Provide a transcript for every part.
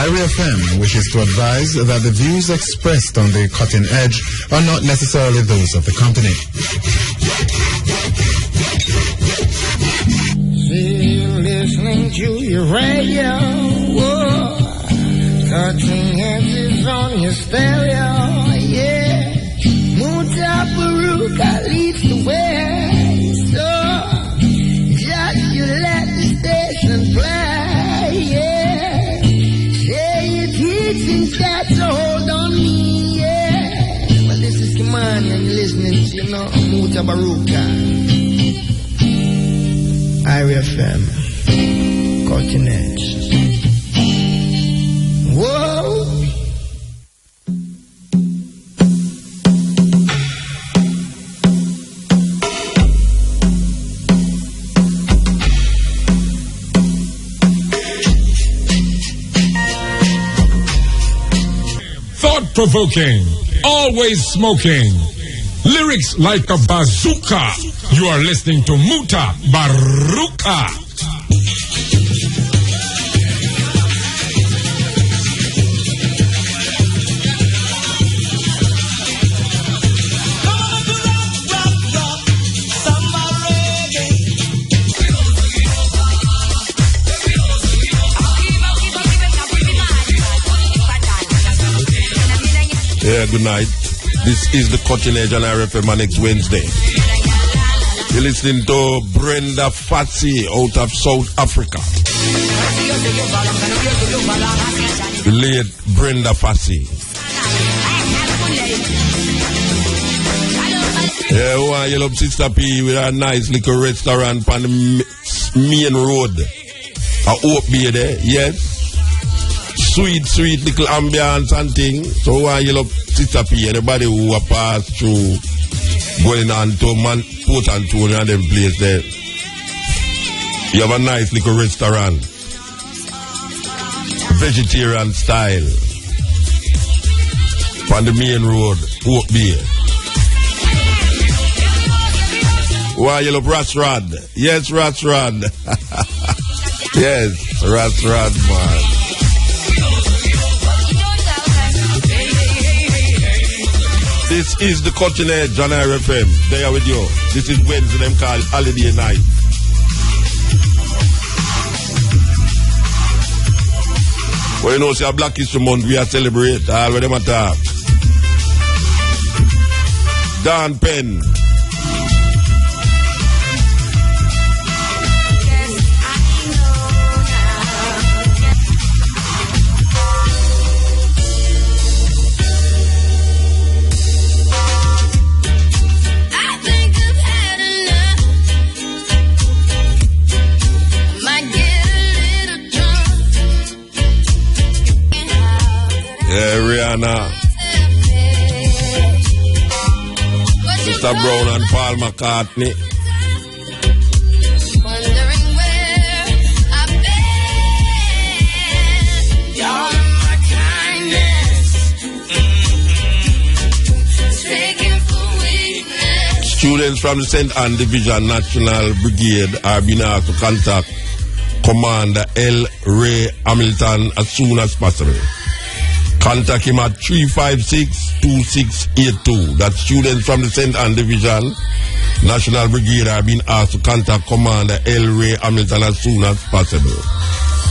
IRFM wishes to advise that the views expressed on the Cutting Edge are not necessarily those of the company. Still listening to your radio. Whoa. Cutting Edge is on your stereo. Yeah. Mutabaruka leads the way. So just you let the station play. Yeah. Say your teaching's got to hold on me. Yeah. Well, this is Command and you're listening to, you know, Mutabaruka. IRFM, Cutting Edge. Whoa! Thought-provoking, always smoking. Lyrics like a bazooka. You are listening to Mutabaruka. Yeah, good night. This is the Cutting Edge on IRFM on next Wednesday. You're listening to Brenda Fassie out of South Africa. The late Brenda Fassie. Yeah, who you love Sister P with a nice little restaurant on the main road. A Hope Bay there, yes. Sweet little ambience and thing. So why you love Sister P? Anybody who pass through going on to Port Antonio and them place there, you have a nice little restaurant, vegetarian style, on the main road, Hope Bay. Why you love Rasrad? Yes, Rasrad. Yes, Rasrad, man. This is the Cutting Edge on IRFM. There with you. This is Wednesday, them called Holiday Night. Well, you know, see a Black History Month, we are celebrate all of them attack. Dan Penn. Yeah, Rihanna, Mr. Brown and Paul McCartney. Students from the St. Anne Division National Brigade are being asked to contact Commander L. Ray Hamilton as soon as possible. Contact him at 356-2682. That's students from the St. Anne Division National Brigade are being asked to contact Commander L. Ray Hamilton as soon as possible.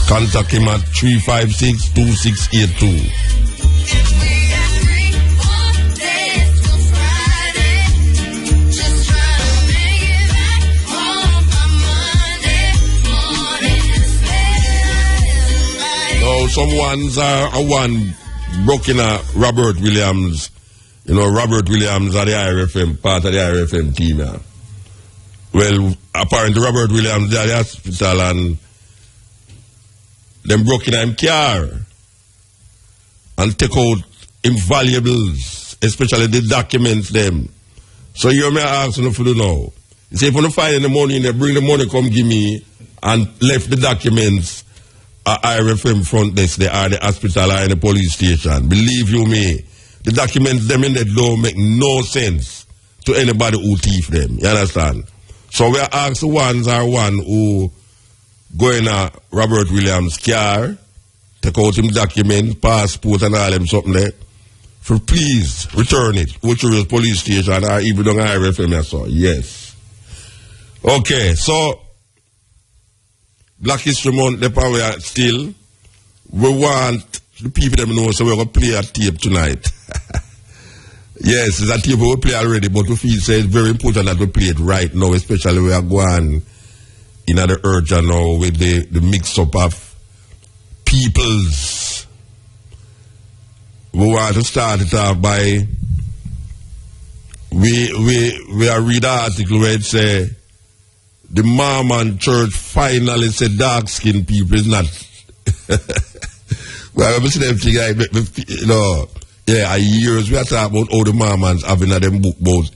Contact him at 356-2682. Now, some ones are one broken Robert Williams. You know, Robert Williams are the IRFM, part of the IRFM team now. Well, apparently Robert Williams, they are at the hospital and them broke in him car and take out him valuables, especially the documents them. So you may ask them for the now. You say if you find any money in there, bring the money, come give me, and left the documents at IRFM front desk, they are the hospital or in the police station. Believe you me, the documents them in there don't make no sense to anybody who thief them. You understand? So we are asked one who go in a Robert Williams car, take out him document, passport and all them something there. For please return it. Go to your police station or even on IRFM. So yes. Okay, so Black History Month, the power still. We want the people to know, so we're going to play a tape tonight. Yes, it's a tape we will play already, but we feel it's very important that we play it right now, especially we are going in the urge now with the mix-up of peoples. We want to start it off by we are read an article where it say the Mormon church finally said dark-skinned people is not. Well, I see them thing like, you know, yeah, years we are talking about all the Mormons having a them book about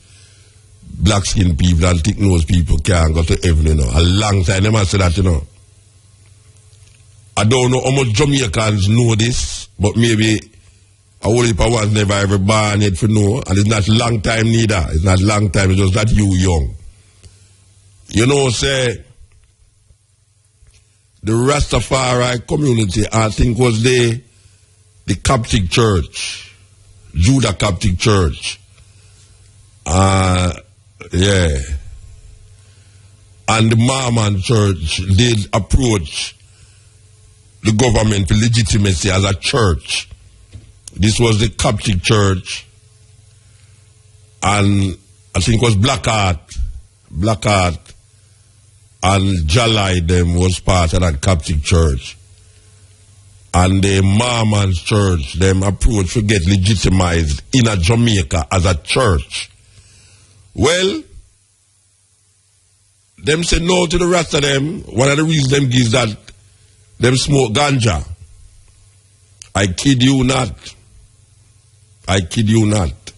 black-skinned people and thick-nosed people can't go to heaven, you know. A long time they must say that, you know. I don't know how much Jamaicans know this, but maybe a whole heap of ones never ever born yet for know, and it's not long time neither. It's not long time, it's just that you young. You know, say, the Rastafari community, I think, was the Coptic Church, Judah Coptic Church. Yeah. And the Mormon Church did approach the government for legitimacy as a church. This was the Coptic Church, and I think it was Blackheart, and Jalai them was part of that Coptic Church. And the Mormon Church, them approach to get legitimized in a Jamaica as a church. Well, them say no to the rest of them. One of the reasons them gives that them smoke ganja. I kid you not. I kid you not.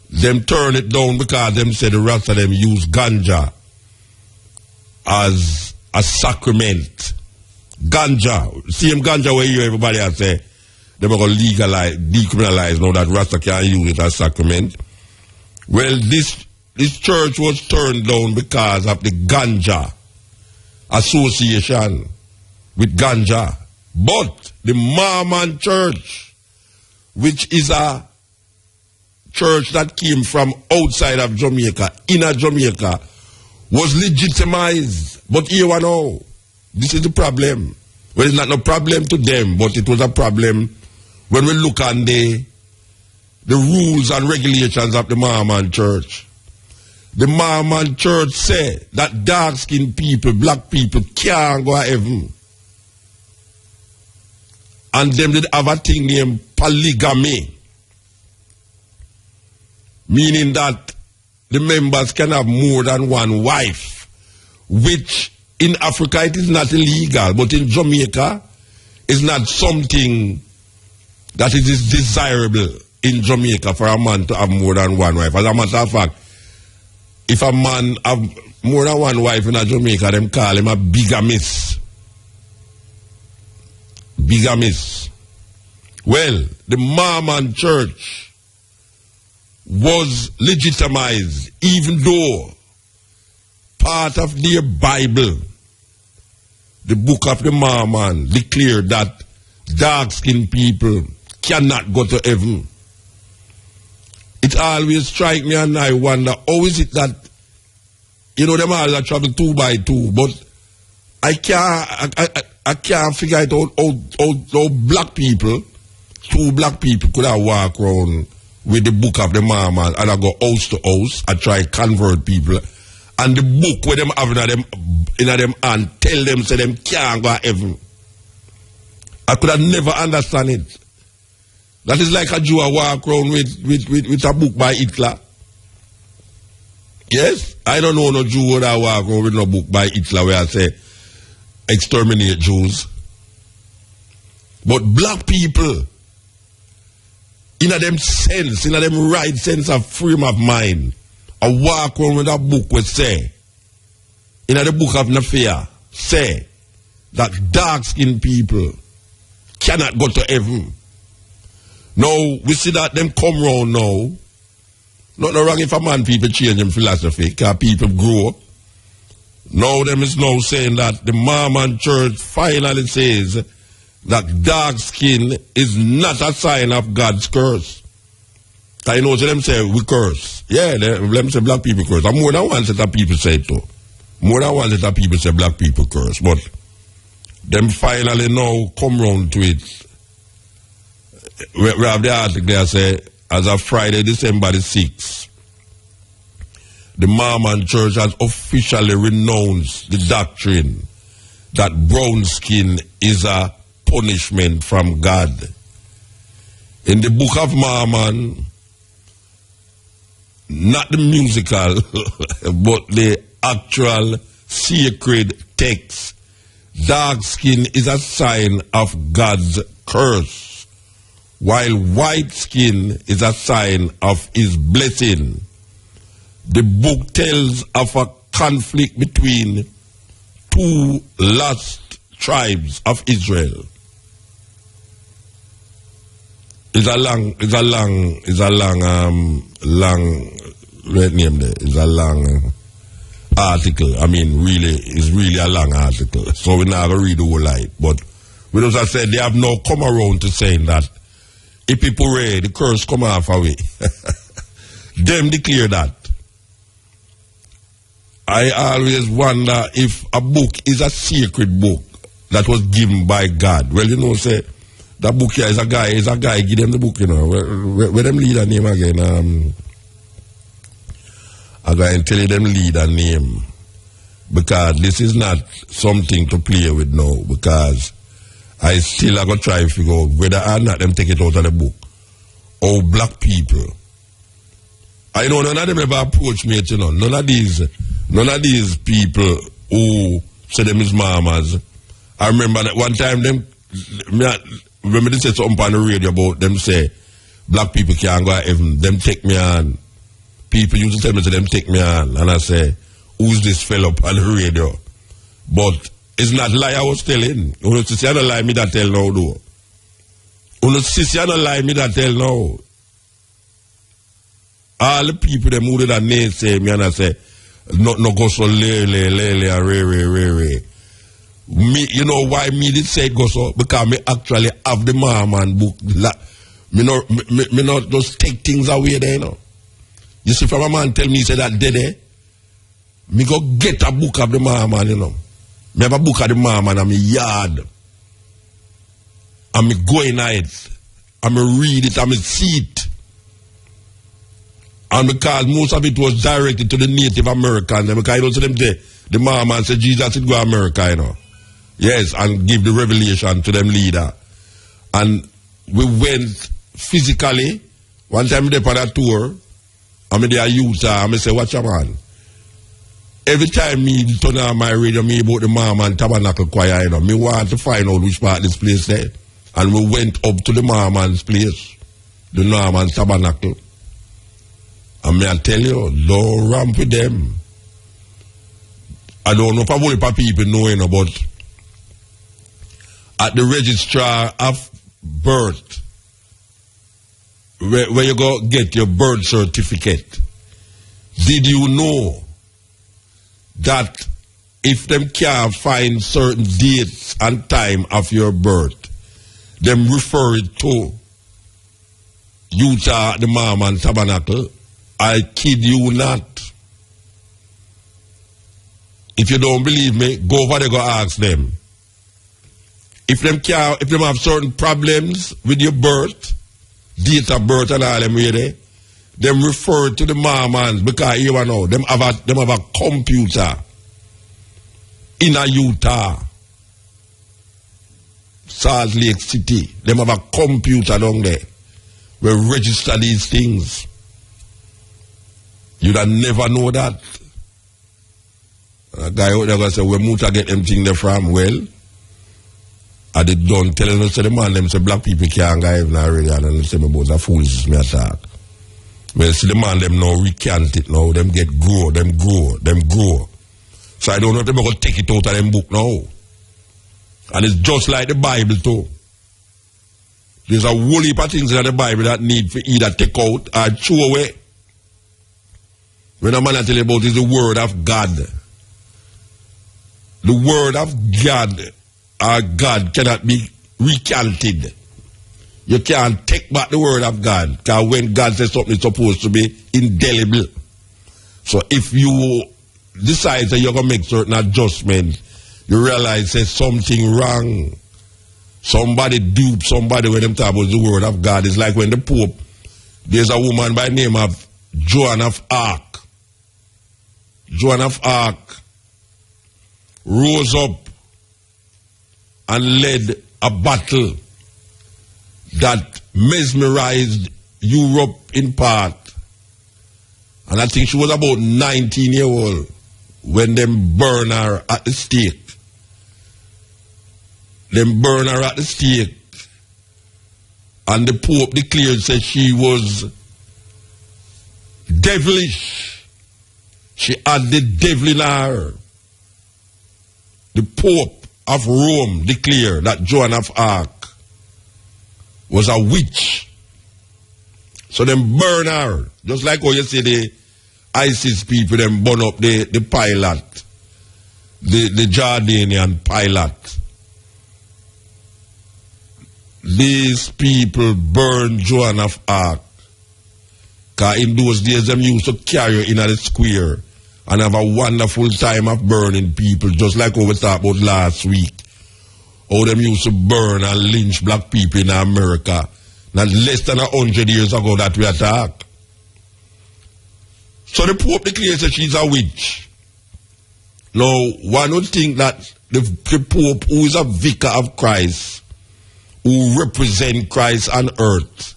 Them turn it down because them say the rest of them use ganja as a sacrament. Ganja. Same ganja where you everybody has say they're going to legalize, decriminalize now that Rasta can't use it as sacrament. Well, this church was turned down because of the ganja association with ganja. But the Mormon Church, which is a church that came from outside of Jamaica, inner Jamaica, was legitimized. But here we know, this is the problem. Well, it's not no problem to them, but it was a problem when we look at the rules and regulations of the Mormon Church. The Mormon Church say that dark-skinned people, black people, can't go to heaven. And them did have a thing named polygamy. Meaning that the members can have more than one wife. Which in Africa it is not illegal. But in Jamaica, it's not something that it is desirable in Jamaica for a man to have more than one wife. As a matter of fact, if a man have more than one wife in Jamaica, them call him a bigamist. Bigamist. Well, the Mormon Church was legitimized, even though part of their Bible, the book of the Mormon, declared that dark-skinned people cannot go to heaven. It always strikes me and I wonder, how is it that, you know, them all travel 2 by 2, but I can't figure it out how black people, 2 black people could have walk around with the book of the Mormon and I go house to house and try to convert people. And the book where them have in them and tell them, say them can't go to heaven. I could have never understand it. That is like a Jew walk around with a book by Hitler. Yes? I don't know no Jew that walk around with no book by Hitler where I say exterminate Jews. But black people, in them sense, in them right sense of frame of mind, a walk around with a book would say, in the book of Nafia, say that dark-skinned people cannot go to heaven. Now, we see that them come round now. Not no wrong if a man people change them philosophy, because people grow. Now them is now saying that the Mormon Church finally says that dark skin is not a sign of God's curse. I know so them say we curse. Yeah, them say black people curse. And more than one set of people say it too. More than one set of people say black people curse. But them finally now come round to it. We have the article there say, as of Friday, December the 6th, the Mormon Church has officially renounced the doctrine that brown skin is a punishment from God. In the Book of Mormon, not the musical, but the actual sacred text, dark skin is a sign of God's curse, while white skin is a sign of his blessing. The book tells of a conflict between two lost tribes of Israel. It's a long article. I mean, really, it's really a long article. So we're not going to read the whole light. But with as I said, they have now come around to saying that if people read, the curse come half away. Them declare that. I always wonder if a book is a sacred book that was given by God. Well, you know, say, that book here is a guy give them the book, you know. Where them leader name again? I go and tell you them leader name. Because this is not something to play with now. Because I still are going to try to figure out whether or not them take it out of the book. Or black people. I know none of them ever approach me, you know. None of these people who say them is mamas. I remember that one time them, remember they said something on the radio about them say black people can't go to heaven. Them take me on. People used to tell me, them take me on. And I say, who's this fellow on the radio? But it's not lie I was telling. Uno sisi I don't lie me that tell now though. Uno sisi I don't lie me that tell now. All the people them who did that name say me and I say, no go so re. Me, you know why me did say go so? Because me actually have the Mormon book. Me not just take things away there, you know. You see, from a man tell me, he said that day, me go get a book of the Mormon, you know. Me have a book of the Mormon in my yard. And me go in it. And me read it and me see it. And because most of it was directed to the Native Americans, because you know, to them the Mormon said Jesus would go to America, you know. Yes, and give the revelation to them leader. And we went physically. One time we did on a tour. I'm there Utah. I say, watch a man. Every time me turn on my radio, me about the Mormon Tabernacle Choir, you know, me want to find out which part this place there. And we went up to the Mormon's place, the Mormon Tabernacle. And me I tell you, don't ramp with them. I don't know if people know, you know, but at the registrar of birth, where you go get your birth certificate, did you know that if them can't find certain dates and time of your birth, them refer it to Utah, the Mormon Tabernacle? I kid you not. If you don't believe me, go over there, go ask them. If them have certain problems with your birth, date of birth and all them really, them refer to the Mormons because you know them have a computer in a Utah, Salt Lake City. Them have a computer down there where register these things. You'd have never know that. A guy out there going to say, where Muta get them things there from? Well, I did don't tell us the man them say black people can't go heaven already, and they say about the foolishness me attack. Well, see the man them now recant it now, them get grow. So I don't know if they're going to take it out of them book now. And it's just like the Bible too. There's a whole heap of things in the Bible that need for either take out or throw away. When a man I tell you about is the word of God. The word of God, our God cannot be recanted. You can't take back the word of God, because when God says something, it's supposed to be indelible. So if you decide that you're going to make certain adjustments, you realize there's something wrong. Somebody duped somebody when them talk about the word of God. It's like when the Pope, there's a woman by the name of Joan of Arc. Joan of Arc rose up and led a battle that mesmerized Europe in part. And I think she was about 19 years old when them burned her at the stake. Them burned her at the stake. And the Pope declared that she was devilish. She had the devil in her. The Pope of Rome declared that Joan of Arc was a witch. So them burn her. Just like how you see the ISIS people, them burn up the pilot, the Jordanian pilot. These people burn Joan of Arc. Because in those days, them used to carry her in the square and have a wonderful time of burning people, just like what we talked about last week. How them used to burn and lynch black people in America. Not less than 100 years ago that we attacked. So the Pope declares that she's a witch. Now, one would think that the Pope, who is a vicar of Christ, who represent Christ on earth,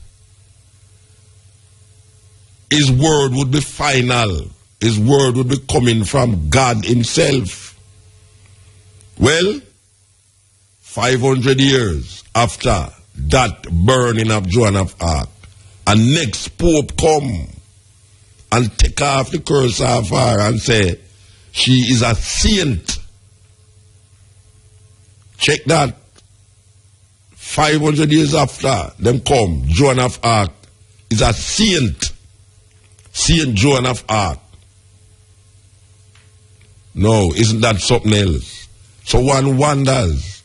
his word would be final. His word would be coming from God himself. Well, 500 years after that burning of Joan of Arc, a next Pope come and take off the curse off her and say, she is a saint. Check that. 500 years after them come, Joan of Arc is a saint. Saint Joan of Arc. No, isn't that something else? So one wonders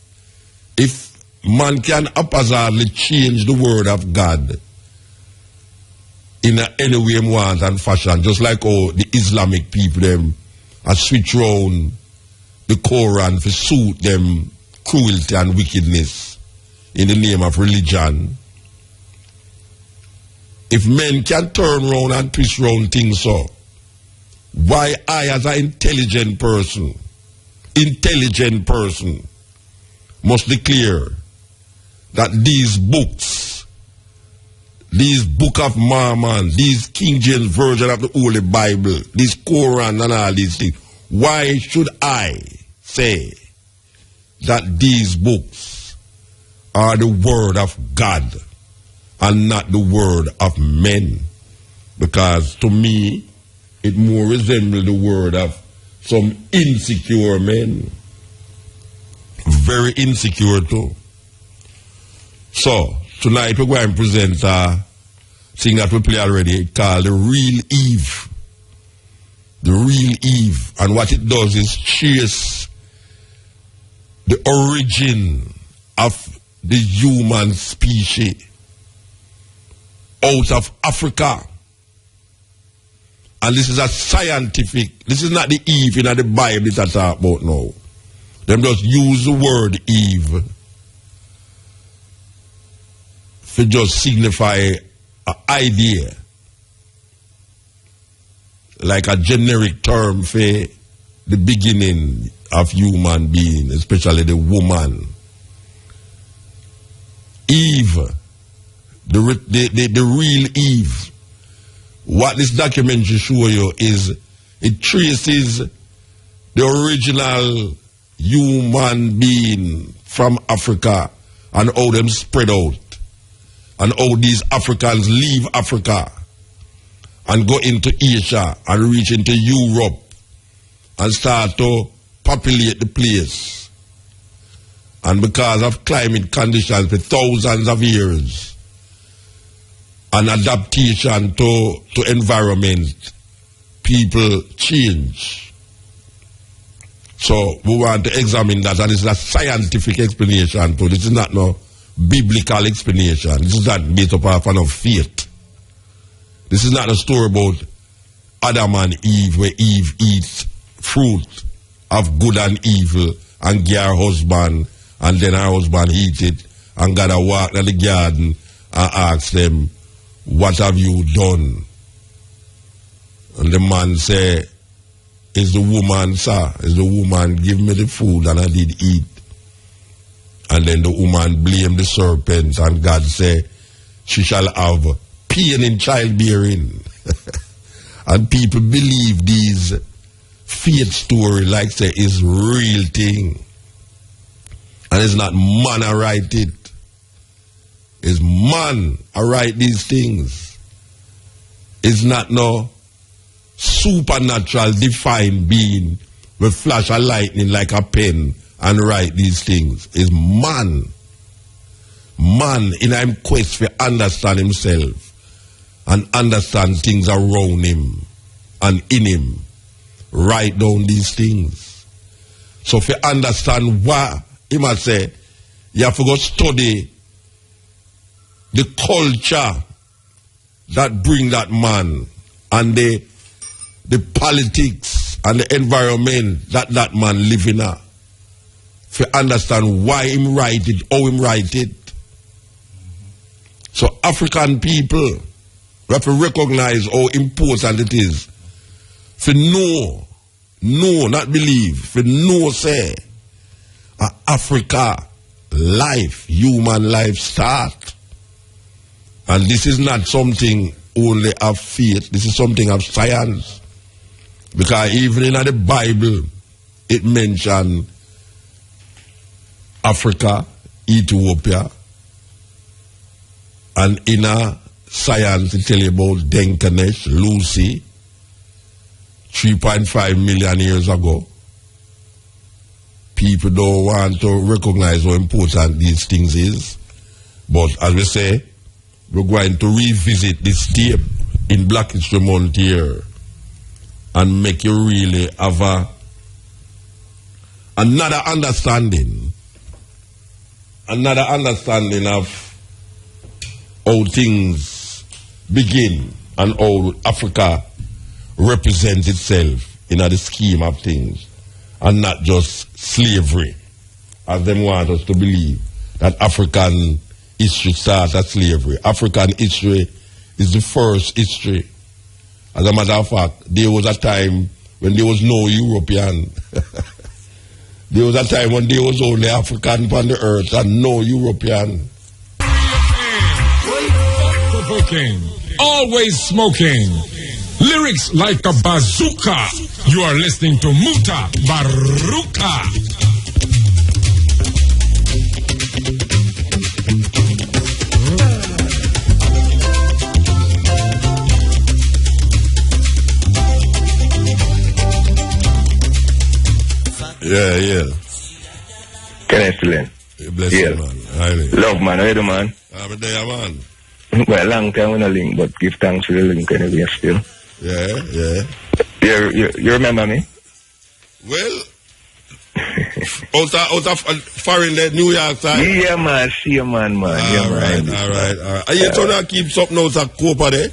if man can haphazardly change the word of God in any way he wants and fashion, just like how the Islamic people them switch around the Quran to suit them cruelty and wickedness in the name of religion. If men can turn around and twist around things so, why I as an intelligent person must declare that these books, these Book of Mormon, these King James Version of the Holy Bible, this Quran and all these things, why should I say that these books are the word of God and not the word of men? Because to me, it more resembles the word of some insecure men. Very insecure too. So, tonight we're going to present a thing that we play already called The Real Eve. The Real Eve. And what it does is trace the origin of the human species out of Africa. And this is a scientific, this is not the Eve in the Bible that I talk about now. Them just use the word Eve to just signify an idea, like a generic term for the beginning of human being, especially the woman. Eve, the real Eve. What this documentary show you is it traces the original human being from Africa and how them spread out and how these Africans leave Africa and go into Asia and reach into Europe and start to populate the place. And because of climate conditions for thousands of years and adaptation to environment, people change. So we want to examine that, and it's a scientific explanation. So this is not no biblical explanation. This is not based upon of faith. This is not a story about Adam and Eve, where Eve eats fruit of good and evil and give her husband, and then her husband eat it, and God walk in the garden and ask them, what have you done? And the man say, it's the woman, sir. It's the woman give me the food and I did eat. And then the woman blame the serpent, and God say, she shall have pain in childbearing. And people believe these faith story like say is real thing. And it's not man I write it. It's man I write these things. It's not no supernatural defined being with flash of lightning like a pen and write these things. It's man. Man in a quest to understand himself and understand things around him and in him. Write down these things. So if you understand why, he must say, you have to go study the culture that bring that man and the politics and the environment that that man live in. If you understand why him write it, how him write it. So African people, we have to recognize how important it is. For know, not believe, for know say, Africa life, human life start. And this is not something only of faith, this is something of science. Because even in the Bible, it mentions Africa, Ethiopia, and in a science it tell you about Denkanesh, Lucy, 3.5 million years ago. People don't want to recognize how important these things is. But as we say, we're going to revisit this tape in Black History Month here and make you really have another understanding of how things begin and how Africa represents itself in the scheme of things, and not just slavery, as them want us to believe, that African history starts at slavery. African history is the first history. As a matter of fact, there was a time when there was no European. There was a time when there was only African on the earth and no European. Provoking, always smoking. Lyrics like a bazooka. You are listening to Mutabaruka. Yeah. Can I still in? Bless you, man. Highly. Love, man. How you do, man? I'm there, man. Well, long time on a link, but give thanks for the link anyway still. Yeah. You remember me? Well, out of foreign New York side? Yeah, man. See you, man. All right. Are you trying to keep something out of Copa there?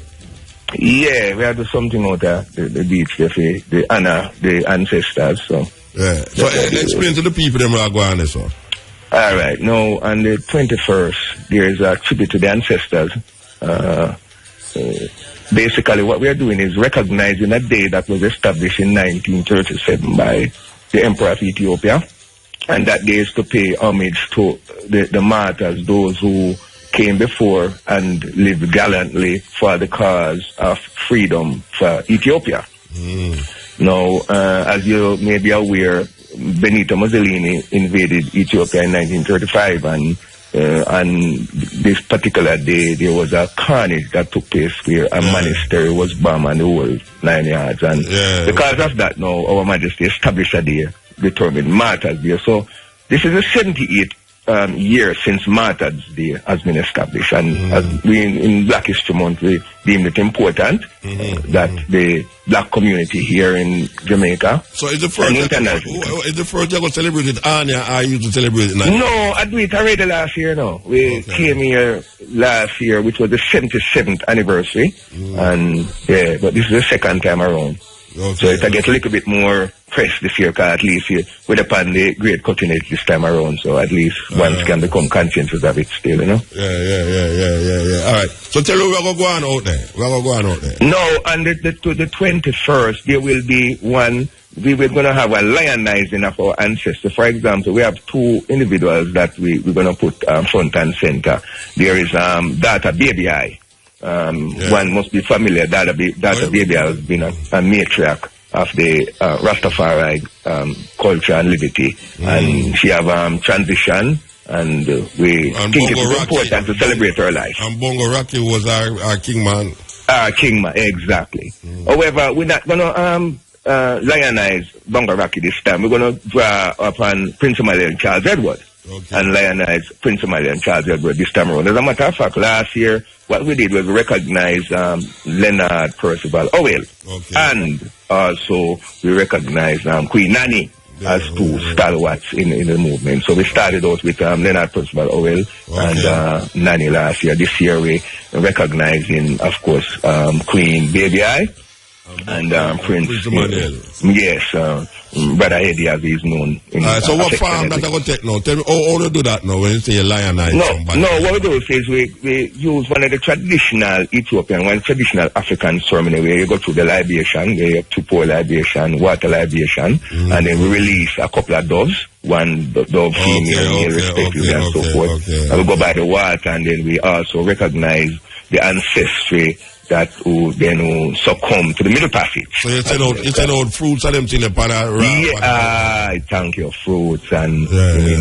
Yeah, we have to do something out of the beach, the honor, the ancestors, so. Yeah. So explain to the people them are going on, so. All right. Now, on the 21st, there is a tribute to the ancestors. Basically, what we are doing is recognizing a day that was established in 1937 by the Emperor of Ethiopia. And that day is to pay homage to the martyrs, those who came before and lived gallantly for the cause of freedom for Ethiopia. Now, as you may be aware, Benito Mussolini invaded Ethiopia in 1935, and on this particular day there was a carnage that took place where a monastery was bombed and the whole 9 yards. And because of that, now our Majesty established a day determined Martyrs Day. So this is the 78th years since Martha's Day has been established, and as we in Black History Month, we deemed it important that the black community here in Jamaica. So is the first year going to celebrate it Anya, or you to celebrate it now? No, I do it already last year. No, we came here last year, which was the 77th anniversary, and yeah, but this is the second time around. So it get a little bit more press this year, because at least we're upon the great cutting edge this time around, so at least one can become conscious of it still, you know? Yeah. All right. So tell me, we're going to go on out there. No, on the 21st, there will be one. We were going to have a lionizing of our ancestors. For example, we have two individuals that we're going to put front and center. There is Data Baby Eye. One must be familiar. Data Baby has been a matriarch of the Rastafari culture and liberty, and she have transition, and we think it's important to celebrate her life. And Bongo Rocky was our king man. Our king man, exactly. However, we're not going to lionize Bongo Rocky this time. We're going to draw upon Prince Emmanuel and Charles Edward. And lionize Prince Emmanuel and Charles Edward this time around. As a matter of fact, last year, what we did was recognize Leonard Percival Howell. And also we recognized Queen Nanny as two stalwarts in the movement. So we started out with Leonard Percival Howell and Nanny last year. This year we recognizing, of course, Queen Baby Eye and Prince Emmanuel. Yes, Brother Eddie, as he is known. So what farm that I go take now? Tell me, how do do that now when you say you lionize somebody? No, what we do is we use one of the traditional Ethiopian, one traditional African ceremony where you go through the libation, where you have 2 pour libation, water libation, and then we release a couple of doves, one dove female, male respectively, and so forth. And we go by the water, and then we also recognize the ancestry that who then succumb to the Middle Passage. So you send out fruits and them things upon a thank you, fruits, and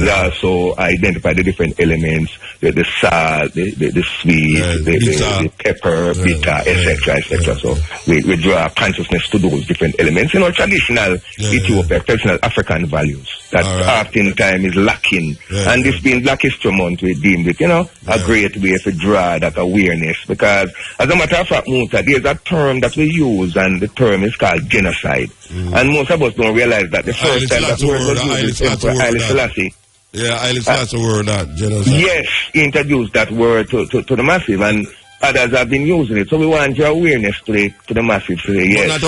also identify the different elements, the salt, the sweet, the pepper, bitter, etc. So we draw consciousness to those different elements. Traditional Ethiopia, traditional African values that oftentimes is lacking. And this being Black History Month, we deemed it, a great way to draw that awareness, because as a matter of fact, Muta, there's a term that we use, and the term is called genocide. And most of us don't realize that the first time that word was used is Emperor Haile Selassie. Yeah, Haile Selassie word that, genocide. Yes, he introduced that word to the massive, and others have been using it. So we want your awareness to the massive today, yes.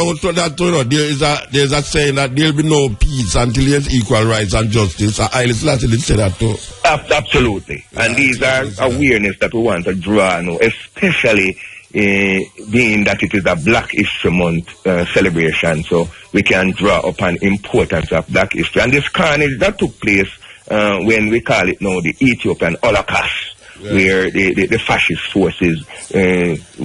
There's a saying that there'll be no peace until there's equal rights and justice. Haile Selassie did say that too. Absolutely. And these are awareness that we want to draw now, especially being that it is a Black History Month celebration, so we can draw upon importance of Black history. And this carnage that took place when we call it now the Ethiopian Holocaust, where the fascist forces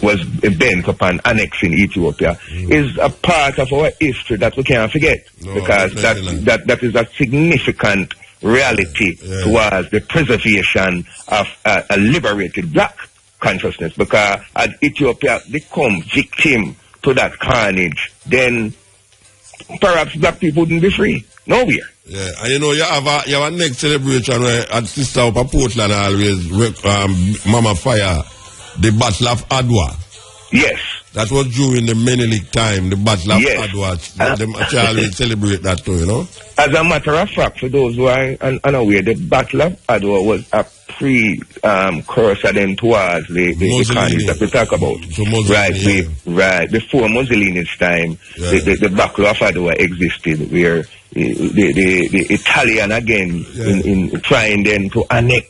was bent upon annexing Ethiopia, is a part of our history that we can't forget, because that is a significant reality towards the preservation of a liberated Black consciousness, because as Ethiopia become victim to that carnage, then perhaps Black people wouldn't be free. Nowhere. Yeah, and you have a next celebration where at Sister Upper Portland always Mama Fire, the Battle of Adwa. Yes. That was during the Menelik time, the Battle of Adwa. They always celebrate that too, As a matter of fact, for those who are unaware, the Battle of Adwa was a precursor then towards the carnage that we talk about. So before Mussolini's time, the Battle of Adwa existed, where the Italian again in trying then to annex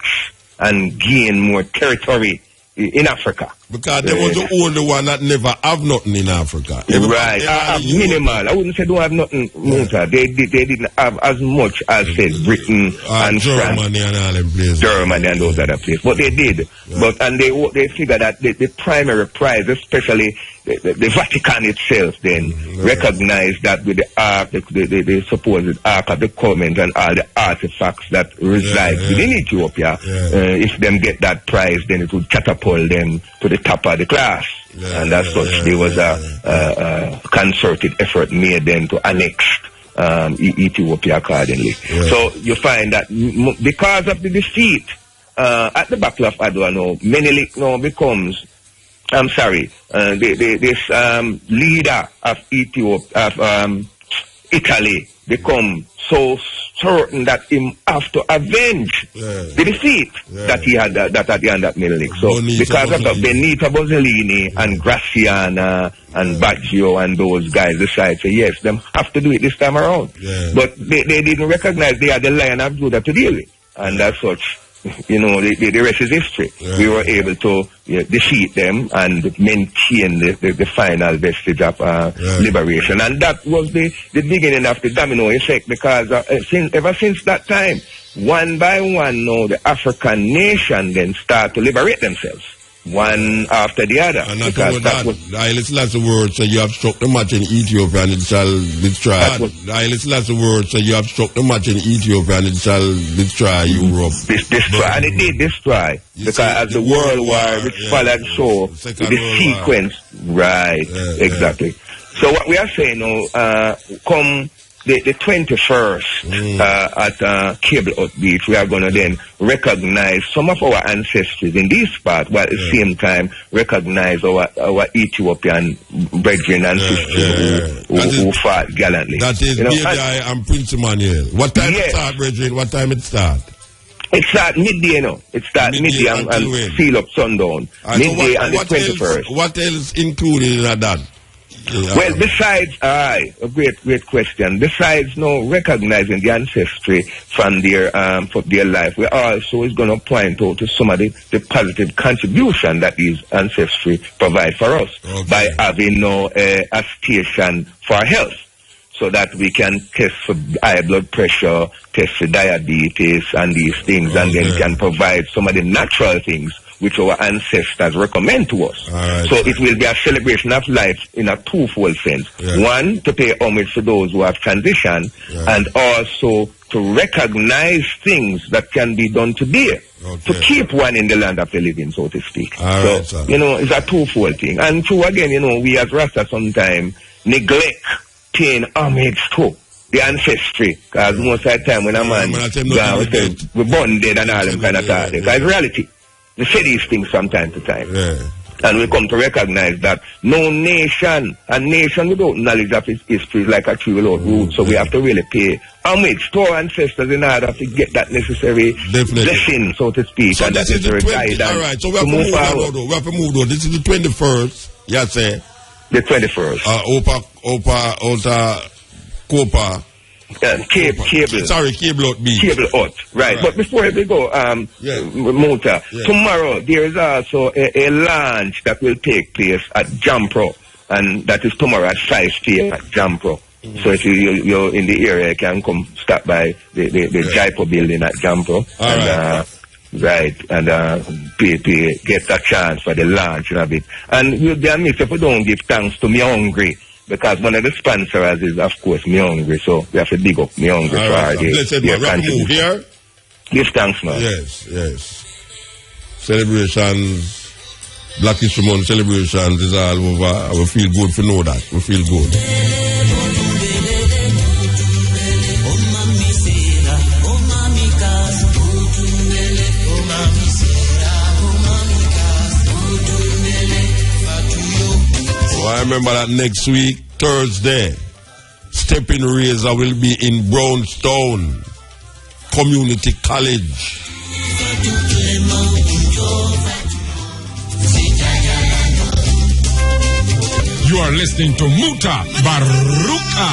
and gain more territory in Africa. Because they was the only one that never have nothing in Africa. Minimal. I wouldn't say don't have nothing. They didn't have as much as said Britain and Germany France, and all them places. Germany and those other places. But they did. And they figured that the primary prize, especially the Vatican itself, then recognized that with the ark, the supposed Ark of the Covenant and all the artifacts that reside within Ethiopia, if them get that prize, then it would catapult them to the top of the class. And as such, there was a concerted effort made then to annex Ethiopia accordingly. Yeah. So you find that because of the defeat at the Battle of Adwa now, Menelik now becomes, this leader of Ethiopia, of Italy, become so certain that him have to avenge the defeat that he had that at the end of Menelik. So because of Benito Mussolini and Graciana and Baggio and those guys decide say yes, them have to do it this time around. But they didn't recognize they had the Lion of Judah to deal with, and as such, the rest is history. We were able to defeat them and maintain the final vestige of liberation. And that was the beginning of the domino effect, because ever since that time, one by one now, the African nation then start to liberate themselves, one after the other. And not only that, Haile Selassie word, so you have struck the match in Ethiopia and it shall destroy. Haile Selassie word, so you have struck the match in Ethiopia and it shall destroy Europe. Destroy, and it did destroy. Because as the World War which followed, so the sequence, exactly. So what we are saying now, come the 21st at Cable Hut Beach, we are going to then recognize some of our ancestors in this part, while at the same time recognize our Ethiopian brethren and sisters who fought gallantly. That is BBI and Prince Emmanuel. What time it start, brethren? What time it start? It starts midday, It starts midday and seal up sundown. Midday and the 21st. What else included in that? Well, besides, a great question. Besides recognizing the ancestry from their life, we also is going to point out to some of the positive contribution that these ancestry provide for us by having a station for health, so that we can test for high blood pressure, test for diabetes and these things, and then can provide some of the natural things which our ancestors recommend to us. So it will be a celebration of life in a twofold sense. One, to pay homage to those who have transitioned, and also to recognize things that can be done today to keep one in the land of the living, so to speak. It's a twofold thing. And true, again, we as Rasta sometimes neglect paying homage to the ancestry, because most of the time when a man we're born dead and all them kind of things, because it's reality. They say these things from time to time. And we come to recognize that no nation, a nation without knowledge of its history is like a tree without roots. So we have to really pay homage to our ancestors in order to get that necessary blessing, so to speak. So and this is the 20th. All right, so we have to move on. We have to move on. This is the 21st. Yes, sir. The 21st. Opa, Copa. Cable. Sorry, Cable Hut Beach. Cable Hut, right. But before we go, Muta, tomorrow there is also a launch that will take place at Jampro, and that is tomorrow at 5 p.m. at Jampro. So if you're in the area, you can come stop by the Jaipur building at Jampro. Get a chance for the launch and a bit. And we'll be amiss if we don't give thanks to Me Hungry, because one of the sponsors is, of course, Me Hungry. So we have to dig up Me Hungry for our here. Give thanks, man. Yes. Celebrations, Black History Month celebrations is all over. We feel good to know that. We feel good. I remember that next week, Thursday, Stepping Razor will be in Brownstone Community College. You are listening to Mutabaruka.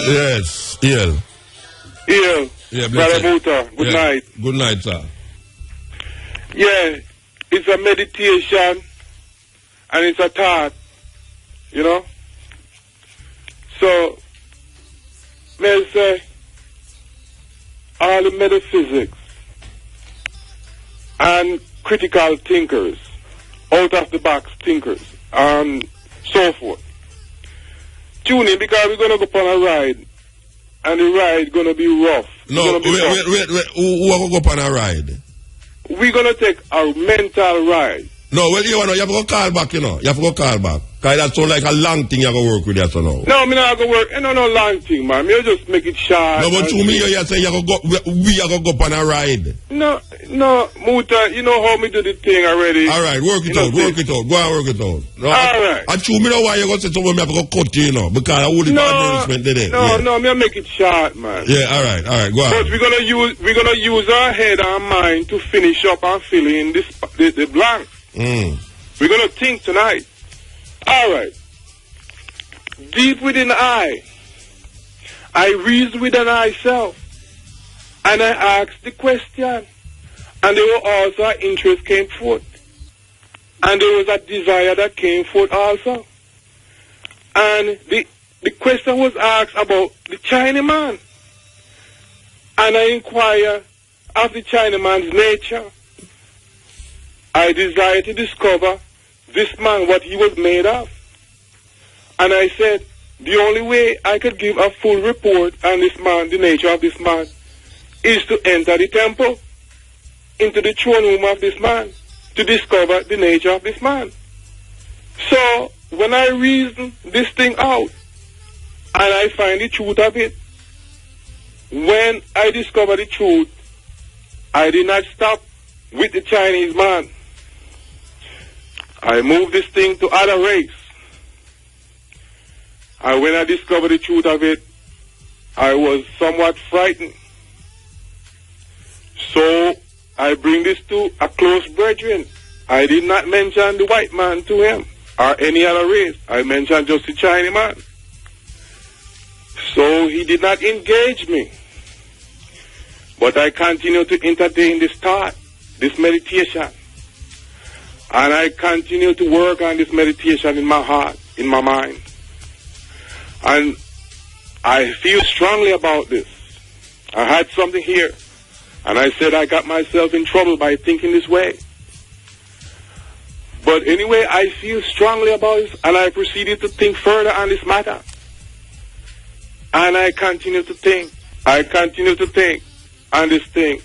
Yes, Eel. Yeah, Brother Muta, good night. Good night, sir. Yeah, it's a meditation. And it's a thought, So, let's say, all the metaphysics and critical thinkers, out-of-the-box thinkers, and so forth, tune in, because we're going to go on a ride, and the ride going to be rough. No, wait, who are going to go on a ride? We're going to take a mental ride. No, well, you have to go call back, You have to go call back. Because that sounds like a long thing you go work with that, so now. No, me not go work. No long thing, man. Me just make it short. No, but to me, you say you go, we are going to go on a ride. No, Muta, you know how me do the thing already. All right, work it out. Go and work it out. No, all right. And to me, know why you going to say someone have to go cut you, because I would advertisement today. No, me make it short, man. Yeah, all right, go on. But we're gonna use our head and mind to finish up and fill in the blank. We're gonna think tonight. All right. Deep within I reasoned within myself, and I asked the question, and there were also an interest came forth, and there was a desire that came forth also, and the question was asked about the Chinaman, and I inquired of the Chinaman's nature. I desired to discover this man, what he was made of. And I said, the only way I could give a full report on this man, the nature of this man, is to enter the temple, into the throne room of this man, to discover the nature of this man. So, when I reason this thing out, and I find the truth of it, when I discover the truth, I did not stop with the Chinese man. I moved this thing to other race. And when I discovered the truth of it, I was somewhat frightened. So I bring this to a close brethren. I did not mention the white man to him or any other race. I mentioned just the Chinese man. So he did not engage me. But I continue to entertain this thought, this meditation. And I continue to work on this meditation in my heart, in my mind. And I feel strongly about this. I had something here. And I said I got myself in trouble by thinking this way. But anyway, I feel strongly about this, and I proceeded to think further on this matter. And I continue to think. I continue to think on this thing.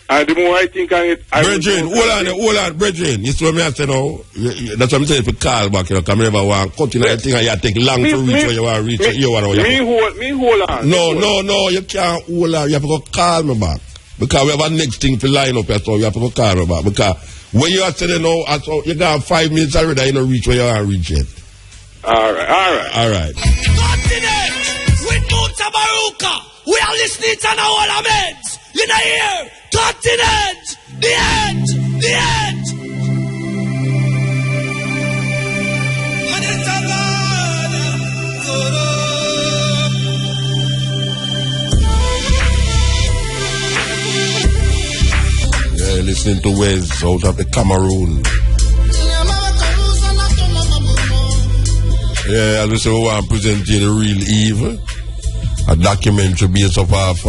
And the more I think on it, Brethren, hold on, brethren. You see what I say now? That's what I'm saying. If you call back, you come never want to cut in that thing, and you take long to reach where you want to reach. Me hold on. No, you can't hold on. You have to go call me back. Because we have a next thing to line up here, so you have to go call me back. Because when you are saying now, you got 5 minutes already, you don't reach where you want to reach yet. All right. Continent with Mutabaruka. We are listening to our laments. You know here. Continent. The end. Yeah, listening to Wes out of the Cameroon. Yeah, as we say, we want to present you The Real Eve, a documentary based off of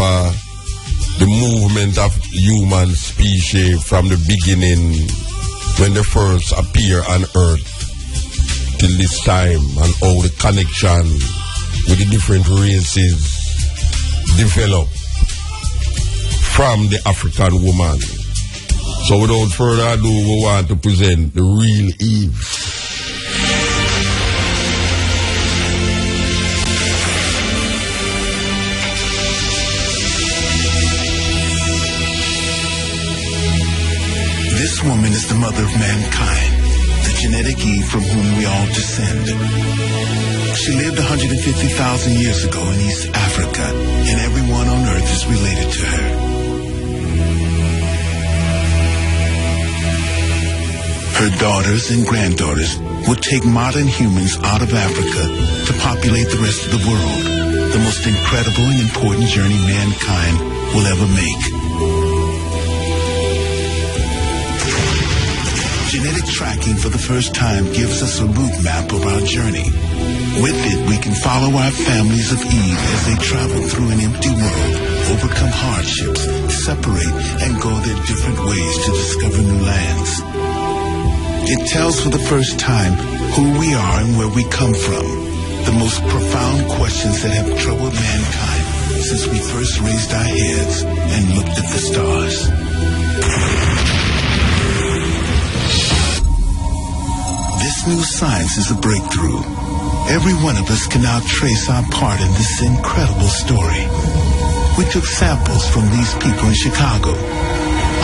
the movement of human species from the beginning when they first appear on Earth till this time, and how the connection with the different races develop from the African woman. So without further ado, we want to present The Real Eve. This woman is the mother of mankind, the genetic Eve from whom we all descend. She lived 150,000 years ago in East Africa, and everyone on Earth is related to her. Her daughters and granddaughters will take modern humans out of Africa to populate the rest of the world, the most incredible and important journey mankind will ever make. Genetic tracking for the first time gives us a route map of our journey. With it, we can follow our families of Eve as they travel through an empty world, overcome hardships, separate, and go their different ways to discover new lands. It tells for the first time who we are and where we come from, the most profound questions that have troubled mankind since we first raised our heads and looked at the stars. This new science is a breakthrough. Every one of us can now trace our part in this incredible story. We took samples from these people in Chicago.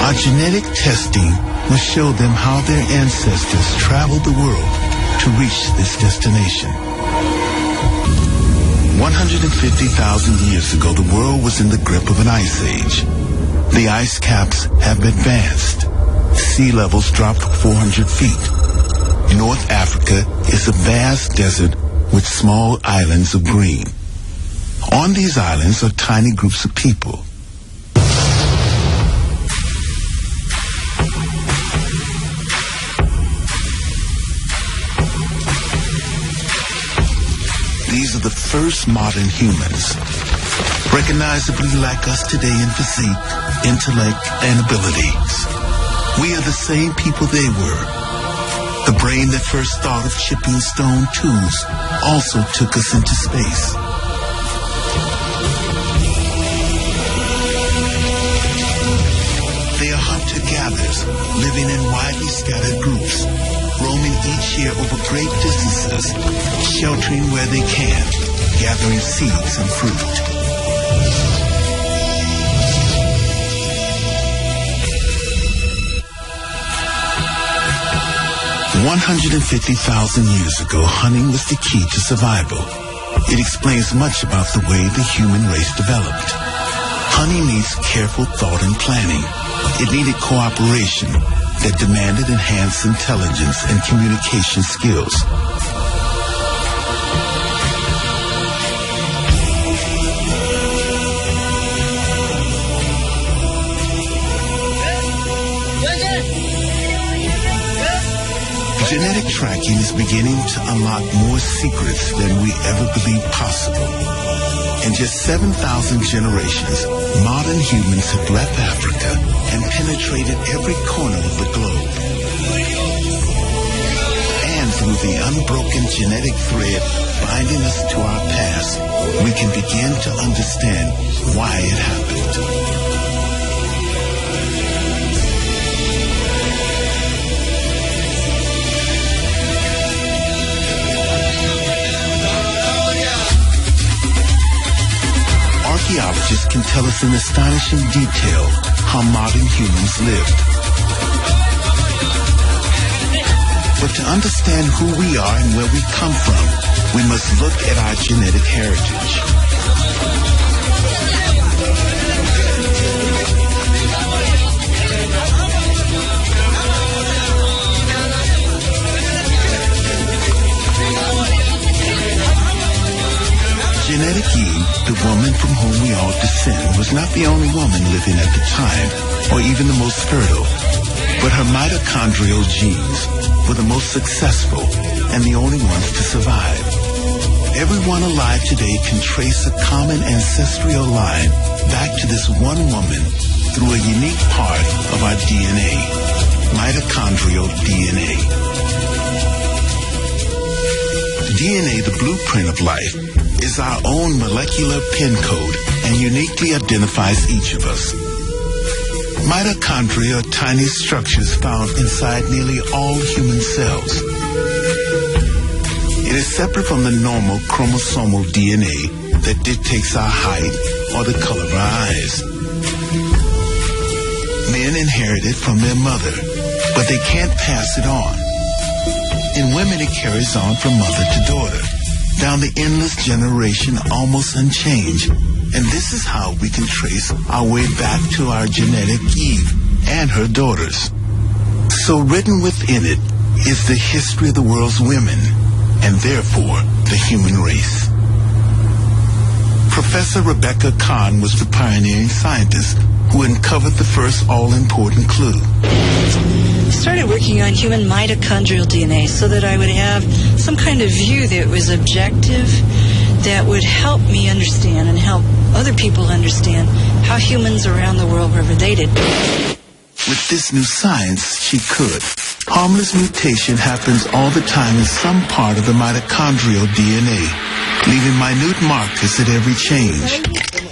Our genetic testing will show them how their ancestors traveled the world to reach this destination. 150,000 years ago, the world was in the grip of an ice age. The ice caps have advanced. Sea levels dropped 400 feet. North Africa is a vast desert with small islands of green. On these islands are tiny groups of people. These are the first modern humans, recognizably like us today in physique, intellect, and abilities. We are the same people they were. The brain that first thought of chipping stone tools also took us into space. They are hunter-gatherers, living in widely scattered groups, roaming each year over great distances, sheltering where they can, gathering seeds and fruit. 150,000 years ago, hunting was the key to survival. It explains much about the way the human race developed. Hunting needs careful thought and planning. It needed cooperation that demanded enhanced intelligence and communication skills. Genetic tracking is beginning to unlock more secrets than we ever believed possible. In just 7,000 generations, modern humans have left Africa and penetrated every corner of the globe. And through the unbroken genetic thread binding us to our past, we can begin to understand why it happened. Archaeologists can tell us in astonishing detail how modern humans lived. But to understand who we are and where we come from, we must look at our genetic heritage. Genetic Eve, the woman from whom we all descend, was not the only woman living at the time, or even the most fertile, but her mitochondrial genes were the most successful and the only ones to survive. Everyone alive today can trace a common ancestral line back to this one woman through a unique part of our DNA, mitochondrial DNA. DNA, the blueprint of life, is our own molecular pin code and uniquely identifies each of us. Mitochondria are tiny structures found inside nearly all human cells. It is separate from the normal chromosomal DNA that dictates our height or the color of our eyes. Men inherit it from their mother, but they can't pass it on. In women, it carries on from mother to daughter, down the endless generation, almost unchanged. And this is how we can trace our way back to our genetic Eve and her daughters. So written within it is the history of the world's women, and therefore the human race. Professor Rebecca Kahn was the pioneering scientist who uncovered the first all-important clue. I started working on human mitochondrial DNA so that I would have some kind of view that was objective, that would help me understand and help other people understand how humans around the world were related. With this new science, she could. Harmless mutation happens all the time in some part of the mitochondrial DNA, leaving minute markers at every change.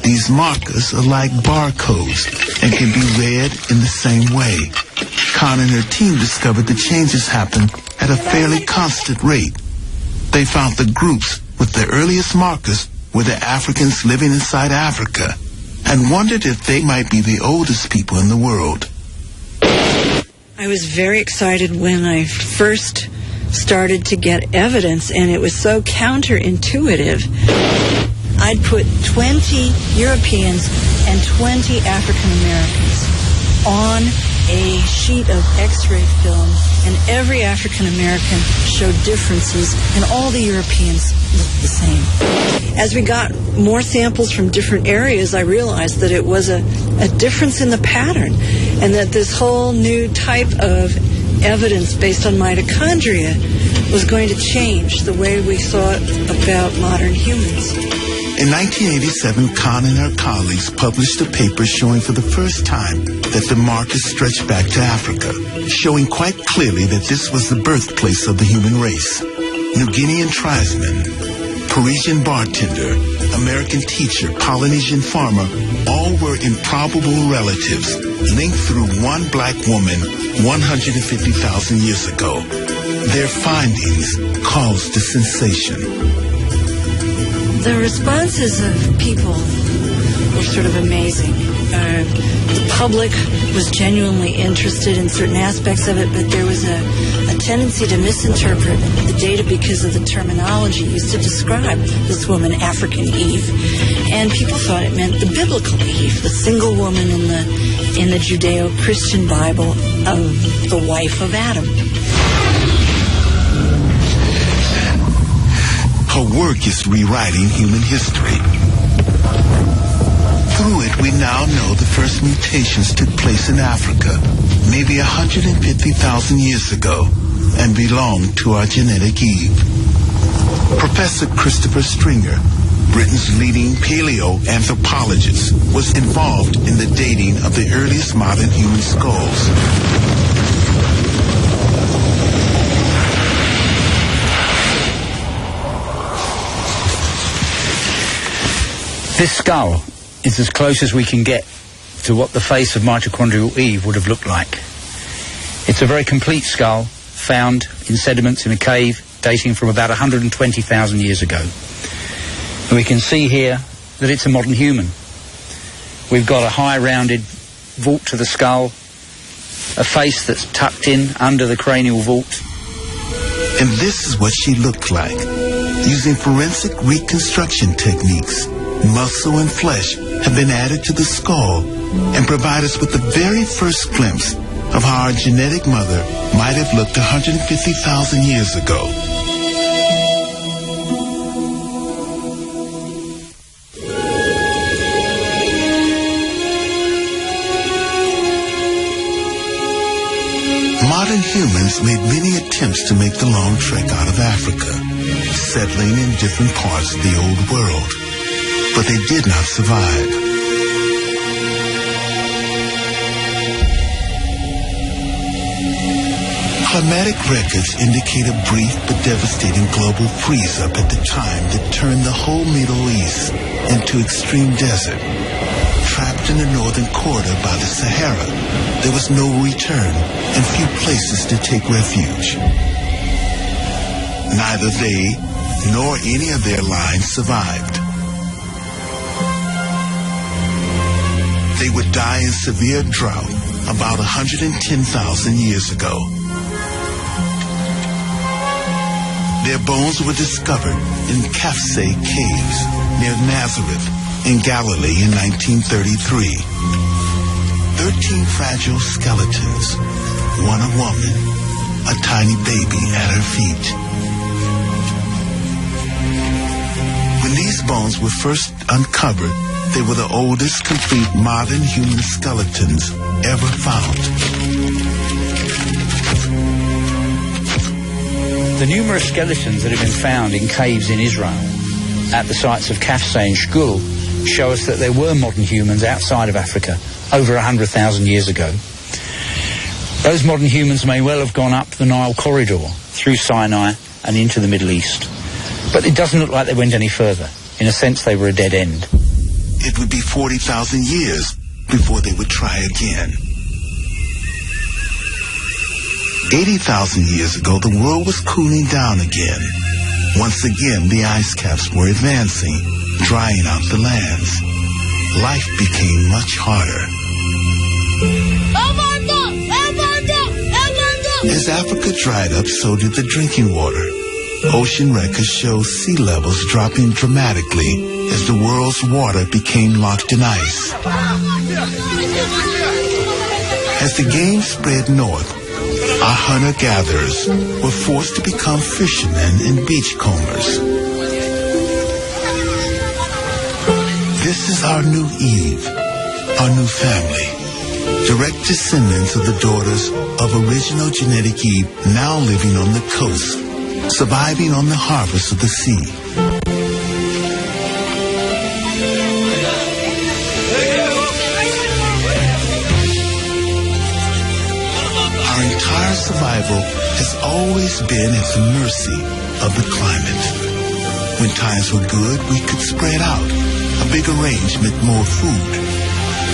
These markers are like barcodes and can be read in the same way. Khan and her team discovered the changes happened at a fairly constant rate. They found the groups with the earliest markers were the Africans living inside Africa and wondered if they might be the oldest people in the world. I was very excited when I first started to get evidence, and it was so counterintuitive. I'd put 20 Europeans and 20 African Americans on a sheet of X-ray film, and every African American showed differences, and all the Europeans looked the same. As we got more samples from different areas, I realized that it was a difference in the pattern, and that this whole new type of evidence based on mitochondria was going to change the way we thought about modern humans. In 1987, Khan and her colleagues published a paper showing for the first time that the markers stretched back to Africa, showing quite clearly that this was the birthplace of the human race. New Guinean tribesmen, Parisian bartender, American teacher, Polynesian farmer, all were improbable relatives linked through one black woman 150,000 years ago. Their findings caused a sensation. The responses of people were sort of amazing. The public was genuinely interested in certain aspects of it, but there was a tendency to misinterpret the data because of the terminology used to describe this woman, African Eve. And people thought it meant the biblical Eve, the single woman in the Judeo-Christian Bible of the wife of Adam. Her work is rewriting human history. Through it, we now know the first mutations took place in Africa, maybe 150,000 years ago, and belonged to our genetic Eve. Professor Christopher Stringer, Britain's leading paleoanthropologist, was involved in the dating of the earliest modern human skulls. This skull is as close as we can get to what the face of mitochondrial Eve would have looked like. It's a very complete skull found in sediments in a cave dating from about 120,000 years ago. And we can see here that it's a modern human. We've got a high rounded vault to the skull, a face that's tucked in under the cranial vault. And this is what she looked like. Using forensic reconstruction techniques, muscle and flesh have been added to the skull and provide us with the very first glimpse of how our genetic mother might have looked 150,000 years ago. Modern humans made many attempts to make the long trek out of Africa, settling in different parts of the old world. But they did not survive. Climatic records indicate a brief but devastating global freeze-up at the time that turned the whole Middle East into extreme desert. Trapped in the northern corridor by the Sahara, there was no return and few places to take refuge. Neither they nor any of their lines survived. They would die in severe drought about 110,000 years ago. Their bones were discovered in Kafse caves near Nazareth in Galilee in 1933. 13 fragile skeletons, one a woman, a tiny baby at her feet. When these bones were first uncovered, they were the oldest complete modern human skeletons ever found. The numerous skeletons that have been found in caves in Israel at the sites of Kafse and Shkul show us that there were modern humans outside of Africa over 100,000 years ago. Those modern humans may well have gone up the Nile corridor through Sinai and into the Middle East. But it doesn't look like they went any further. In a sense, they were a dead end. It would be 40,000 years before they would try again. 80,000 years ago, the world was cooling down again. Once again, the ice caps were advancing, drying out the lands. Life became much harder. As Africa dried up, so did the drinking water. Ocean records show sea levels dropping dramatically as the world's water became locked in ice. As the game spread north, our hunter-gatherers were forced to become fishermen and beachcombers. This is our new Eve, our new family. Direct descendants of the daughters of original genetic Eve now living on the coast, surviving on the harvest of the sea. Our entire survival has always been at the mercy of the climate. When times were good, we could spread out. A bigger range meant more food.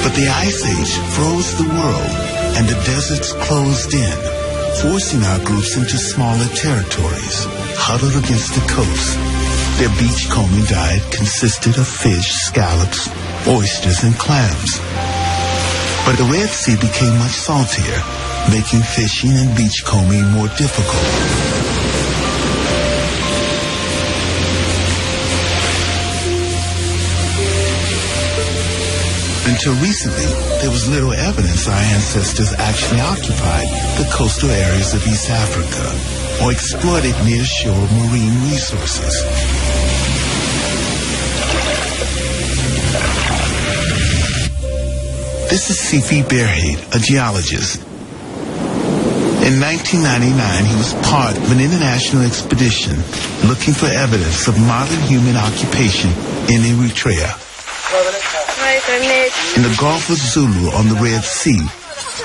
But the Ice Age froze the world, and the deserts closed in, forcing our groups into smaller territories, huddled against the coast. Their beachcombing diet consisted of fish, scallops, oysters, and clams. But the Red Sea became much saltier, making fishing and beachcombing more difficult. Until recently, there was little evidence our ancestors actually occupied the coastal areas of East Africa or exploited near-shore marine resources. This is Sifi Berhade, a geologist. In 1999, he was part of an international expedition looking for evidence of modern human occupation in Eritrea. In the Gulf of Zulu on the Red Sea,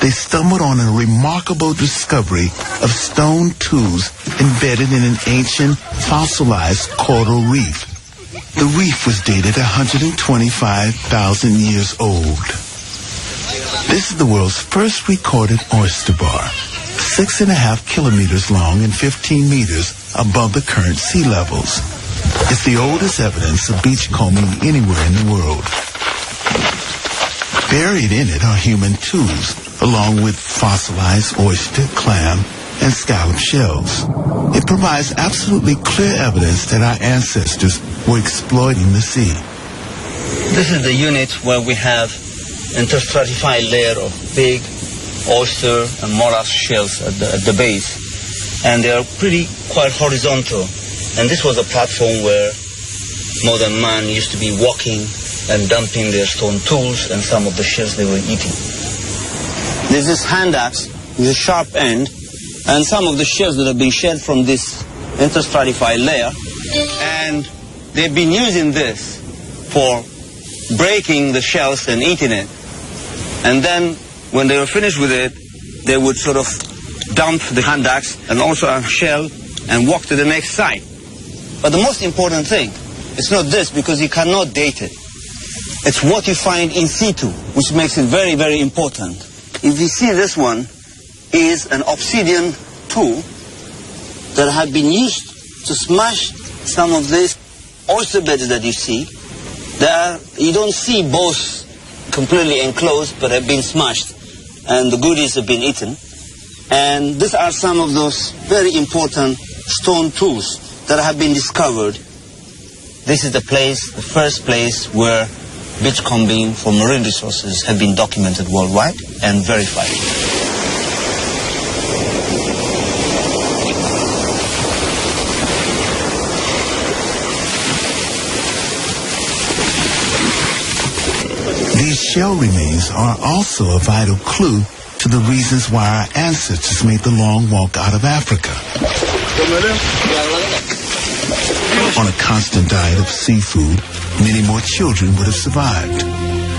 they stumbled on a remarkable discovery of stone tools embedded in an ancient fossilized coral reef. The reef was dated 125,000 years old. This is the world's first recorded oyster bar, 6.5 kilometers long and 15 meters above the current sea levels. It's the oldest evidence of beachcombing anywhere in the world. Buried in it are human tools, along with fossilized oyster, clam, and scallop shells. It provides absolutely clear evidence that our ancestors were exploiting the sea. This is the unit where we have interstratified layer of big oyster and mollusk shells at the base. And they are quite horizontal. And this was a platform where modern man used to be walking and dumping their stone tools and some of the shells they were eating. There's this hand axe with a sharp end, and some of the shells that have been shed from this interstratified layer, and they've been using this for breaking the shells and eating it. And then when they were finished with it, they would sort of dump the hand axe and also a shell and walk to the next site. But the most important thing, it's not this, because you cannot date it. It's what you find in situ, which makes it very, very important. If you see, this one is an obsidian tool that had been used to smash some of these oyster beds that you see. You don't see both completely enclosed, but have been smashed, and the goodies have been eaten. And these are some of those very important stone tools that have been discovered. This is the first place where beachcombing for marine resources have been documented worldwide and verified. These shell remains are also a vital clue to the reasons why our ancestors made the long walk out of Africa. On a constant diet of seafood, many more children would have survived.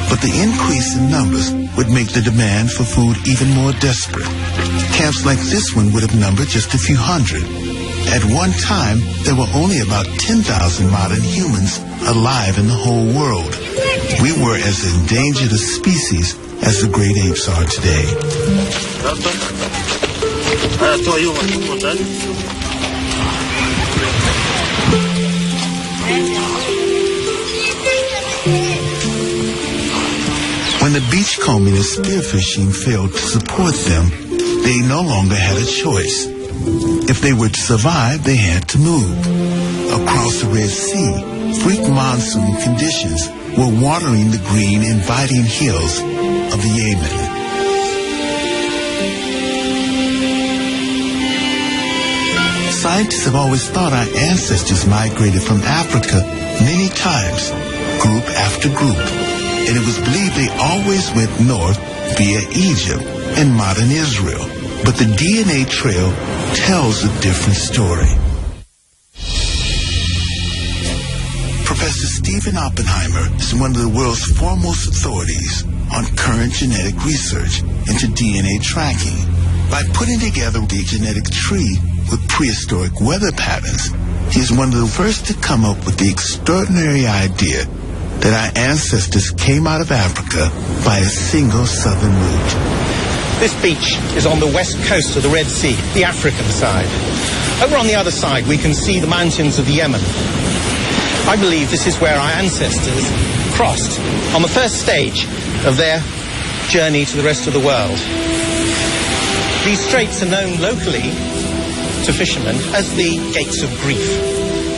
But the increase in numbers would make the demand for food even more desperate. Camps like this one would have numbered just a few hundred. At one time, there were only about 10,000 modern humans alive in the whole world. We were as endangered a species as the great apes are today. When the beachcombing and spearfishing failed to support them, they no longer had a choice. If they were to survive, they had to move. Across the Red Sea, freak monsoon conditions were watering the green, inviting hills of the Yemen. Scientists have always thought our ancestors migrated from Africa many times, group after group, and it was believed they always went north via Egypt and modern Israel. But the DNA trail tells a different story. Professor Stephen Oppenheimer is one of the world's foremost authorities on current genetic research into DNA tracking. By putting together the genetic tree with prehistoric weather patterns, he is one of the first to come up with the extraordinary idea that our ancestors came out of Africa by a single southern route. This beach is on the west coast of the Red Sea, the African side. Over on the other side, we can see the mountains of the Yemen. I believe this is where our ancestors crossed on the first stage of their journey to the rest of the world. These straits are known locally to fishermen as the Gates of Grief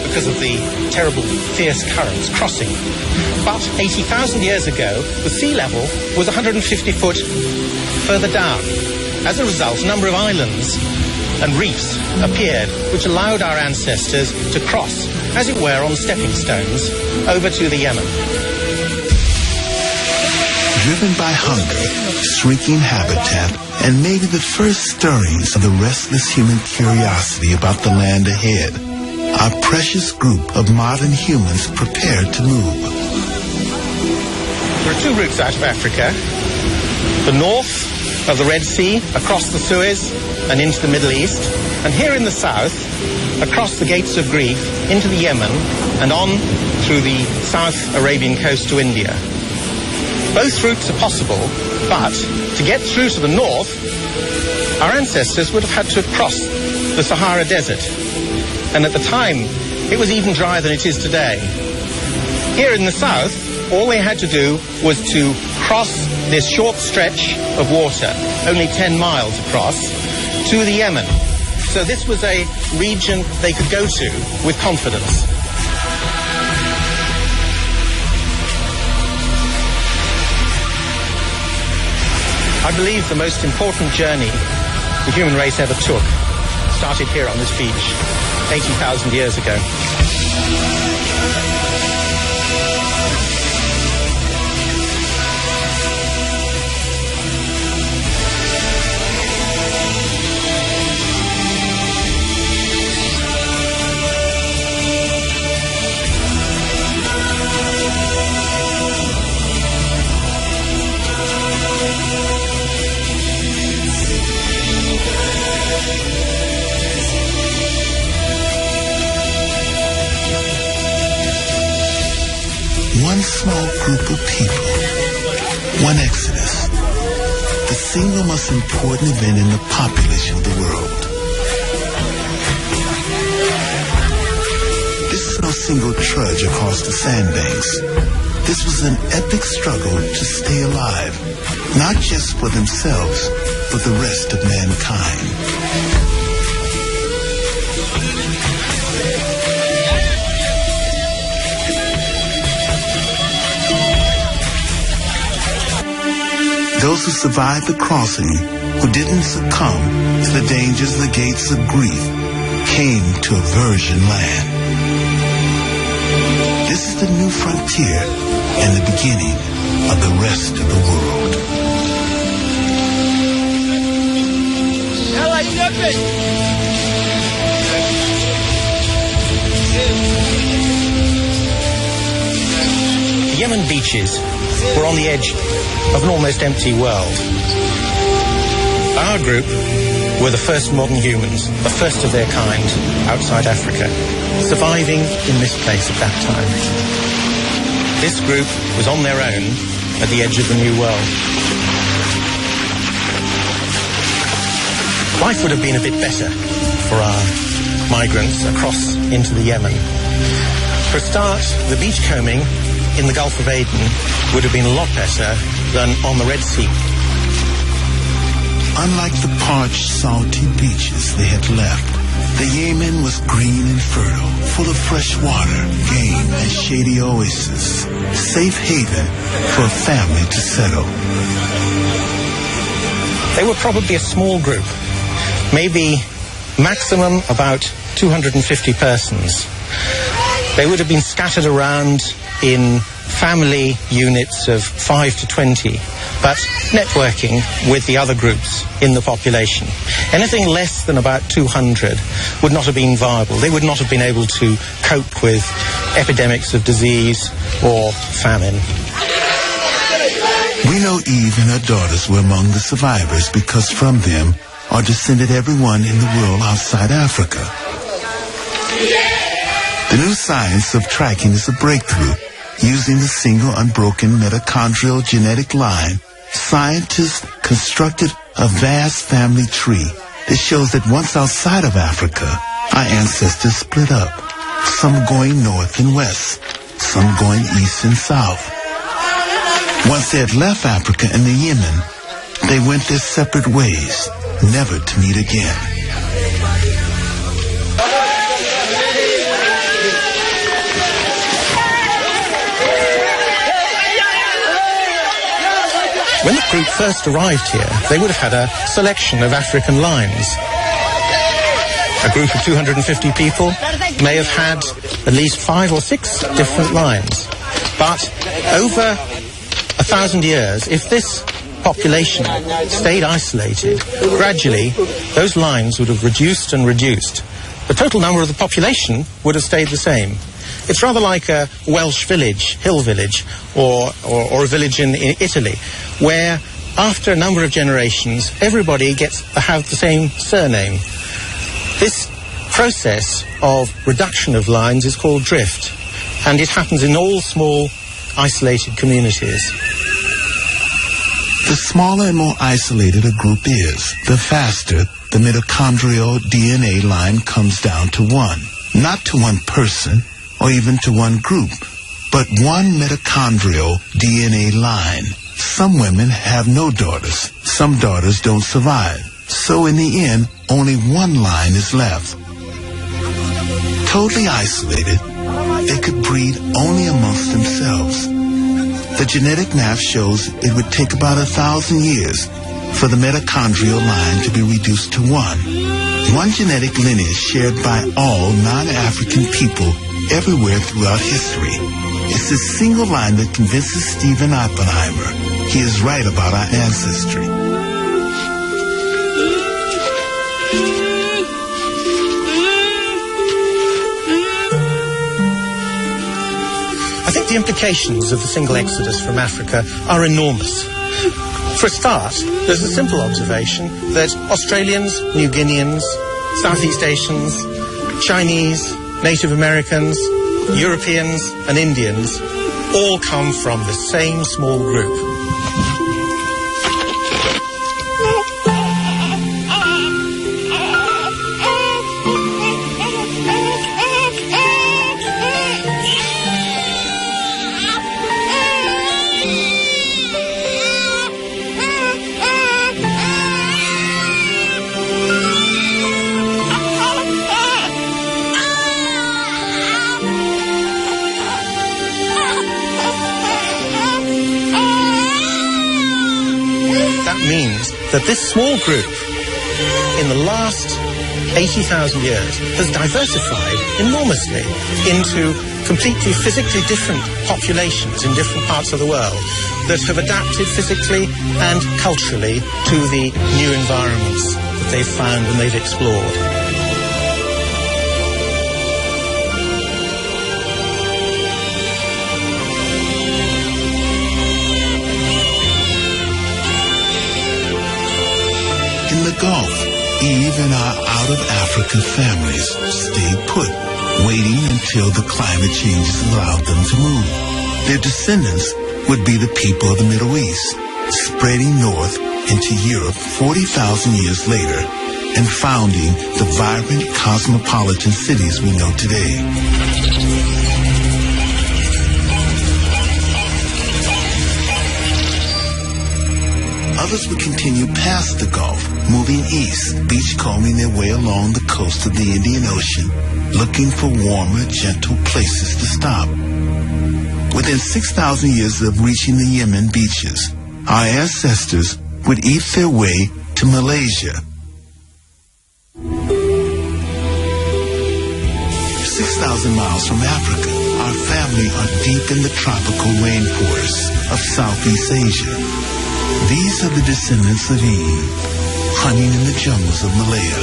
because of the terrible, fierce currents crossing. But 80,000 years ago, the sea level was 150 foot further down. As a result, a number of islands and reefs appeared, which allowed our ancestors to cross, as it were, on stepping stones, over to the Yemen. Driven by hunger, shrinking habitat, and maybe the first stirrings of the restless human curiosity about the land ahead, our precious group of modern humans prepared to move. There are two routes out of Africa. The north of the Red Sea, across the Suez and into the Middle East, and here in the south, across the Gates of Grief, into the Yemen, and on through the South Arabian coast to India. Both routes are possible, but to get through to the north, our ancestors would have had to have crossed the Sahara Desert. And at the time, it was even drier than it is today. Here in the south, all they had to do was to cross this short stretch of water, only 10 miles across, to the Yemen. So this was a region they could go to with confidence. I believe the most important journey the human race ever took started here on this beach 80,000 years ago. One small group of people, one exodus, the single most important event in the population of the world. This is no single trudge across the sandbanks. This was an epic struggle to stay alive, not just for themselves, but the rest of mankind. Those who survived the crossing, who didn't succumb to the dangers of the Gates of Grief, came to a virgin land. This is the new frontier and the beginning of the rest of the world. The Yemen beaches were on the edge of an almost empty world. Our group were the first modern humans, the first of their kind outside Africa, surviving in this place at that time. This group was on their own at the edge of the new world. life would have been a bit better for our migrants across into the Yemen. For a start, the beachcombing in the Gulf of Aden would have been a lot better than on the Red Sea. Unlike the parched, salty beaches they had left, the Yemen was green and fertile, full of fresh water, game, and shady oases. Safe haven for a family to settle. They were probably a small group, maybe maximum about 250 persons. They would have been scattered around in family units of 5 to 20, but networking with the other groups in the population. Anything less than about 200 would not have been viable. They would not have been able to cope with epidemics of disease or famine. We know Eve and her daughters were among the survivors because from them are descended everyone in the world outside Africa. The new science of tracking is a breakthrough. Using the single unbroken mitochondrial genetic line, scientists constructed a vast family tree that shows that once outside of Africa, our ancestors split up, some going north and west, some going east and south. Once they had left Africa and the Yemen, they went their separate ways, never to meet again. When the group first arrived here, they would have had a selection of African lines. A group of 250 people may have had at least 5 or 6 different lines. But over 1,000 years, if this population stayed isolated, gradually those lines would have reduced and reduced. The total number of the population would have stayed the same. It's rather like a Welsh village, hill village, or a village in Italy, where after a number of generations, everybody gets to have the same surname. This process of reduction of lines is called drift, and it happens in all small, isolated communities. The smaller and more isolated a group is, the faster the mitochondrial DNA line comes down to one. Not to one person, or even to one group, but one mitochondrial DNA line. Some women have no daughters. Some daughters don't survive. So in the end, only one line is left. Totally isolated, they could breed only amongst themselves. The genetic math shows it would take about 1,000 years for the mitochondrial line to be reduced to one. One genetic lineage shared by all non-African people everywhere throughout history. It's this single line that convinces Stephen Oppenheimer he is right about our ancestry. I think the implications of the single exodus from Africa are enormous. For a start, there's a simple observation that Australians, New Guineans, Southeast Asians, Chinese, Native Americans, Europeans and Indians all come from the same small group. Means that this small group in the last 80,000 years has diversified enormously into completely physically different populations in different parts of the world that have adapted physically and culturally to the new environments that they've found and they've explored. In the Gulf, Eve and our out-of-Africa families stayed put, waiting until the climate changes allowed them to move. Their descendants would be the people of the Middle East, spreading north into Europe 40,000 years later, and founding the vibrant cosmopolitan cities we know today. Others would continue past the Gulf, moving east, beachcombing their way along the coast of the Indian Ocean, looking for warmer, gentle places to stop. Within 6,000 years of reaching the Yemen beaches, our ancestors would eat their way to Malaysia. 6,000 miles from Africa, our family are deep in the tropical rainforests of Southeast Asia. These are the descendants of Eve, hunting in the jungles of Malaya.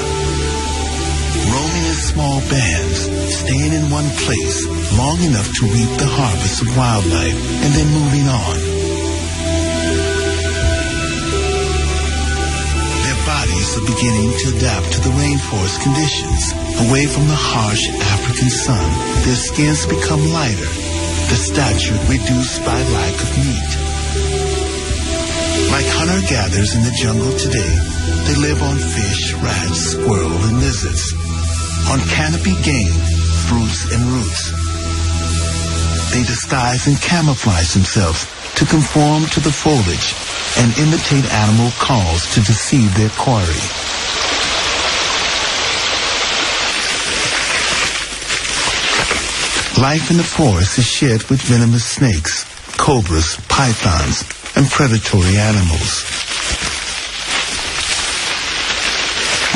Roaming in small bands, staying in one place long enough to reap the harvest of wildlife and then moving on. Their bodies are beginning to adapt to the rainforest conditions. Away from the harsh African sun, their skins become lighter, the stature reduced by lack of meat. Like hunter-gatherers in the jungle today, they live on fish, rats, squirrel, and lizards. On canopy game, fruits, and roots. They disguise and camouflage themselves to conform to the foliage and imitate animal calls to deceive their quarry. Life in the forest is shared with venomous snakes, cobras, pythons, and predatory animals.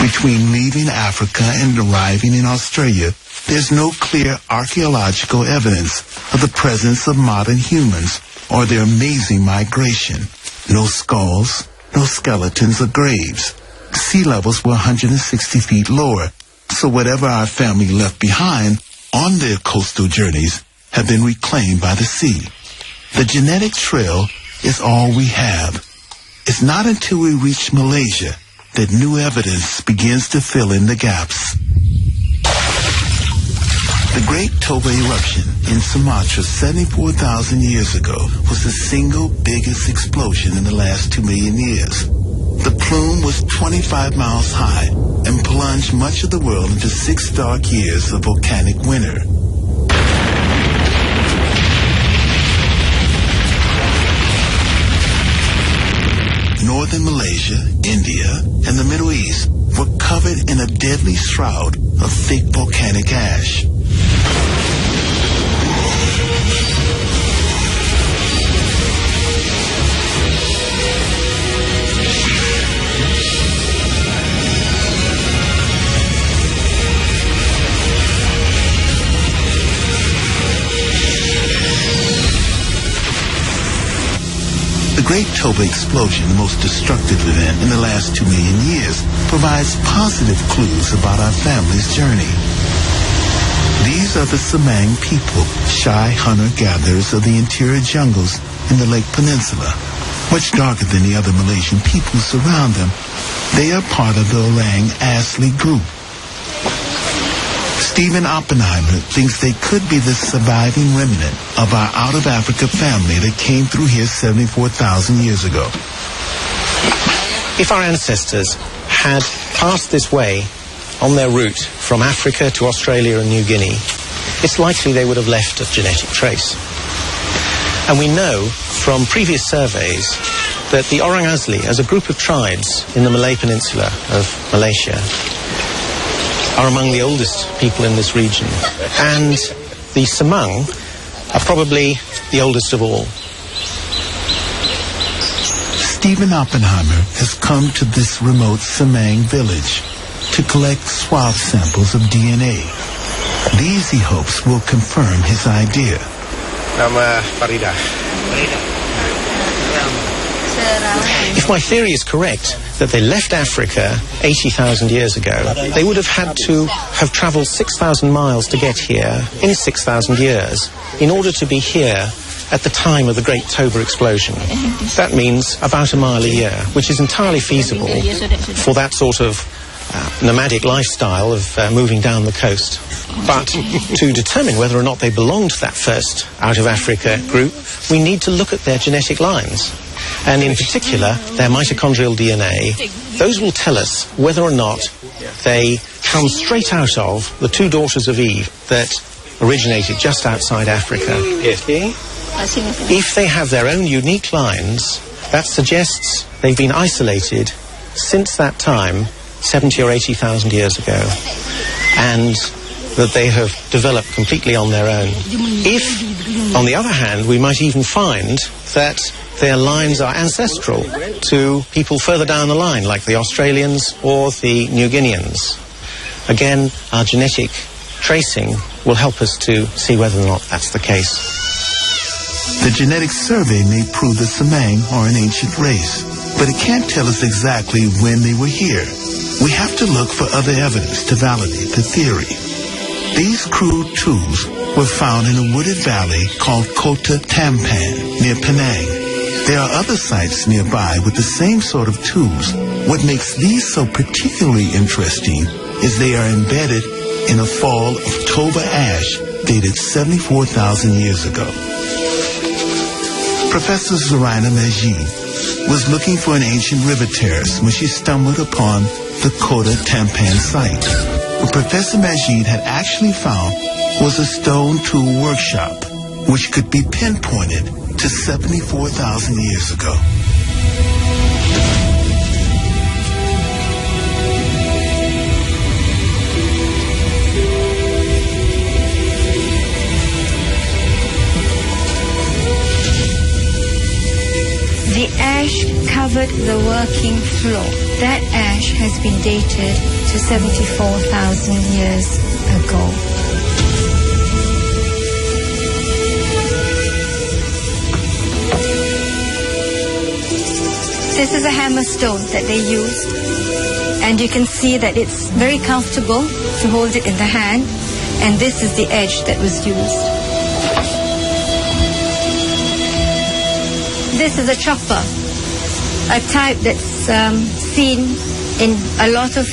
Between leaving Africa and arriving in Australia, there's no clear archaeological evidence of the presence of modern humans or their amazing migration. No skulls, no skeletons or graves. Sea levels were 160 feet lower, so whatever our family left behind on their coastal journeys have been reclaimed by the sea. The genetic trail is all we have. It's not until we reach Malaysia that new evidence begins to fill in the gaps. The Great Toba eruption in Sumatra 74,000 years ago was the single biggest explosion in the last 2 million years. The plume was 25 miles high and plunged much of the world into 6 dark years of volcanic winter. Northern Malaysia, India, and the Middle East were covered in a deadly shroud of thick volcanic ash. The Great Toba explosion, the most destructive event in the last 2 million years, provides positive clues about our family's journey. These are the Semang people, shy hunter-gatherers of the interior jungles in the Lake Peninsula. Much darker than the other Malaysian peoples around them, they are part of the Orang Asli group. Stephen Oppenheimer thinks they could be the surviving remnant of our out-of-Africa family that came through here 74,000 years ago. If our ancestors had passed this way on their route from Africa to Australia and New Guinea, it's likely they would have left a genetic trace. And we know from previous surveys that the Orang Asli, as a group of tribes in the Malay Peninsula of Malaysia, are among the oldest people in this region. And the Semang are probably the oldest of all. Stephen Oppenheimer has come to this remote Semang village to collect swab samples of DNA. These, he hopes, will confirm his idea. Nama Farida. If my theory is correct, that they left Africa 80,000 years ago, they would have had to have travelled 6,000 miles to get here in 6,000 years in order to be here at the time of the Great Toba explosion. That means about a mile a year, which is entirely feasible for that sort of nomadic lifestyle of moving down the coast. But to determine whether or not they belong to that first out-of-Africa group, we need to look at their genetic lines. And in particular, their mitochondrial DNA, those will tell us whether or not they come straight out of the two daughters of Eve that originated just outside Africa. If they have their own unique lines, that suggests they've been isolated since that time, 70 or 80,000 years ago, and that they have developed completely on their own. If, on the other hand, we might even find that their lines are ancestral to people further down the line, like the Australians or the New Guineans. Again, our genetic tracing will help us to see whether or not that's the case. The genetic survey may prove that Semang are an ancient race, but it can't tell us exactly when they were here. We have to look for other evidence to validate the theory. These crude tools were found in a wooded valley called Kota Tampan near Penang. There are other sites nearby with the same sort of tools. What makes these so particularly interesting is they are embedded in a fall of Toba ash dated 74,000 years ago. Professor Zoraina Majid was looking for an ancient river terrace when she stumbled upon the Kota Tampan site. What Professor Majid had actually found was a stone tool workshop, which could be pinpointed to 74,000 years ago. The ash covered the working floor. That ash has been dated to 74,000 years ago. This is a hammer stone that they used, and you can see that it's very comfortable to hold it in the hand, and this is the edge that was used. This is a chopper, a type that's seen in a lot of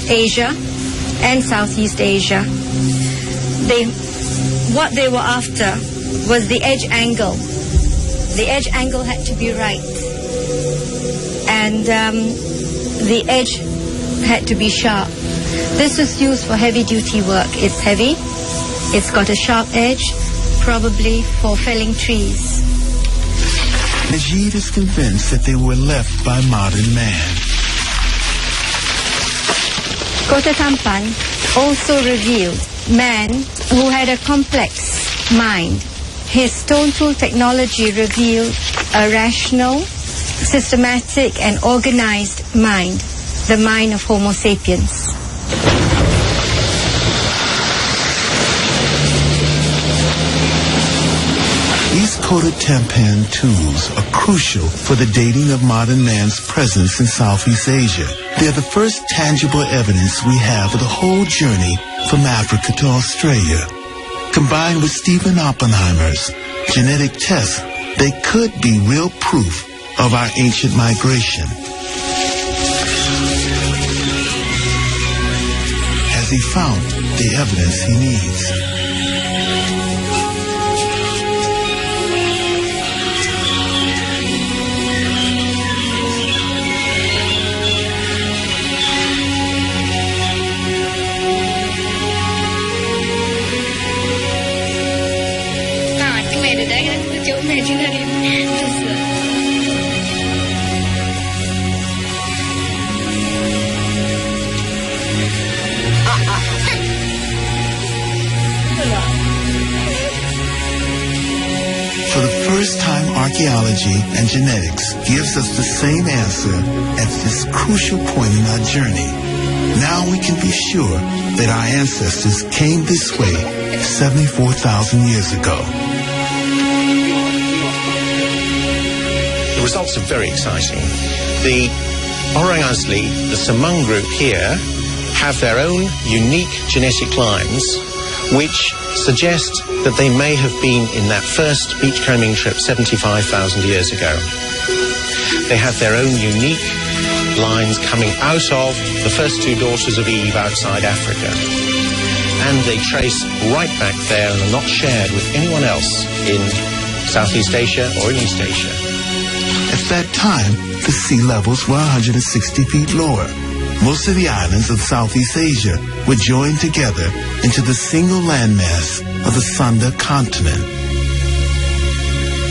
Asia and Southeast Asia. What they were after was the edge angle. The edge angle had to be right. And the edge had to be sharp. This was used for heavy-duty work. It's heavy. It's got a sharp edge, probably for felling trees. Majid is convinced that they were left by modern man. Kota Tampan also revealed man who had a complex mind. His stone tool technology revealed a rational, systematic and organized mind, the mind of Homo sapiens. These Kota Tampan tools are crucial for the dating of modern man's presence in Southeast Asia. They are the first tangible evidence we have of the whole journey from Africa to Australia. Combined with Stephen Oppenheimer's genetic tests, they could be real proof of our ancient migration. Has he found the evidence he needs? For the first time, archaeology and genetics gives us the same answer at this crucial point in our journey. Now we can be sure that our ancestors came this way 74,000 years ago. The results are very exciting. The Orang Asli, the Semang group here, have their own unique genetic lines, which suggest that they may have been in that first beachcombing trip 75,000 years ago. They have their own unique lines coming out of the first two daughters of Eve outside Africa. And they trace right back there and are not shared with anyone else in Southeast Asia or in East Asia. At that time, the sea levels were 160 feet lower. Most of the islands of Southeast Asia were joined together into the single landmass of the Sunda continent.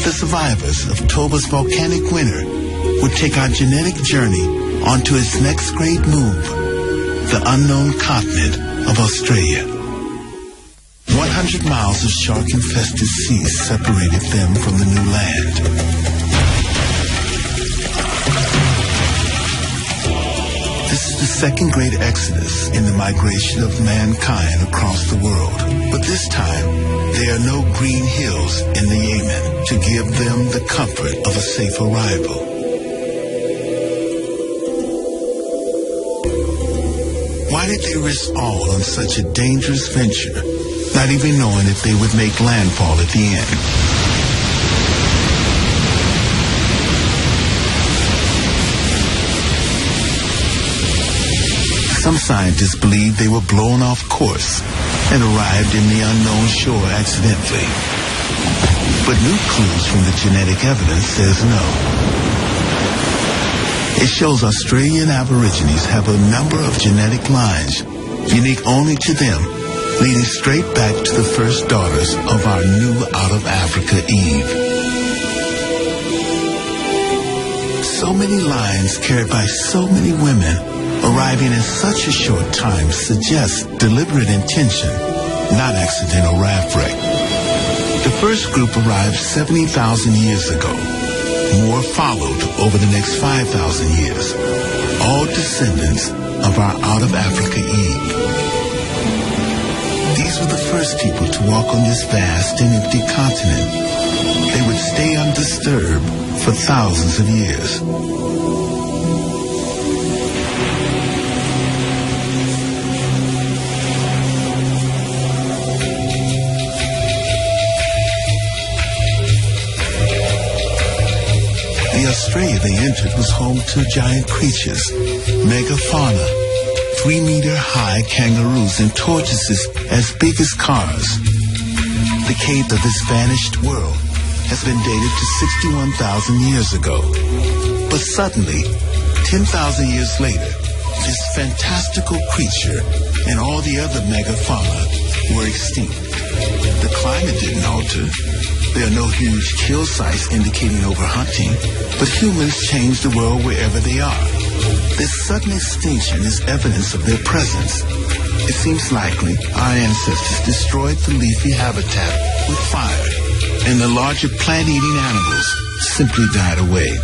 The survivors of Toba's volcanic winter would take our genetic journey onto its next great move, the unknown continent of Australia. 100 miles of shark-infested seas separated them from the new land. This is the second great exodus in the migration of mankind across the world. But this time, there are no green hills in the Yemen to give them the comfort of a safe arrival. Why did they risk all on such a dangerous venture, not even knowing if they would make landfall at the end? Some scientists believe they were blown off course and arrived in the unknown shore accidentally. But new clues from the genetic evidence says no. It shows Australian Aborigines have a number of genetic lines, unique only to them, leading straight back to the first daughters of our new out-of-Africa Eve. So many lines carried by so many women arriving in such a short time suggests deliberate intention, not accidental raft wreck. The first group arrived 70,000 years ago. More followed over the next 5,000 years, all descendants of our out-of-Africa Eve. These were the first people to walk on this vast and empty continent. They would stay undisturbed for thousands of years. The Australia they entered was home to giant creatures, megafauna, 3-meter-high kangaroos and tortoises as big as cars. The cave of this vanished world has been dated to 61,000 years ago. But suddenly, 10,000 years later, this fantastical creature and all the other megafauna were extinct. The climate didn't alter. There are no huge kill sites indicating overhunting, but humans change the world wherever they are. This sudden extinction is evidence of their presence. It seems likely our ancestors destroyed the leafy habitat with fire, and the larger plant-eating animals simply died away.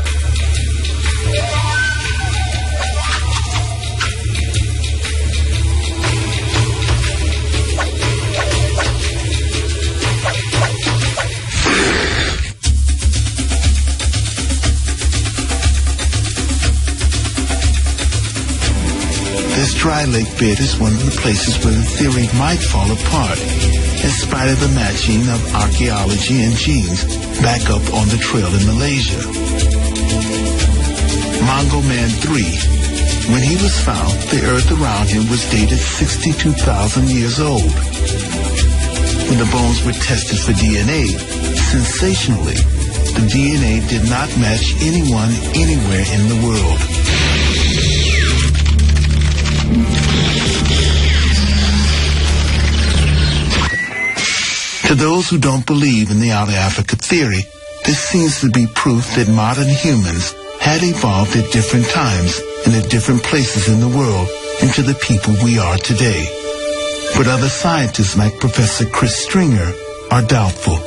This dry lake bed is one of the places where the theory might fall apart, in spite of the matching of archaeology and genes back up on the trail in Malaysia. Mongo Man 3, when he was found, the earth around him was dated 62,000 years old. When the bones were tested for DNA, sensationally, the DNA did not match anyone anywhere in the world. To those who don't believe in the out-of-Africa theory, this seems to be proof that modern humans had evolved at different times and at different places in the world into the people we are today. But other scientists like Professor Chris Stringer are doubtful.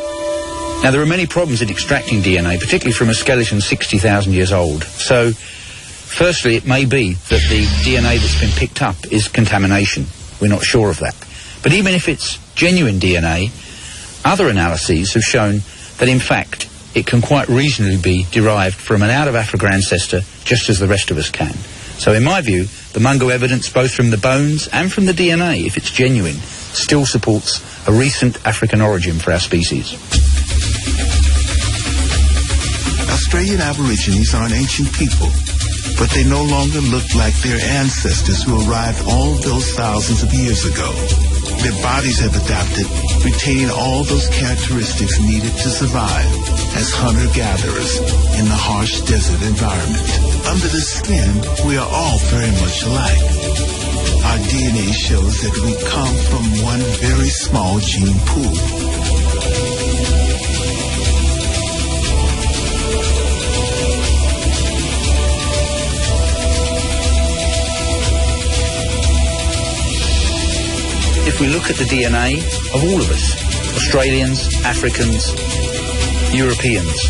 Now, there are many problems in extracting DNA, particularly from a skeleton 60,000 years old. So, firstly, it may be that the DNA that's been picked up is contamination. We're not sure of that. But even if it's genuine DNA, other analyses have shown that, in fact, it can quite reasonably be derived from an out-of-Africa ancestor, just as the rest of us can. So, in my view, the Mungo evidence, both from the bones and from the DNA, if it's genuine, still supports a recent African origin for our species. Australian Aborigines are an ancient people, but they no longer look like their ancestors who arrived all those thousands of years ago. Their bodies have adapted, retaining all those characteristics needed to survive as hunter-gatherers in the harsh desert environment. Under the skin, we are all very much alike. Our DNA shows that we come from one very small gene pool. If we look at the DNA of all of us, Australians, Africans, Europeans,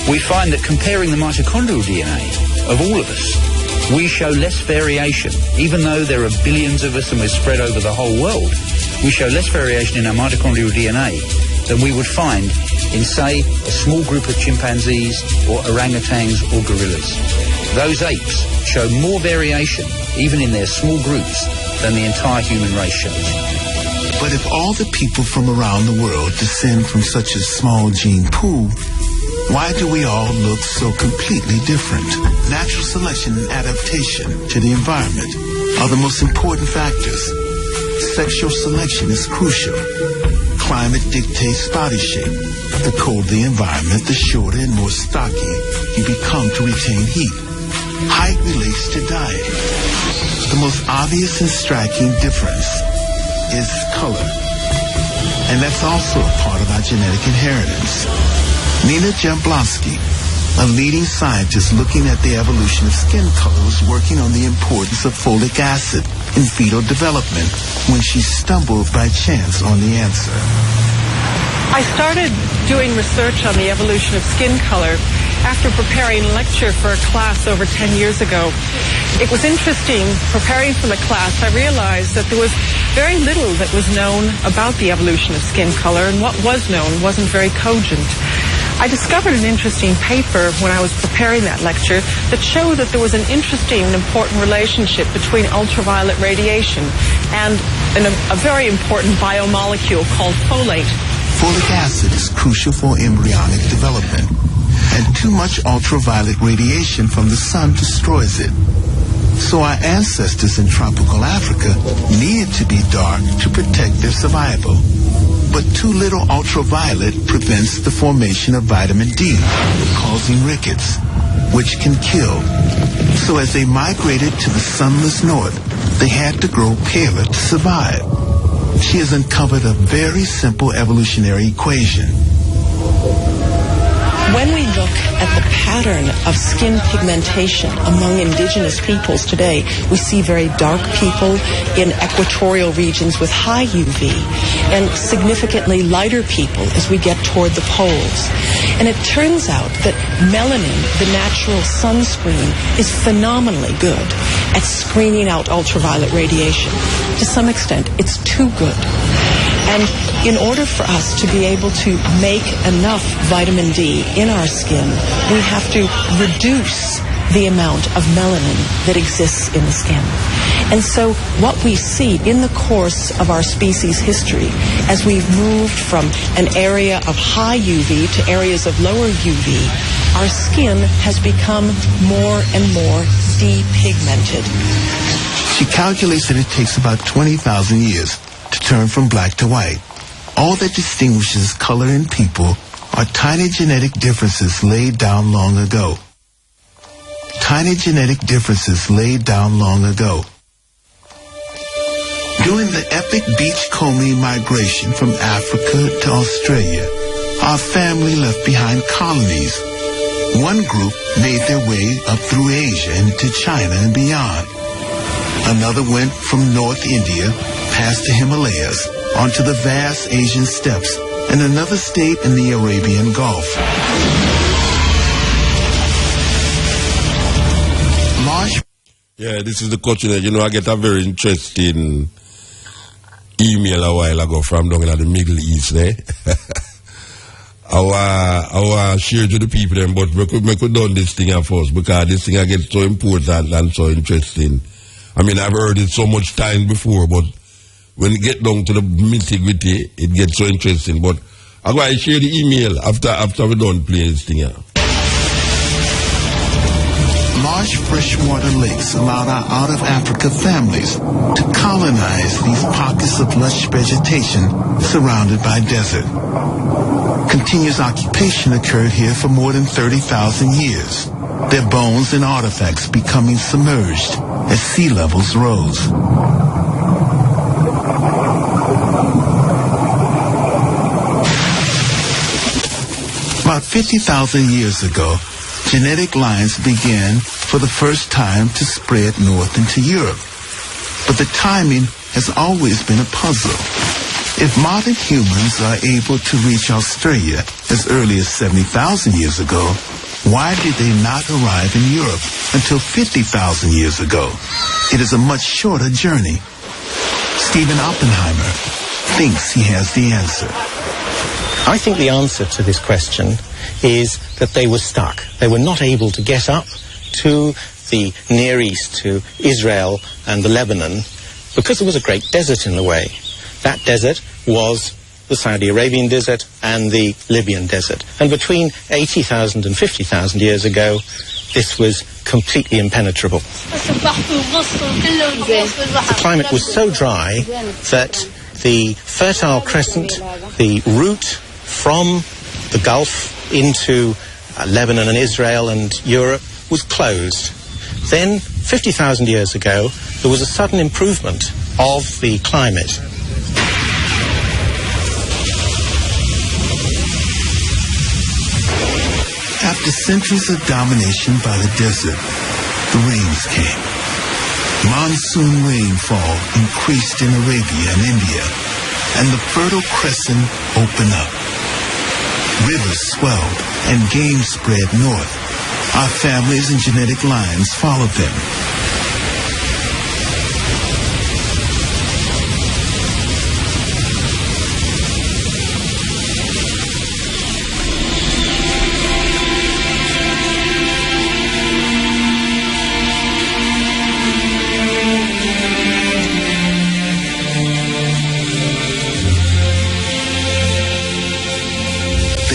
we find that comparing the mitochondrial DNA of all of us, we show less variation. Even though there are billions of us and we're spread over the whole world, we show less variation in our mitochondrial DNA than we would find in, say, a small group of chimpanzees or orangutans or gorillas. Those apes show more variation, even in their small groups, than the entire human race shows. But if all the people from around the world descend from such a small gene pool, why do we all look so completely different? Natural selection and adaptation to the environment are the most important factors. Sexual selection is crucial. Climate dictates body shape. The colder the environment, the shorter and more stocky you become to retain heat. Height relates to diet. The most obvious and striking difference is color. And that's also a part of our genetic inheritance. Nina Jablonski, a leading scientist looking at the evolution of skin color, was working on the importance of folic acid in fetal development when she stumbled by chance on the answer. I started doing research on the evolution of skin color after preparing a lecture for a class over 10 years ago. It was interesting, preparing for the class, I realized that there was very little that was known about the evolution of skin color, and what was known wasn't very cogent. I discovered an interesting paper when I was preparing that lecture that showed that there was an interesting and important relationship between ultraviolet radiation and a very important biomolecule called folate. Folic acid is crucial for embryonic development, and too much ultraviolet radiation from the sun destroys it. So our ancestors in tropical Africa needed to be dark to protect their survival. But too little ultraviolet prevents the formation of vitamin D, causing rickets, which can kill. So as they migrated to the sunless north, they had to grow paler to survive. She has uncovered a very simple evolutionary equation. When we look at the pattern of skin pigmentation among indigenous peoples today, we see very dark people in equatorial regions with high UV and significantly lighter people as we get toward the poles. And it turns out that melanin, the natural sunscreen, is phenomenally good at screening out ultraviolet radiation. To some extent, it's too good. And in order for us to be able to make enough vitamin D in our skin, we have to reduce the amount of melanin that exists in the skin. And so what we see in the course of our species history, as we've moved from an area of high UV to areas of lower UV, our skin has become more and more depigmented. She calculates that it takes about 20,000 years to turn from black to white. All that distinguishes color in people are tiny genetic differences laid down long ago. Tiny genetic differences laid down long ago. During the epic beachcombing migration from Africa to Australia, our family left behind colonies. One group made their way up through Asia into China and beyond. Another went from North India past the Himalayas onto the vast Asian steppes, and another stayed in the Arabian Gulf. Yeah, this is the culture. You know, I get a very interesting email a while ago from down in the Middle East there. I share to the people then, but we could done this thing at first because this thing I get so important and so interesting. I mean, I've heard it so much time before, but when you get down to the nitty-gritty, it gets so interesting. But I'm going to share the email after we done playing this thing here. large freshwater lakes allowed our out-of-Africa families to colonize these pockets of lush vegetation surrounded by desert. Continuous occupation occurred here for more than 30,000 years, their bones and artifacts becoming submerged as sea levels rose. About 50,000 years ago, genetic lines began for the first time to spread north into Europe. But the timing has always been a puzzle. If modern humans are able to reach Australia as early as 70,000 years ago, why did they not arrive in Europe until 50,000 years ago? It is a much shorter journey. Stephen Oppenheimer thinks he has the answer. I think the answer to this question is that they were stuck. They were not able to get up to the Near East, to Israel and the Lebanon, because there was a great desert in the way. That desert was the Saudi Arabian desert and the Libyan desert. And between 80,000 and 50,000 years ago, this was completely impenetrable. The climate was so dry that the Fertile Crescent, the route from the Gulf into Lebanon and Israel and Europe, was closed. Then, 50,000 years ago, there was a sudden improvement of the climate. After centuries of domination by the desert, the rains came. Monsoon rainfall increased in Arabia and India, and the Fertile Crescent opened up. Rivers swelled and game spread north. Our families and genetic lines followed them.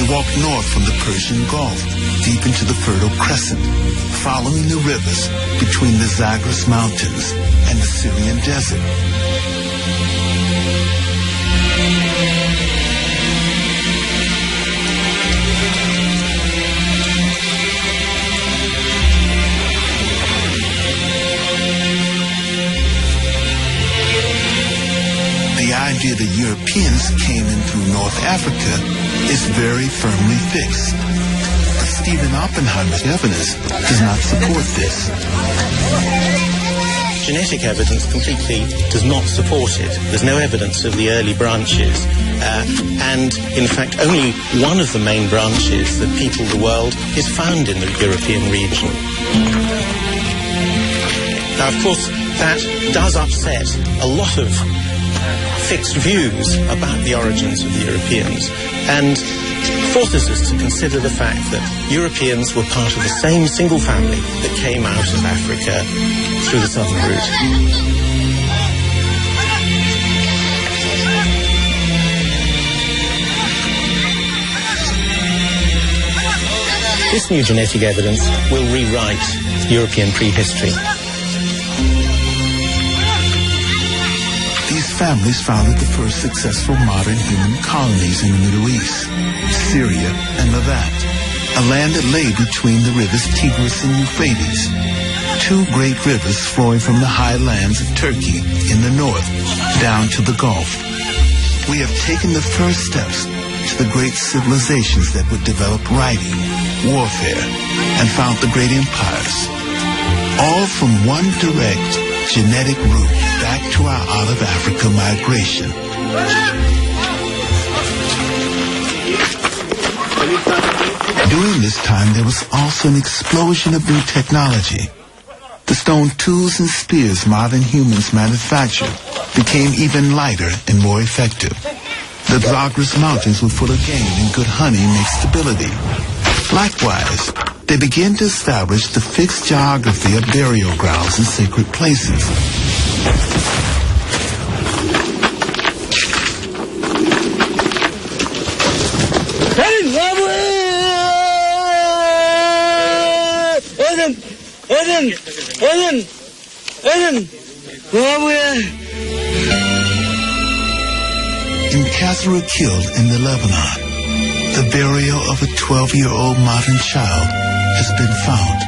Walked north from the Persian Gulf, deep into the Fertile Crescent, following the rivers between the Zagros Mountains and the Syrian desert. The idea that Europeans came in through North Africa is very firmly fixed. But Stephen Oppenheimer's evidence does not support this. Genetic evidence completely does not support it. There's no evidence of the early branches. And, in fact, only one of the main branches that people the world is found in the European region. Now, of course, that does upset a lot of fixed views about the origins of the Europeans, and forces us to consider the fact that Europeans were part of the same single family that came out of Africa through the southern route. This new genetic evidence will rewrite European prehistory. These families founded the first successful modern human colonies in the Middle East, Syria and Levant, a land that lay between the rivers Tigris and Euphrates, two great rivers flowing from the highlands of Turkey in the north down to the Gulf. We have taken the first steps to the great civilizations that would develop writing, warfare, and found the great empires, all from one direct genetic route back to our out-of-Africa migration. During this time, there was also an explosion of new technology. The stone tools and spears modern humans manufactured became even lighter and more effective. The Zagros Mountains were full of game, and good hunting makes stability. Likewise, they began to establish the fixed geography of burial grounds and sacred places. In Kasserine killed in the Lebanon, the burial of a 12-year-old modern child has been found,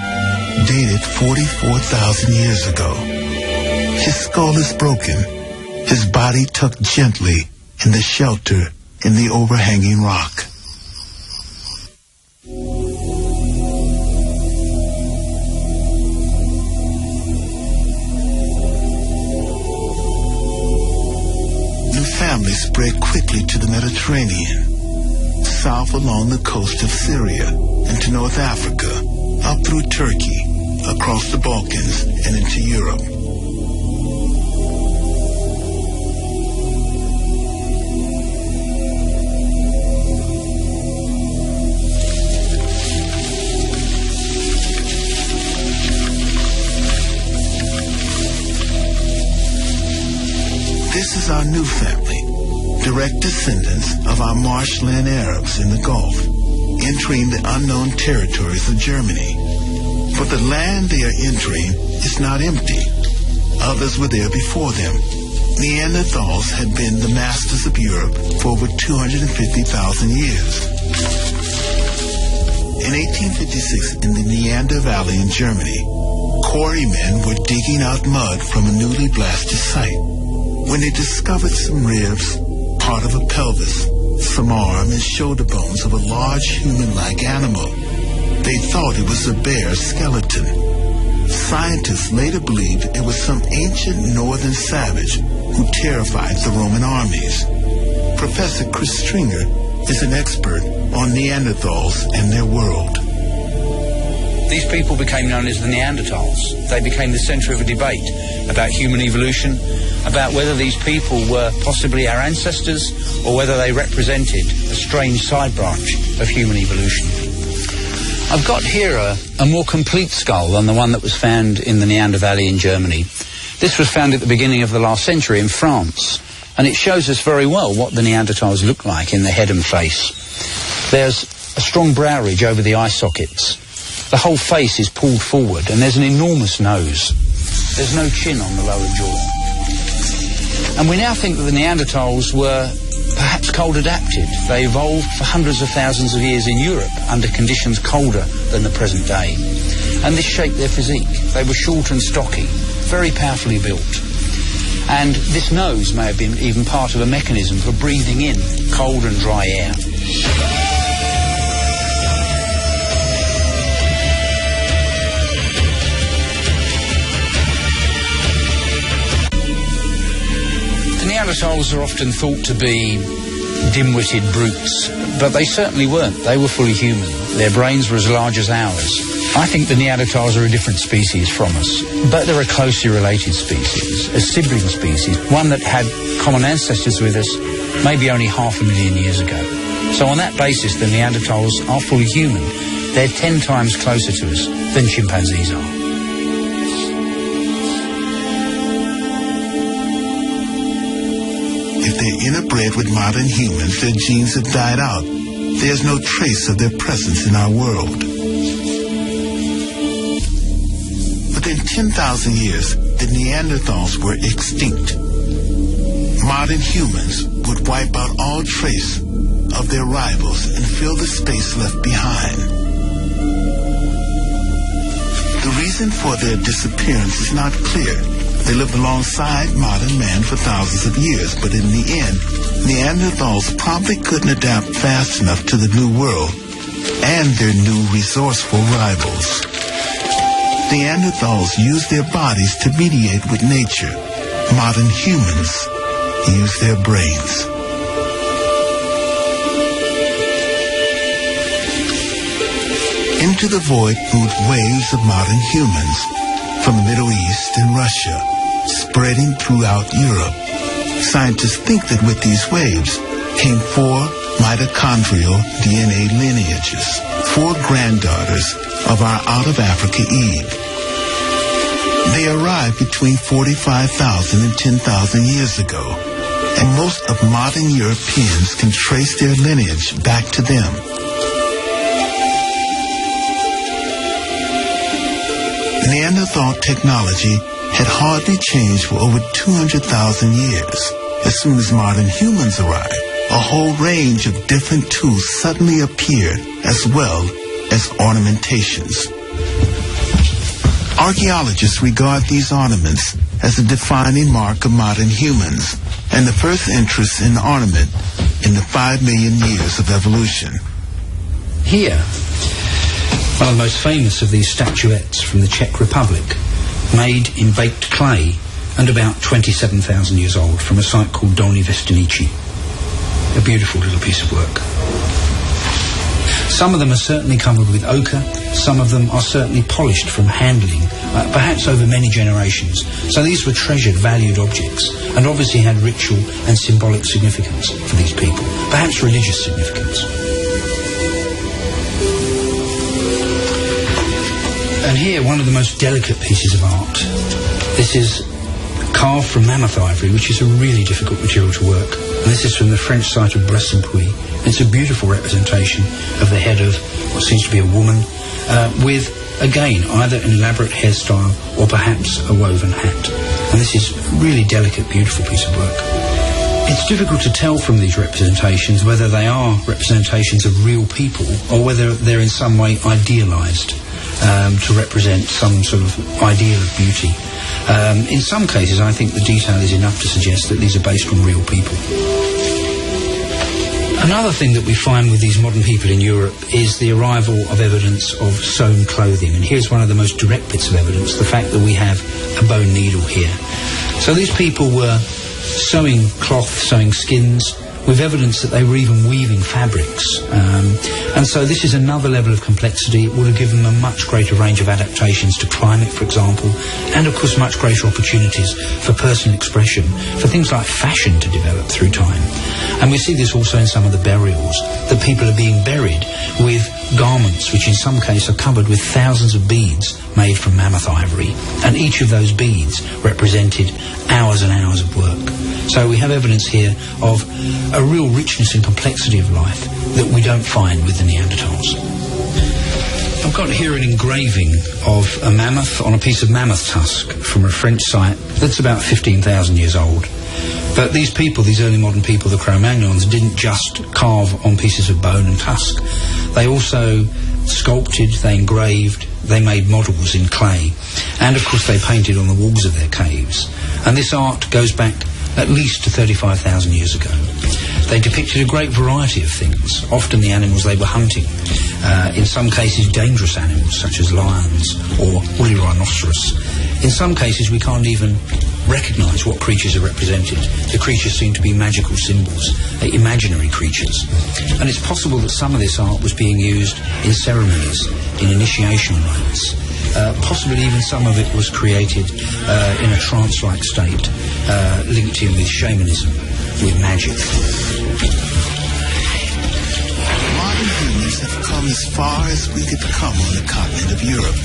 dated 44,000 years ago. His skull is broken, his body tucked gently in the shelter in the overhanging rock. Families spread quickly to the Mediterranean, south along the coast of Syria, and to North Africa, up through Turkey, across the Balkans, and into Europe. This is our new family, direct descendants of our marshland Arabs in the Gulf, entering the unknown territories of Germany. But the land they are entering is not empty. Others were there before them. Neanderthals had been the masters of Europe for over 250,000 years. In 1856, in the Neander Valley in Germany, quarrymen were digging out mud from a newly blasted site when they discovered some ribs, part of a pelvis, some arm and shoulder bones of a large human-like animal. They thought it was a bear skeleton. Scientists later believed it was some ancient northern savage who terrified the Roman armies. Professor Chris Stringer is an expert on Neanderthals and their world. These people became known as the Neanderthals. They became the center of a debate about human evolution, about whether these people were possibly our ancestors or whether they represented a strange side branch of human evolution. I've got here a more complete skull than the one that was found in the Neander Valley in Germany. This was found at the beginning of the last century in France, and it shows us very well what the Neanderthals looked like in the head and face. There's a strong brow ridge over the eye sockets. The whole face is pulled forward, and there's an enormous nose. There's no chin on the lower jaw. And we now think that the Neanderthals were perhaps cold adapted. They evolved for hundreds of thousands of years in Europe under conditions colder than the present day. And this shaped their physique. They were short and stocky, very powerfully built. And this nose may have been even part of a mechanism for breathing in cold and dry air. Neanderthals are often thought to be dim-witted brutes, but they certainly weren't. They were fully human. Their brains were as large as ours. I think the Neanderthals are a different species from us, but they're a closely related species, a sibling species, one that had common ancestors with us maybe only 500,000 years ago. So on that basis, the Neanderthals are fully human. They're 10 times closer to us than chimpanzees are. If they're interbred with modern humans, their genes have died out. There's no trace of their presence in our world. Within 10,000 years, the Neanderthals were extinct. Modern humans would wipe out all trace of their rivals and fill the space left behind. The reason for their disappearance is not clear. They lived alongside modern man for thousands of years, but in the end, Neanderthals probably couldn't adapt fast enough to the new world and their new resourceful rivals. Neanderthals used their bodies to mediate with nature. Modern humans use their brains. Into the void moved waves of modern humans from the Middle East and Russia, spreading throughout Europe. Scientists think that with these waves came 4 mitochondrial DNA lineages, 4 granddaughters of our out-of-Africa Eve. They arrived between 45,000 and 10,000 years ago, and most of modern Europeans can trace their lineage back to them. Neanderthal technology had hardly changed for over 200,000 years. As soon as modern humans arrived, a whole range of different tools suddenly appeared, as well as ornamentations. Archaeologists regard these ornaments as a defining mark of modern humans and the first interest in ornament in the 5 million years of evolution. Here, one of the most famous of these statuettes from the Czech Republic, made in baked clay and about 27,000 years old, from a site called Dolní Věstonice. A beautiful little piece of work. Some of them are certainly covered with ochre, some of them are certainly polished from handling, perhaps over many generations. So these were treasured, valued objects, and obviously had ritual and symbolic significance for these people, perhaps religious significance. And here, one of the most delicate pieces of art. This is carved from mammoth ivory, which is a really difficult material to work. And this is from the French site of Bressanpuy. It's a beautiful representation of the head of what seems to be a woman, with, again, either an elaborate hairstyle or perhaps a woven hat. And this is a really delicate, beautiful piece of work. It's difficult to tell from these representations whether they are representations of real people or whether they're in some way idealised to represent some sort of ideal of beauty. In some cases, I think the detail is enough to suggest that these are based on real people. Another thing that we find with these modern people in Europe is the arrival of evidence of sewn clothing. And here's one of the most direct bits of evidence, the fact that we have a bone needle here. So these people were sewing cloth, sewing skins, with evidence that they were even weaving fabrics. And so this is another level of complexity. It would have given them a much greater range of adaptations to climate, for example, and of course much greater opportunities for personal expression, for things like fashion to develop through time. And we see this also in some of the burials, that people are being buried with garments which in some cases are covered with thousands of beads made from mammoth ivory, and each of those beads represented hours and hours of work. So we have evidence here of a real richness and complexity of life that we don't find with the Neanderthals. I've got here an engraving of a mammoth on a piece of mammoth tusk from a French site that's about 15,000 years old. But these people, these early modern people, the Cro-Magnons, didn't just carve on pieces of bone and tusk. They also sculpted, they engraved, they made models in clay. And of course they painted on the walls of their caves. And this art goes back at least to 35,000 years ago. They depicted a great variety of things, often the animals they were hunting. In some cases dangerous animals such as lions or woolly rhinoceros. In some cases we can't even recognise what creatures are represented. The creatures seem to be magical symbols, imaginary creatures. And it's possible that some of this art was being used in ceremonies, in initiation rites. Possibly even some of it was created in a trance-like state, linked in with shamanism, with magic. Modern humans have come as far as we could come on the continent of Europe.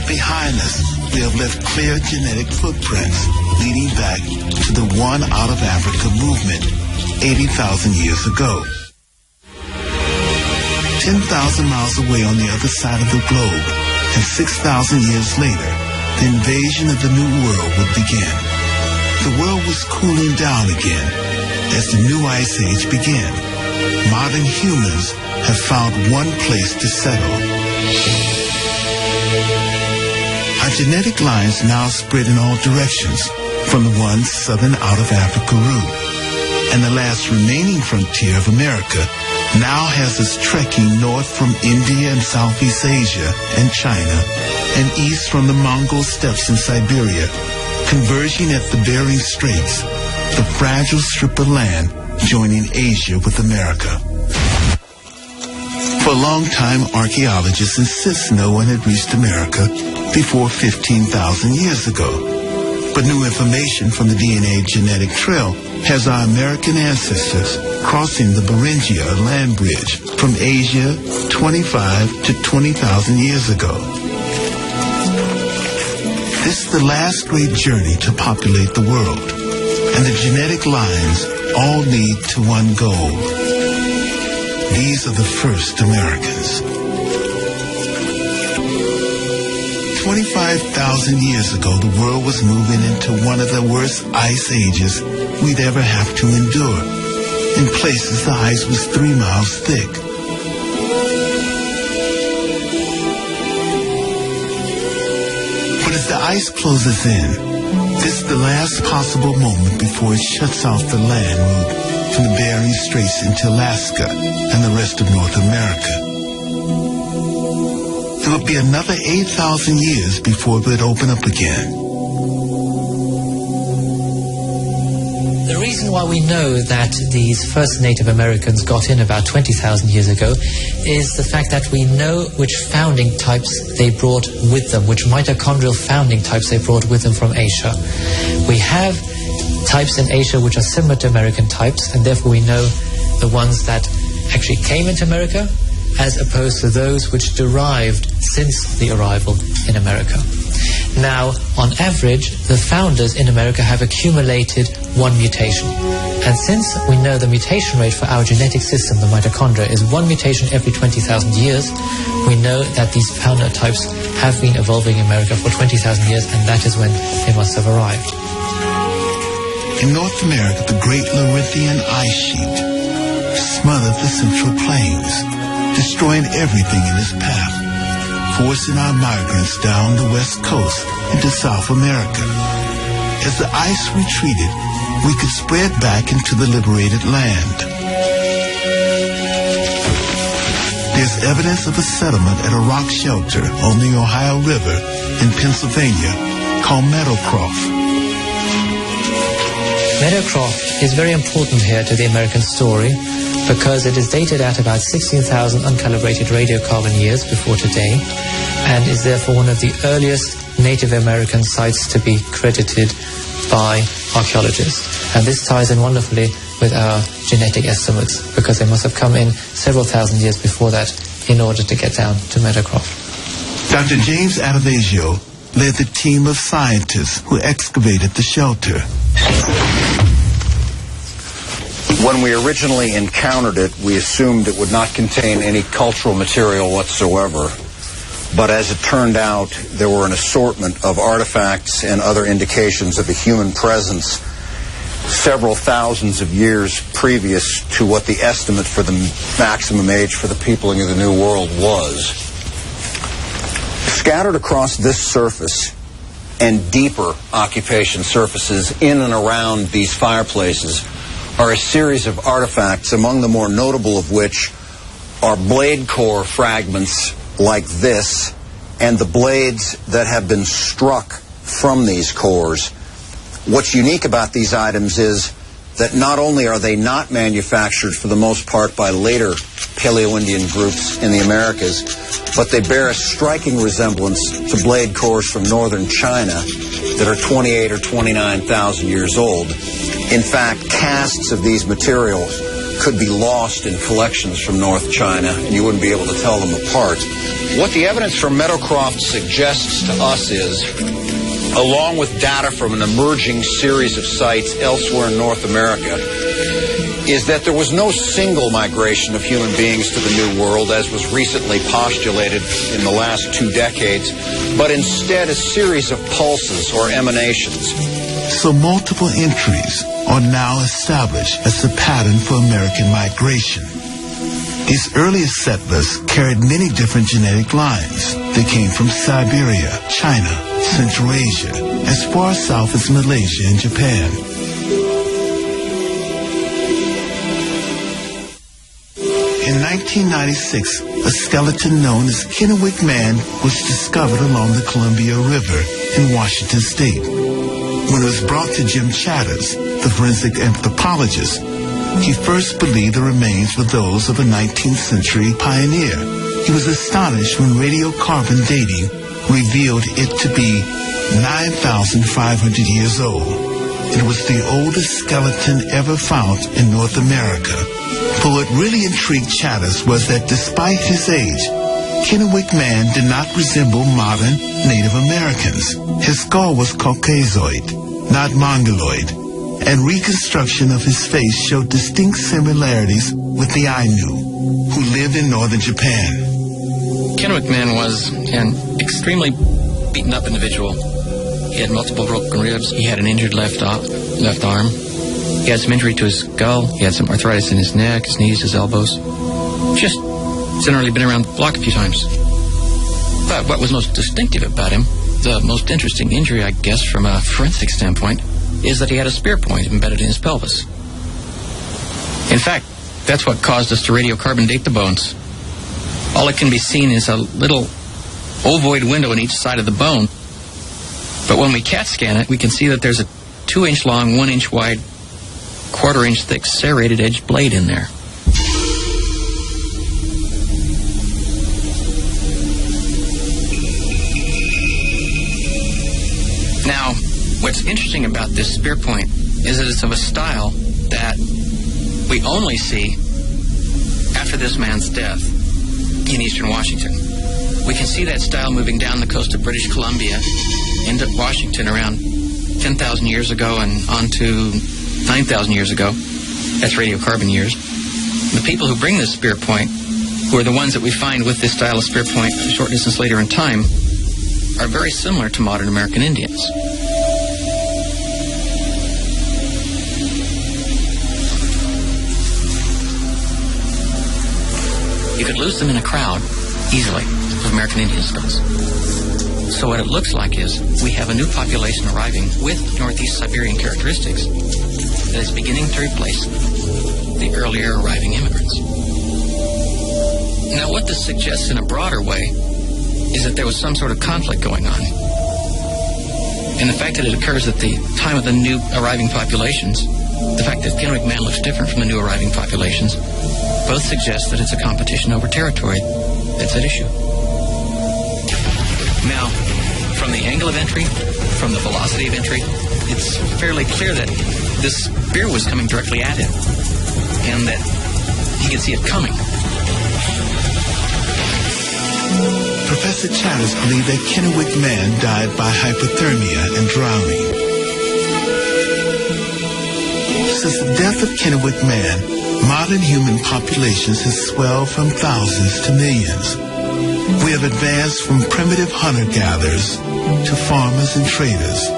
Behind us, we have left clear genetic footprints leading back to the One Out of Africa movement 80,000 years ago. 10,000 miles away on the other side of the globe, and 6,000 years later, the invasion of the New World would begin. The world was cooling down again as the new ice age began. Modern humans have found one place to settle. Our genetic lines now spread in all directions from the one southern out of Africa route. And the last remaining frontier of America now has us trekking north from India and Southeast Asia and China, and east from the Mongol steppes in Siberia, converging at the Bering Straits, the fragile strip of land joining Asia with America. For a long time, archaeologists insist no one had reached America before 15,000 years ago. But new information from the DNA genetic trail has our American ancestors crossing the Beringia land bridge from Asia 25 to 20,000 years ago. This is the last great journey to populate the world, and the genetic lines all lead to one goal. These are the first Americans. 25,000 years ago, the world was moving into one of the worst ice ages we'd ever have to endure. In places, the ice was 3 miles thick. But as the ice closes in, this is the last possible moment before it shuts off the land route from the Bering Straits into Alaska and the rest of North America. It would be another 8,000 years before it would open up again. The reason why we know that these first Native Americans got in about 20,000 years ago is the fact that we know which founding types they brought with them, which mitochondrial founding types they brought with them from Asia. We have types in Asia which are similar to American types, and therefore we know the ones that actually came into America as opposed to those which derived since the arrival in America. Now, on average, the founders in America have accumulated one mutation. And since we know the mutation rate for our genetic system, the mitochondria, is one mutation every 20,000 years, we know that these founder types have been evolving in America for 20,000 years, and that is when they must have arrived. In North America, the Great Laurentian Ice Sheet smothered the Central Plains, destroying everything in its path, forcing our migrants down the west coast into South America. As the ice retreated, we could spread back into the liberated land. There's evidence of a settlement at a rock shelter on the Ohio River in Pennsylvania called Meadowcroft. Meadowcroft is very important here to the American story because it is dated at about 16,000 uncalibrated radiocarbon years before today, and is therefore one of the earliest Native American sites to be credited by archaeologists. And this ties in wonderfully with our genetic estimates, because they must have come in several thousand years before that in order to get down to Meadowcroft. Dr. James Adavasio led the team of scientists who excavated the shelter. When we originally encountered it, we assumed it would not contain any cultural material whatsoever. But as it turned out, there were an assortment of artifacts and other indications of a human presence several thousands of years previous to what the estimate for the maximum age for the peopling of the New World was. Scattered across this surface and deeper occupation surfaces in and around these fireplaces are a series of artifacts, among the more notable of which are blade core fragments like this, and the blades that have been struck from these cores. What's unique about these items is that not only are they not manufactured for the most part by later Paleo-Indian groups in the Americas, but they bear a striking resemblance to blade cores from northern China that are 28 or 29,000 years old. In fact, casts of these materials could be lost in collections from North China, and you wouldn't be able to tell them apart. What the evidence from Meadowcroft suggests to us is, along with data from an emerging series of sites elsewhere in North America, is that there was no single migration of human beings to the New World, as was recently postulated in the last 2 decades, but instead a series of pulses or emanations. So multiple entries are now established as the pattern for American migration. These earliest settlers carried many different genetic lines. They came from Siberia, China, Central Asia, as far south as Malaysia and Japan. In 1996, a skeleton known as Kennewick Man was discovered along the Columbia River in Washington State. When it was brought to Jim Chatters, the forensic anthropologist, he first believed the remains were those of a 19th century pioneer. He was astonished when radiocarbon dating revealed it to be 9,500 years old. It was the oldest skeleton ever found in North America. But what really intrigued Chatters was that despite his age, Kennewick Man did not resemble modern Native Americans. His skull was Caucasoid, not Mongoloid, and reconstruction of his face showed distinct similarities with the Ainu, who lived in northern Japan. Kennewick Man was an extremely beaten up individual. He had multiple broken ribs. He had an injured left arm. He had some injury to his skull. He had some arthritis in his neck, his knees, his elbows. Just generally been around the block a few times. But what was most distinctive about him, the most interesting injury, I guess, from a forensic standpoint, is that he had a spear point embedded in his pelvis. In fact, that's what caused us to radiocarbon date the bones. All that can be seen is a little ovoid window in each side of the bone. But when we CAT scan it, we can see that there's a 2-inch long, 1-inch wide, 1/4-inch thick serrated edge blade in there. Now, what's interesting about this spear point is that it's of a style that we only see after this man's death in eastern Washington. We can see that style moving down the coast of British Columbia into Washington around 10,000 years ago and on to 9,000 years ago. That's radiocarbon years. The people who bring this spear point, who are the ones that we find with this style of spear point a short distance later in time, are very similar to modern American Indians. You could lose them in a crowd easily of American Indian skulls. So what it looks like is we have a new population arriving with Northeast Siberian characteristics that is beginning to replace the earlier arriving immigrants. Now what this suggests in a broader way is that there was some sort of conflict going on. And the fact that it occurs at the time of the new arriving populations, the fact that Kennewick Man looks different from the new arriving populations, both suggest that it's a competition over territory that's at issue. Now, from the angle of entry, from the velocity of entry, it's fairly clear that this spear was coming directly at him, and that he could see it coming. Professor Chavez believed that Kennewick Man died by hypothermia and drowning. Since the death of Kennewick Man, modern human populations have swelled from thousands to millions. We have advanced from primitive hunter-gatherers to farmers and traders,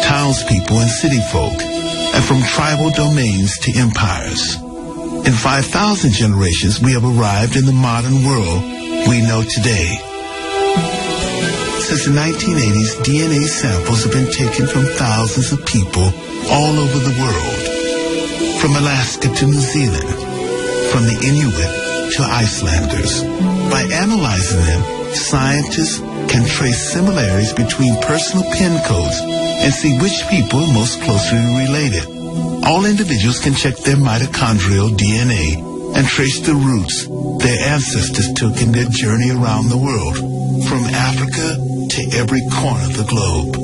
townspeople and city folk, and from tribal domains to empires. In 5,000 generations, we have arrived in the modern world we know today. Since the 1980s, DNA samples have been taken from thousands of people all over the world, from Alaska to New Zealand, from the Inuit to Icelanders. By analyzing them, scientists can trace similarities between personal pin codes and see which people are most closely related. All individuals can check their mitochondrial DNA and trace the routes their ancestors took in their journey around the world, from Africa to every corner of the globe.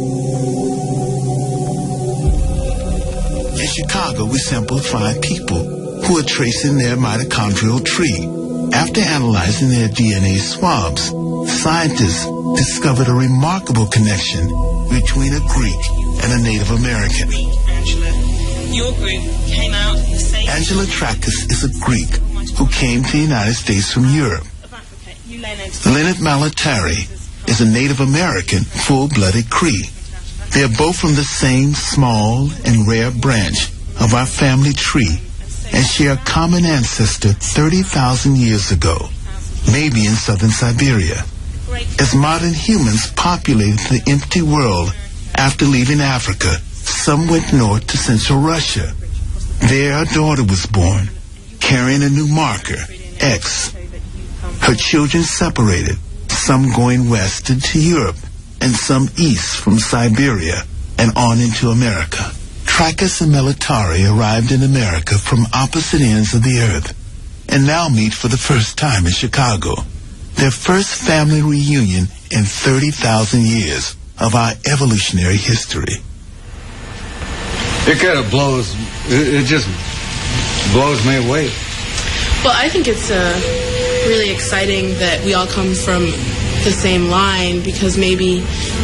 In Chicago, we sampled 5 people who are tracing their mitochondrial tree. After analyzing their DNA swabs, scientists discovered a remarkable connection between a Greek and a Native American. Angela, your group came out the same. Angela Tracus is a Greek who came to the United States from Europe. Leonard Malatari is a Native American, full-blooded Cree. They are both from the same small and rare branch of our family tree and share a common ancestor 30,000 years ago, maybe in southern Siberia. As modern humans populated the empty world after leaving Africa, some went north to central Russia. There a daughter was born, carrying a new marker, X. Her children separated, some going west into Europe, and some east from Siberia and on into America. Tracus and Malatari arrived in America from opposite ends of the earth and now meet for the first time in Chicago. Their first family reunion in 30,000 years of our evolutionary history. It kind of blows, it just blows me away. Well, I think it's really exciting that we all come from the same line, because maybe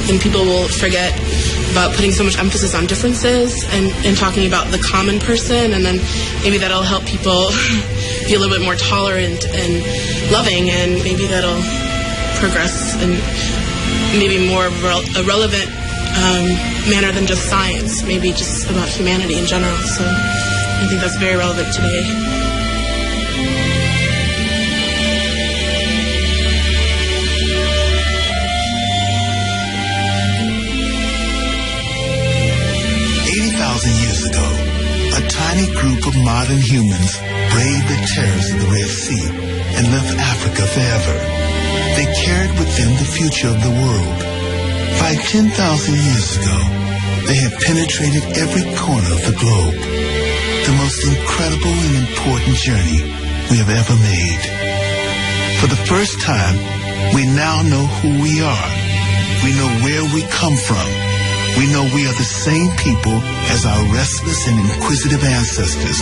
then people will forget about putting so much emphasis on differences and talking about the common person, and then maybe that'll help people be a little bit more tolerant and loving, and maybe that'll progress and maybe more of a relevant manner than just science, maybe just about humanity in general. So I think that's very relevant today. Years ago, a tiny group of modern humans braved the terrors of the Red Sea and left Africa forever. They carried with them the future of the world. 10,000 years ago, they had penetrated every corner of the globe. The most incredible and important journey we have ever made. For the first time, we now know who we are. We know where we come from. We know we are the same people as our restless and inquisitive ancestors,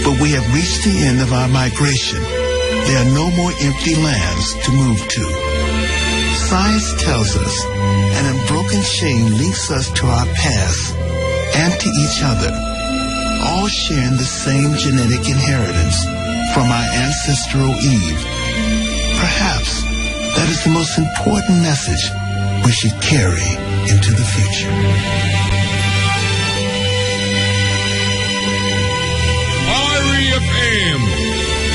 but we have reached the end of our migration. There are no more empty lands to move to. Science tells us an unbroken chain links us to our past and to each other, all sharing the same genetic inheritance from our ancestral Eve. Perhaps that is the most important message we should carry into the future. REFM,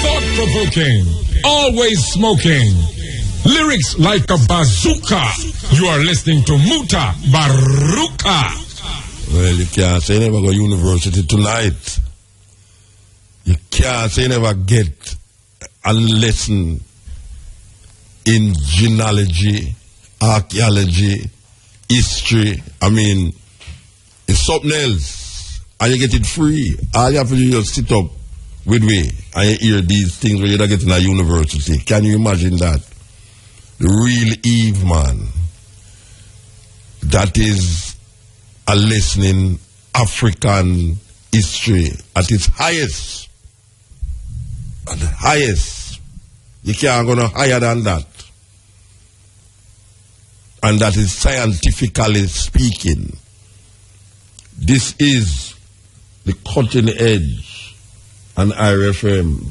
thought-provoking, always smoking, lyrics like a bazooka. You are listening to Mutabaruka. Well, you can't say you never go to university tonight. You can't say you never get a lesson in genealogy, archaeology, history. I mean, it's something else. And you get it free. All you have to do is sit up with me and you hear these things when you don't get in a university. Can you imagine that? The real Eve, man. That is a lesson in African history at its highest. At the highest. You can't go no higher than that. And that is scientifically speaking. This is the cutting edge on RFM.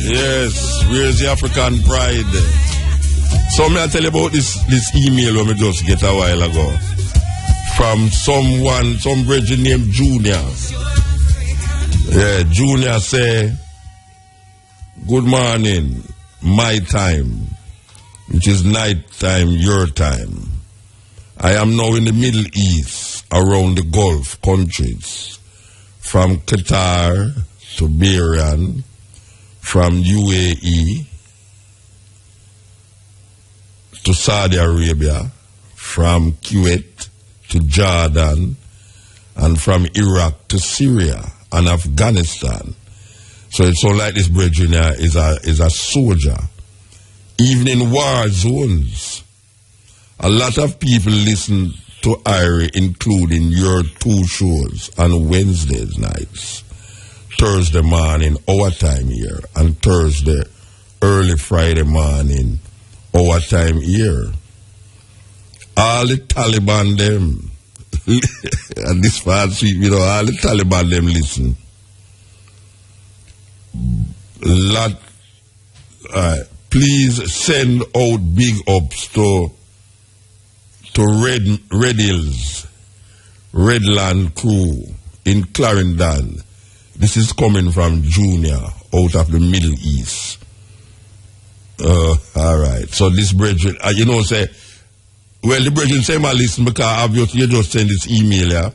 Yes, where's the African pride? So may I tell you about this email we just get a while ago from some virgin named Junior. Yeah, Junior say, good morning, my time, which is night time, your time. I am now in the Middle East, around the Gulf countries, from Qatar to Bahrain, from UAE to Saudi Arabia, from Kuwait to Jordan, and from Iraq to Syria and Afghanistan. So it's all like this brethren is a soldier. Even in war zones, a lot of people listen to Irie, including your two shows on Wednesdays nights, Thursday morning, our time here, and Thursday early Friday morning, our time here. All the Taliban them, and this part sweet, you know, all the Taliban them listen. Please send out big ups to Red Hills, Redland crew in Clarendon. This is coming from Junior out of the Middle East. All right. So this brethren, you know, say, well, the brethren say my listen because obviously you just send this email here. Yeah?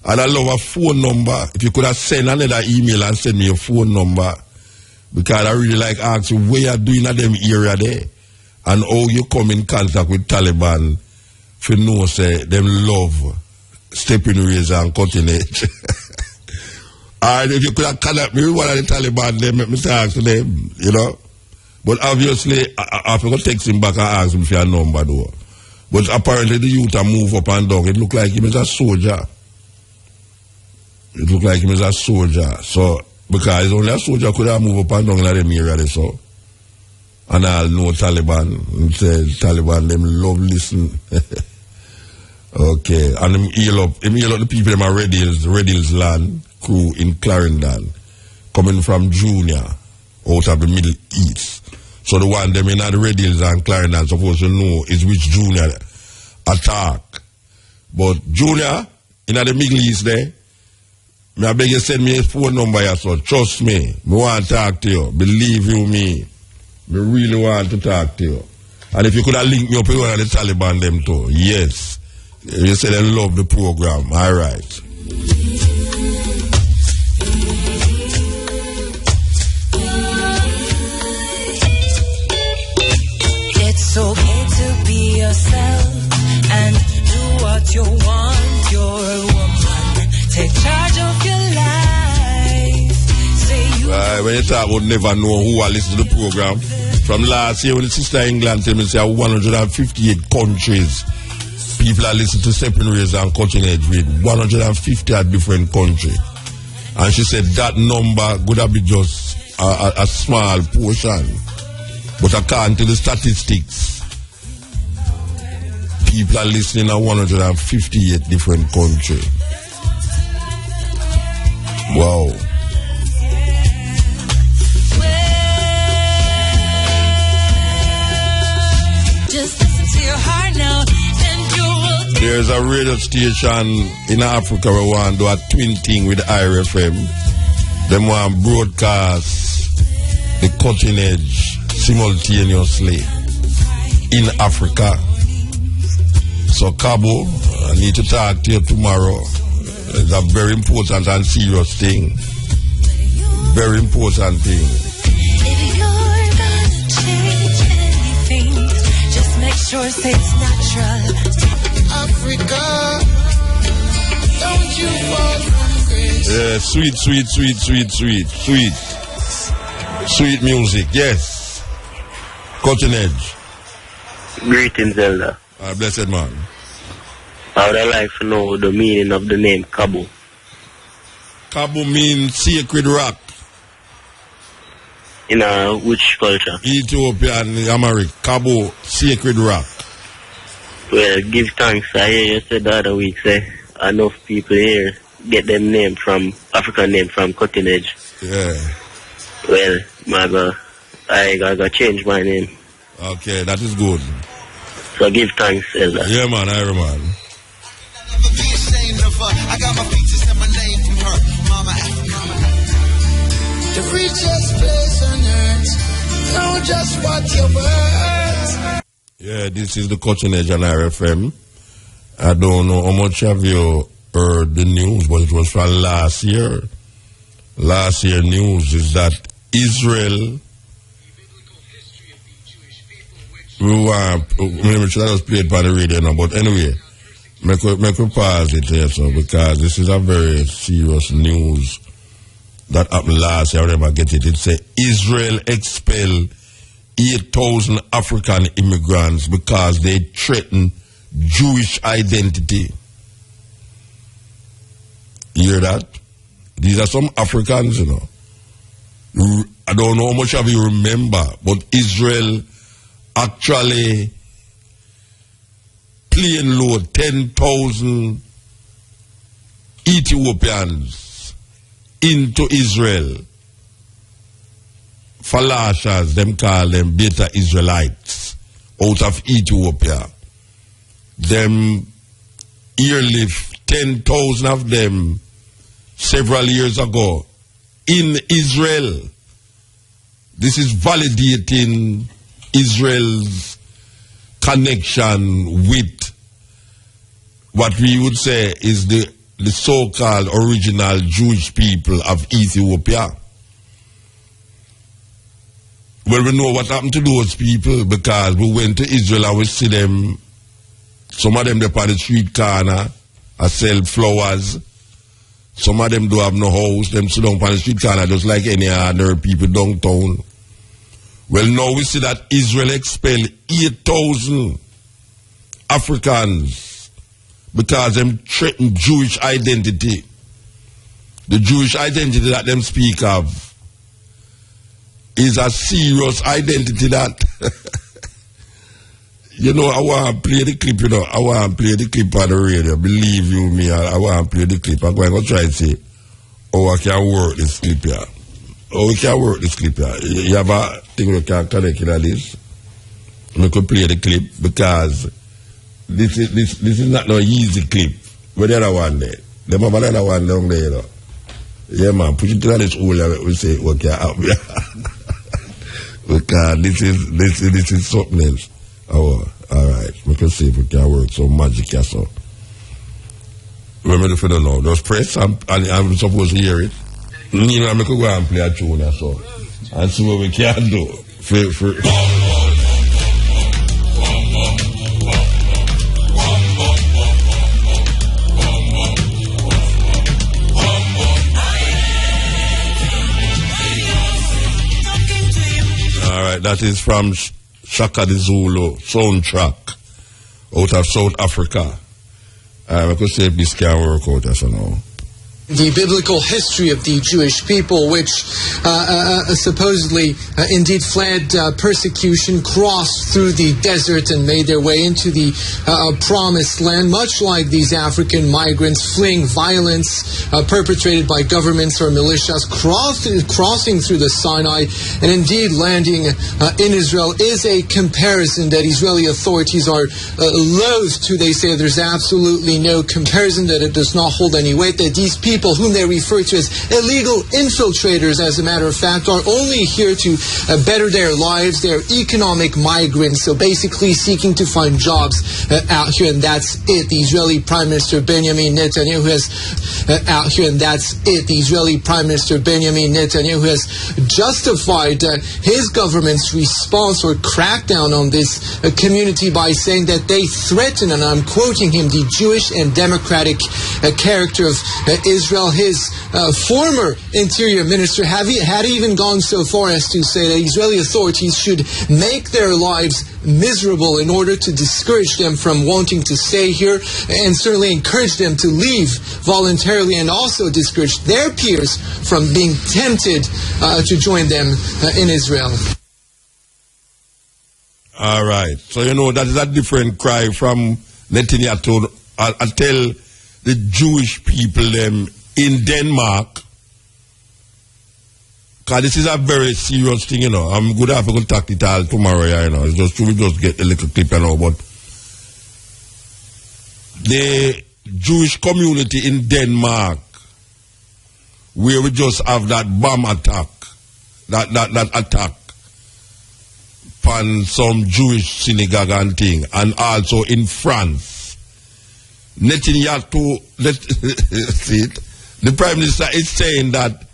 And I love a phone number. If you could have sent another email and send me your phone number, because I really like asking where you're doing at them area there and how you come in contact with Taliban for know say them love stepping razor and cutting edge. And if you could have connected me with one of the Taliban, they make me ask them, you know. But obviously, I have to text him back and ask him for your number, though. But apparently, the youth have moved up and down. It looked like him as a soldier. It looked like him as a soldier. So, because only a soldier could have moved up and down in the area, so. And I'll know Taliban. And say Taliban, them love listen. Okay. And him heal up the people, them are Red Hills land crew in Clarendon, coming from Junior, out of the Middle East. So the one them in the Red Hills and Clarendon supposed to know is which Junior attack. But Junior, in the Middle East there, I beg you send me a phone number here, so trust me. I want to talk to you. Believe you me. I really want to talk to you. And if you could have linked me up with one of the Taliban them too. Yes. You say they love the program. All right. It's okay to be yourself and do what you want. You're a woman. Take charge of your life. Say you. When you talk about never know who I listen to the program. From last year when the Sister England tell me say 158 countries people are listening to Stepping Rays and Cutting Edge with 150 at different countries. And she said that number would have been just a small portion. But according to the statistics, people are listening in 158 different countries. Wow. Just listen to your heart now, and you will. There's a radio station in Africa where we want to do a twin thing with IRFM. Them want to broadcast the Cutting Edge simultaneously in Africa. So Cabo, I need to talk to you tomorrow. It's a very important and serious thing. Very important thing. If you're gonna change anything, just make sure it's natural. Africa, don't you fall from grace. Yeah, sweet music, yes. Cutting Edge. Greetings, Elder. Blessed man. I would like to know the meaning of the name Cabo. Cabo means sacred rock. In which culture? Ethiopia and America. Cabo, sacred rock. Well, give thanks. I hear you said the other week, say, enough people here get them name from, African name from Cutting Edge. Yeah. Well, I gotta change my name. Okay, that is good. So give thanks, Elder. Yeah, man, Iron Man. I got my features and my name from her, Mama Africa. The richest place on earth, know just what your words. Yeah, this is the Cutting Edge on RFM. I don't know how much have you heard the news, but it was from last year. Last year news is that Israel. Maybe should I just play it by the radio now, but anyway. Make we pause it here, so, because this is a very serious news that happened last year. I never get it. It said Israel expelled 8,000 African immigrants because they threaten Jewish identity. You hear that? These are some Africans, you know. I don't know how much of you remember, but Israel actually plane load 10,000 Ethiopians into Israel. Falashas, them call them Beta Israelites, out of Ethiopia. Them airlift 10,000 of them several years ago in Israel. This is validating Israel's connection with what we would say is the so-called original Jewish people of Ethiopia. Well, we know what happened to those people because we went to Israel and we see them, some of them they're on the street corner and sell flowers. Some of them do have no house, them sit down on the street corner just like any other people downtown. Well, now we see that Israel expelled 8,000 Africans because them threaten Jewish identity. The Jewish identity that them speak of is a serious identity that. You know, I want to play the clip, I want to play the clip on the radio. Believe you me, I want to play the clip. I'm going to try to say, I can work this clip here. We can work this clip here. You have a thing we can connect to this. We could play the clip because this is not no easy clip. But the other one there. Them have another one down there, Yeah, man, put it to this hole, we say, okay, because this is something else. Oh, all right. We can see if we can work some magic here, so. Remember if you don't know, just press and I'm supposed to hear it. You know, I could go and play a tune or so. And see what we can do. All right, that is from Shaka the Zulu soundtrack out of South Africa. I could say this can work out as now. The biblical history of the Jewish people, which supposedly indeed fled persecution, crossed through the desert and made their way into the promised land, much like these African migrants fleeing violence perpetrated by governments or militias, crossing through the Sinai and indeed landing in Israel, is a comparison that Israeli authorities are loath to. They say there's absolutely no comparison, that it does not hold any weight, that these people whom they refer to as illegal infiltrators, as a matter of fact, are only here to better their lives. They're economic migrants, so basically seeking to find jobs out here, and that's it. The Israeli Prime Minister Benjamin Netanyahu has out here, and that's it. The Israeli Prime Minister Benjamin Netanyahu has justified his government's response or crackdown on this community by saying that they threaten, and I'm quoting him, the Jewish and democratic character of Israel. His former interior minister had even gone so far as to say that Israeli authorities should make their lives miserable in order to discourage them from wanting to stay here, and certainly encourage them to leave voluntarily, and also discourage their peers from being tempted to join them in Israel. All right. So, that is a different cry from Netanyahu. I tell the Jewish people in Denmark, because this is a very serious thing, I'm good if I can talk it all tomorrow, It's just we just get a little clip, but the Jewish community in Denmark, where we just have that bomb attack, that attack on some Jewish synagogue and thing, and also in France, Netanyahu, see it? The Prime Minister is saying that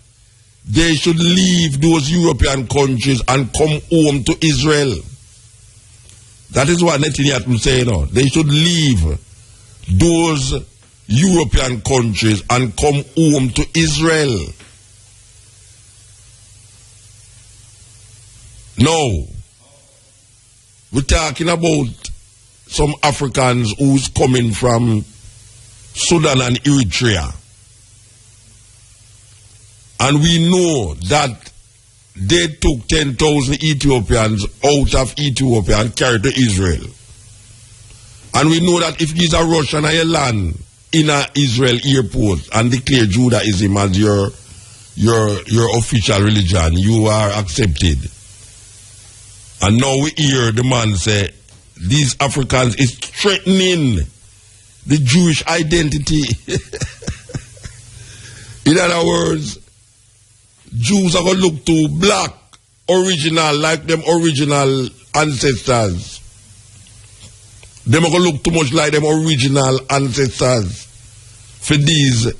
they should leave those European countries and come home to Israel. That is what Netanyahu is saying. They should leave those European countries and come home to Israel. No. We're talking about some Africans who's coming from Sudan and Eritrea. And we know that they took 10,000 Ethiopians out of Ethiopia and carried to Israel. And we know that if there's a Russian and you land in an Israel airport and declare Judaism as your official religion, you are accepted. And now we hear the man say, these Africans is threatening the Jewish identity. In other words, Jews are going to look to black, original, like them original ancestors. They're going to look too much like them original ancestors for these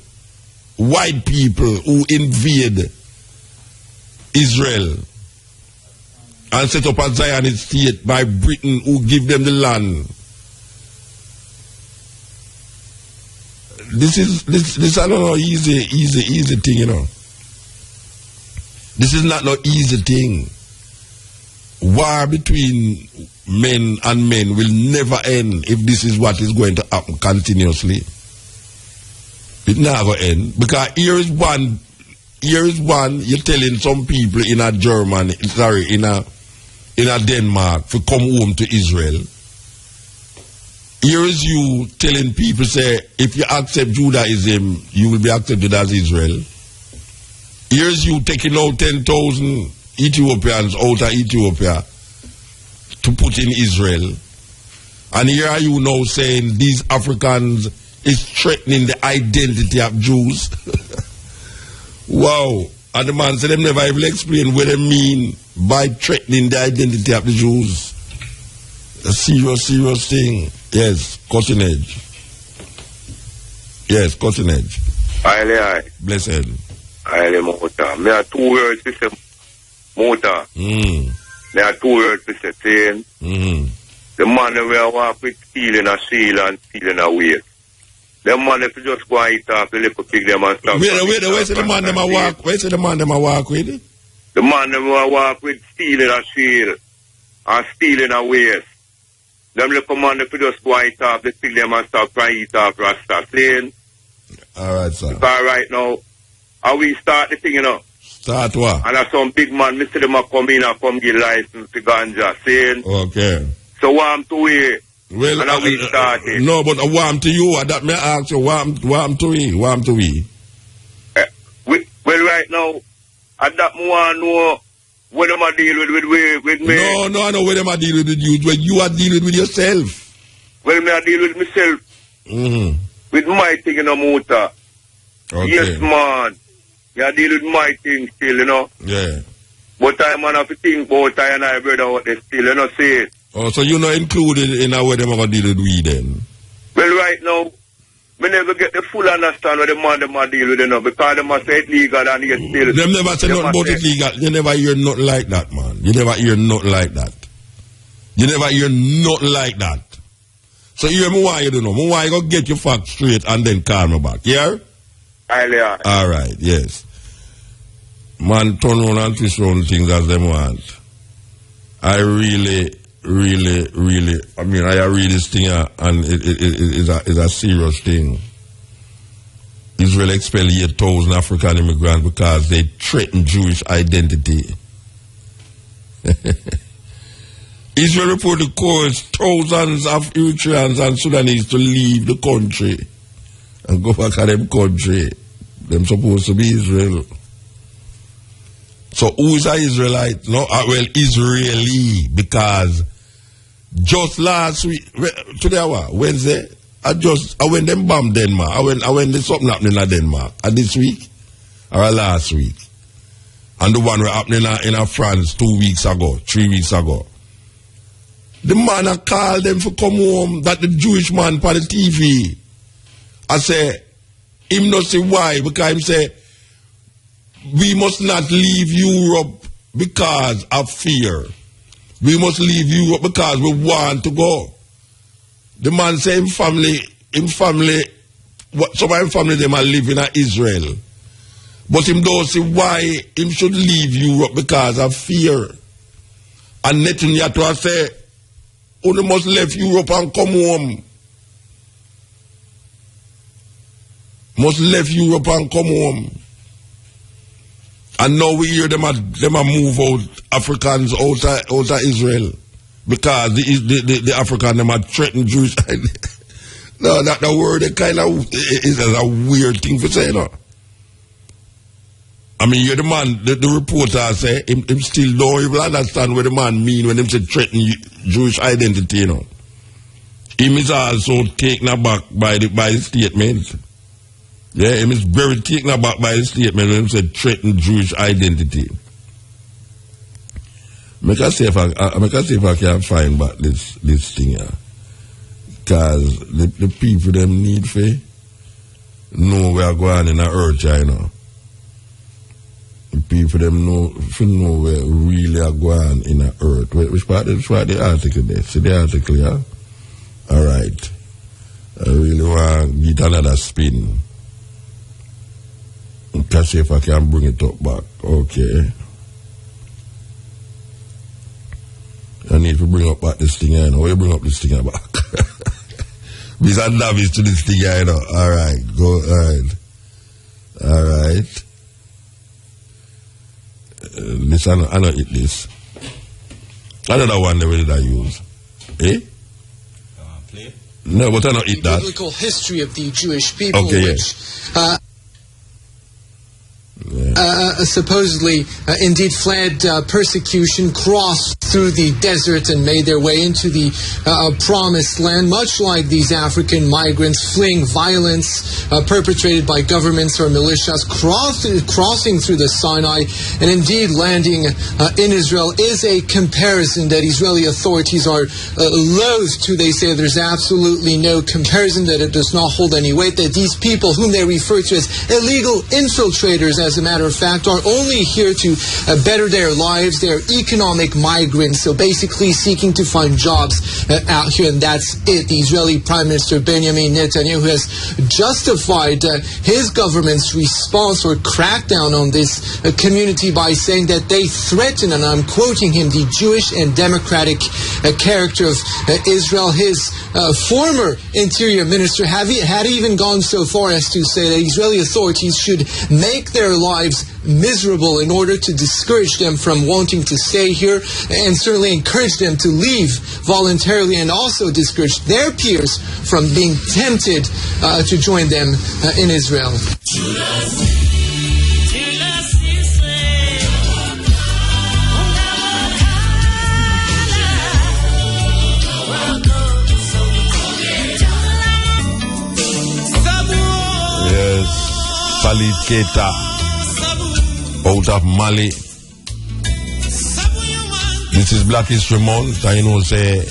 white people who invade Israel and set up a Zionist state by Britain, who give them the land. This is I don't know, easy thing, This is not no easy thing. War between men and men will never end if this is what is going to happen continuously. It never end. Because here is one here is one, you're telling some people in a Germany, in a Denmark to come home to Israel. Here is you telling people, say, if you accept Judaism, you will be accepted as Israel. Here is you taking out 10,000 Ethiopians out of Ethiopia to put in Israel. And here are you now saying these Africans is threatening the identity of Jews. Wow. And the man said they never even explain what they mean by threatening the identity of the Jews. A serious, serious thing. Yes, cutting edge. Yes, cutting edge. Aye. Blessed. Aye, Mota. Me are 2 words to say Mota. Me are 2 words to say saying. The man that we are walk with stealing a shield and stealing a weight. The man if you just go and eat off the little pig them and stuff. Where's the man them a walk? Where's the man them a walk with? The man them a walk with stealing a shield and stealing a waist. Them little man if you just go and eat off the pig them and stuff and eat off Rasta. Saying. Alright, sir. Because right now, how we start the thing, you know. Start what? And as some big man, Mr. them a come in and come get license to ganja. Saying. Okay. So what I'm to wait. Well, and how we started. No, but what I'm to you, that may ask you, what I'm to we? What I'm to we? Well, right now, I that want to know what am I dealing with me. No, I know what am I dealing with you. When you are dealing with yourself. Well, me I deal with myself. With my thing in a motor. Okay. Yes, man. I deal with my thing still, you know. Yeah. But I man have to think about I and I brother what they still, you know, say it. Oh, so you're not included in how them are going to deal with we then? Well, right now, we never get the full understand what the man them are deal with, you know, because they must say it legal and yet still. Them never say nothing about it legal. You never hear nothing like that, man. You never hear nothing like that. You never hear nothing like that. So you know why you don't know. Why you go get your facts straight and then call me back, yeah? Aye. Alright, yes. Man, turn around and twist around things as them want. I really, I read this thing and it is a serious thing. Israel expelled 8,000 African immigrants because they threaten Jewish identity. Israel reported caused thousands of Eritreans and Sudanese to leave the country and go back to them country. Them supposed to be Israel. So who is an Israelite? No, well, Israeli, because just last week, today what? Wednesday, I went them bomb Denmark. I went there's something happening in Denmark. And this week or last week. And the one happening in France 2 weeks ago, 3 weeks ago. The man I called them for come home, that the Jewish man for the TV. I say, him not say why, because him say, we must not leave Europe because of fear. We must leave Europe because we want to go. The man say him family, some of him family them are living in Israel. But him don't see why him should leave Europe because of fear. And Netanyahu say, you must leave Europe and come home. Must leave Europe and come home. And now we hear them a move out Africans out of Israel because the African them are threatened Jewish. No, that the word it kind of is a weird thing to say, no. I mean, you're the man, the reporter say, him still don't even understand what the man mean when him say threaten Jewish identity, you know. Him is also taken aback by the statement. Yeah, him is very taken aback by the statement when him said threaten Jewish identity. Make I see if I can find back this thing here. Because the people them need to know where going in the earth, you know. The people them know where really are going in the earth. Which part the article there? See the article, yeah? Alright. I really want to get another spin. Let's see if I can bring it up back. Okay. I need to bring up back this thing, you know. Where you bring up this thing back? Because I'm novice to this thing, you know. Alright, go, alright. Listen, I don't eat this. Another one that I use. Eh? No, but I don't eat the that. biblical history of the Jewish people, Okay, which supposedly indeed fled persecution, crossed through the desert and made their way into the promised land, much like these African migrants fleeing violence perpetrated by governments or militias, crossing through the Sinai and indeed landing in Israel is a comparison that Israeli authorities are loath to. They say there's absolutely no comparison, that it does not hold any weight, that these people whom they refer to as illegal infiltrators, as a matter of fact, are only here to better their lives. They're economic migrants, so basically seeking to find jobs out here, and that's it. The Israeli Prime Minister Benjamin Netanyahu has justified his government's response or crackdown on this community by saying that they threaten, and I'm quoting him, the Jewish and democratic character of Israel. His former interior minister had even gone so far as to say that Israeli authorities should make their lives miserable in order to discourage them from wanting to stay here, and certainly encourage them to leave voluntarily, and also discourage their peers from being tempted to join them in Israel. Yes, Salid Keita out of Mali. This is Black History Month, and you know, say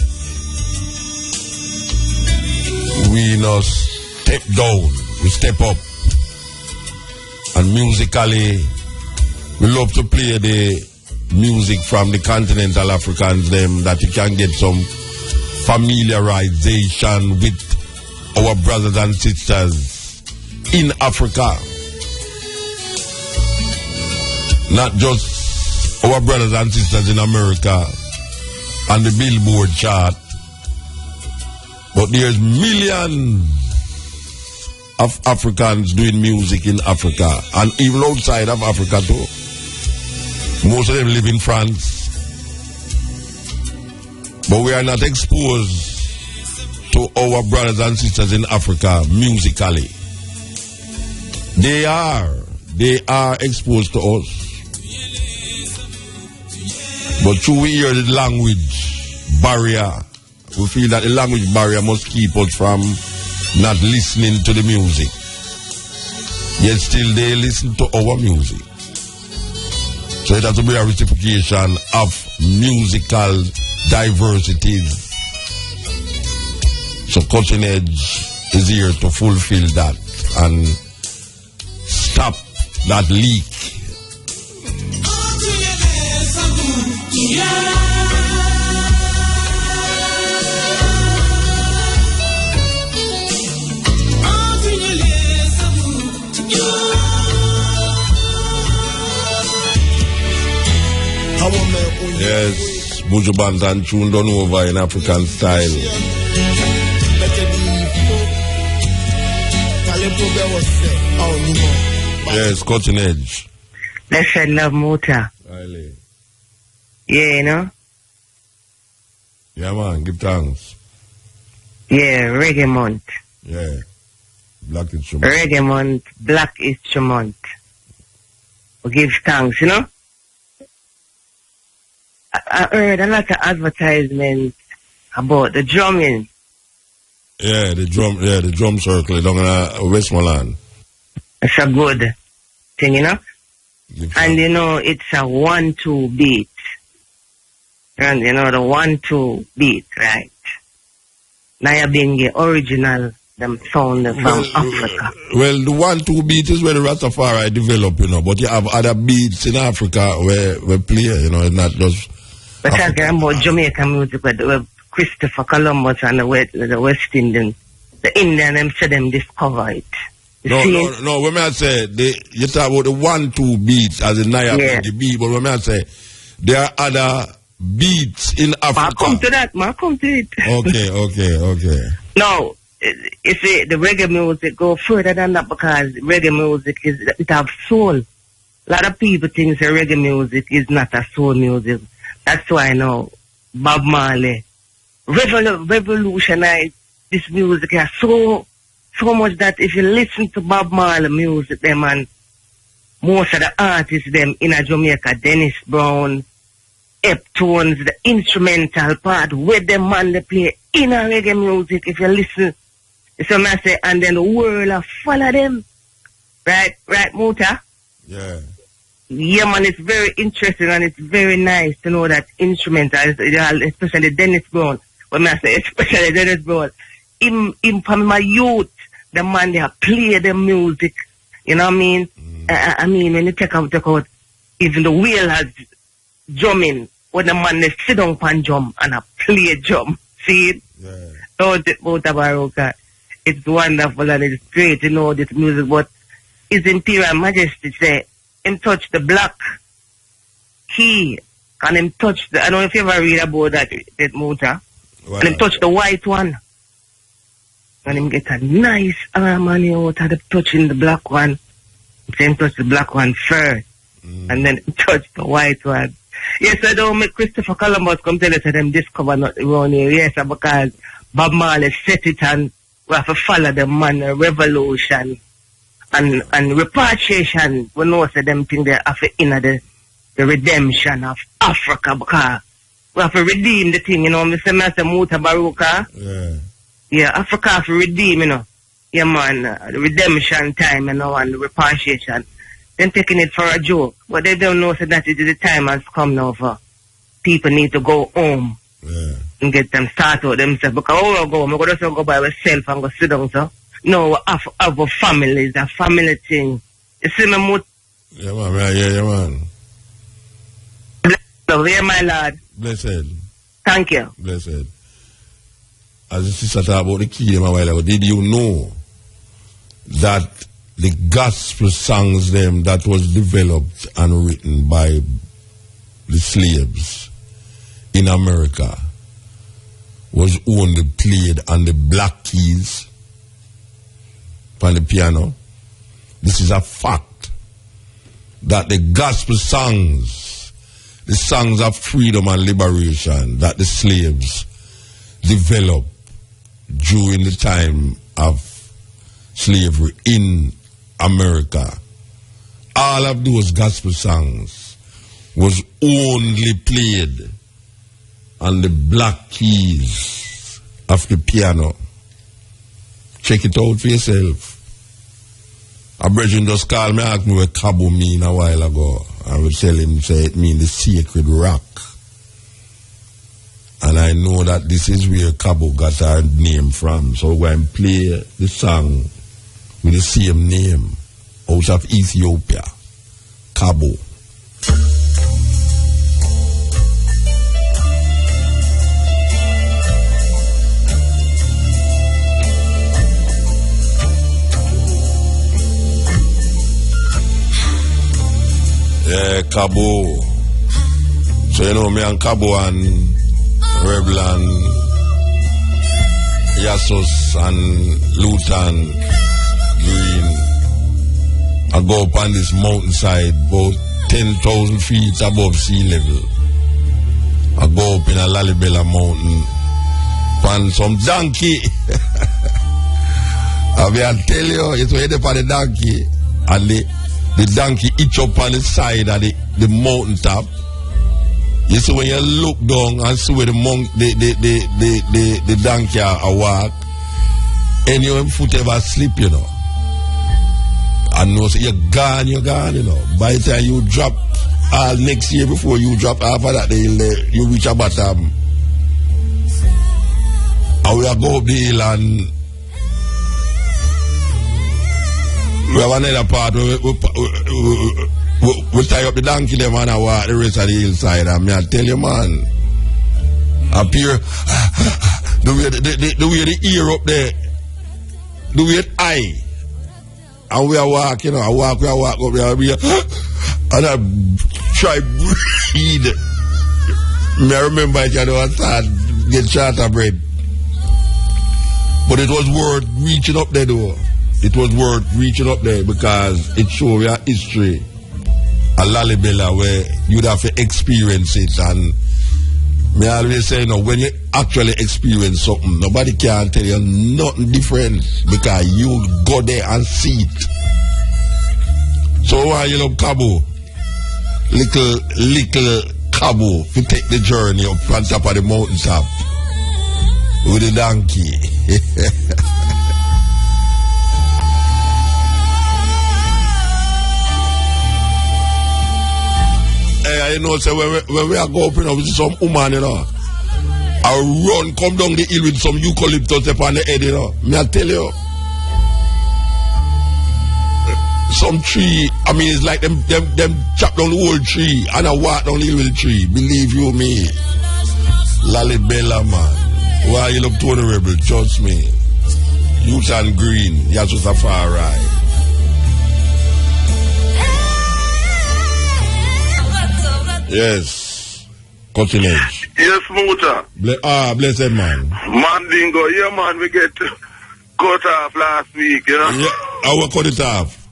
we not step down, we step up. And musically, we love to play the music from the continental Africans, them, that you can get some familiarization with our brothers and sisters in Africa. Not just our brothers and sisters in America and the Billboard chart, but there's millions of Africans doing music in Africa, and even outside of Africa too. Most of them live in France, but we are not exposed to our brothers and sisters in Africa musically. They are exposed to us. But through we hear the language barrier, we feel that the language barrier must keep us from not listening to the music. Yet still they listen to our music. So it has to be a reciprocation of musical diversities. So Cutting Edge is here to fulfill that and stop that leak. Yes, Buju Banton tune done over in African style. Yes, Cutting Edge. Let's say love Muta. Yeah, you know? Yeah, man, give thanks. Yeah, Reggae Month. Yeah, Black History Month. Reggae Month, Black History Month. We give thanks, you know? I heard a lot of advertisements about the drumming. Yeah, the drum circle down in Westmoreland. It's a good thing, you know? And you know, it's a 1-2 beat. And you know, the 1-2 beat, right? Now being the original, them sound from Africa. Well, the 1-2 beat is where the Rastafari develop, you know, but you have other beats in Africa where play, you know, it's not just... We're talking about Jamaican music, where Christopher Columbus and the West Indian, the Indian, them said them discover it. No, when I say, you talk about the 1-2 beats as a Naya the beat, but when I say, there are other beats in Africa. I'll come to that, I'll come to it. Okay. No, if the reggae music go further than that, because reggae music it have soul. A lot of people think that reggae music is not a soul music. That's why now Bob Marley revolutionized this music here so much that if you listen to Bob Marley music, them and most of the artists them in Jamaica, Dennis Brown, Eptones, the instrumental part where them man they play in a reggae music, if you listen, so I say, and then the world will follow them. Right, Muta? Yeah. Yeah, man, it's very interesting and it's very nice to know that instrumental, especially Dennis Brown. When I say especially Dennis Brown, in from my youth, the man they play the music. You know what I mean? I mean, when you take out even the wheel has drumming, when the man they sit down and drum and I play drum. See it? Yeah. Don't it, Mutabaruka? It's wonderful and it's great to know this music, but His Imperial Majesty say, him touch the black key and him touch the, I don't know if you ever read about that motor. Wow. And him touch the white one. And him get a nice harmony out of the touching the black one. Then touch the black one first. And then touch the white one. Yes, I don't make Christopher Columbus come tell us that them discover not around here. Yes, because Bob Marley set it and we have to follow the man, revolution. And repatriation, we know that them think they have to inner the redemption of Africa, because we have to redeem the thing, you know, Mr. Mutabaruka. Yeah. Yeah, Africa have to redeem, you know. Yeah, man, the redemption time, you know, and the repatriation. They're taking it for a joke, but they don't know that the time has come now for people need to go home and get them started themselves. Because we just go by ourselves and go sit down, so. No, we have a family, it's a family thing. You see me, Mut? Yeah, man, yeah, man. Blessed, my lord. Blessed. Thank you. Blessed. As the sister talked about the key a while ago, did you know that the gospel songs them that was developed and written by the slaves in America was only played on the black keys on the piano? This is a fact that the gospel songs, the songs of freedom and liberation that the slaves developed during the time of slavery in America, all of those gospel songs was only played on the black keys of the piano. Check it out for yourself. A brethren just called me, asked me what Cabo mean a while ago. I would tell him, say it means the sacred rock. And I know that this is where Cabo got our name from. So we're going to play the song with the same name out of Ethiopia, Cabo. Yeah, Cabo. So you know me and Cabo and Rebel and Yassos and Lutan Green. I go up on this mountainside about 10,000 feet above sea level. I go up in a Lalibela mountain on some donkey. I mean, tell you, it's where they put the donkey and the donkey itch up on the side of the mountain top. You see when you look down and see where the donkey are walk, and your foot ever slip, you know. And know so you're gone, you know. By the time you drop next year, before you drop after that, you reach a bottom. And we are go up the hill and we have another part where we tie up the donkey them and I walk the rest of the hillside. And I tell you, man, up here, the way the ear up there, the way it eye, and we are walking, you know, I walk up there, and I try breathe. I remember it, you know, I start get charter bread. But it was worth reaching up there, though. It was worth reaching up there because it shows your history a lalibela where you'd have to experience it. And me always say, when you actually experience something, nobody can tell you nothing different because you go there and see it. So why you love Cabo? Little Cabo to take the journey up on top of the mountaintop with a donkey. Hey, so when we are going up with some woman, I run, come down the hill with some eucalyptus upon the head, Me I tell you. Some tree, it's like them chop down the whole tree and I walk down the hill with the tree. Believe you me. Lalibela, man. Why you look honorable? Trust me. Youth and green, you're just a far ride. Yes. Continue. Yes, Muta. Blessed man. Mandingo, yeah, man, we get cut off last week, Yeah, I will cut it off.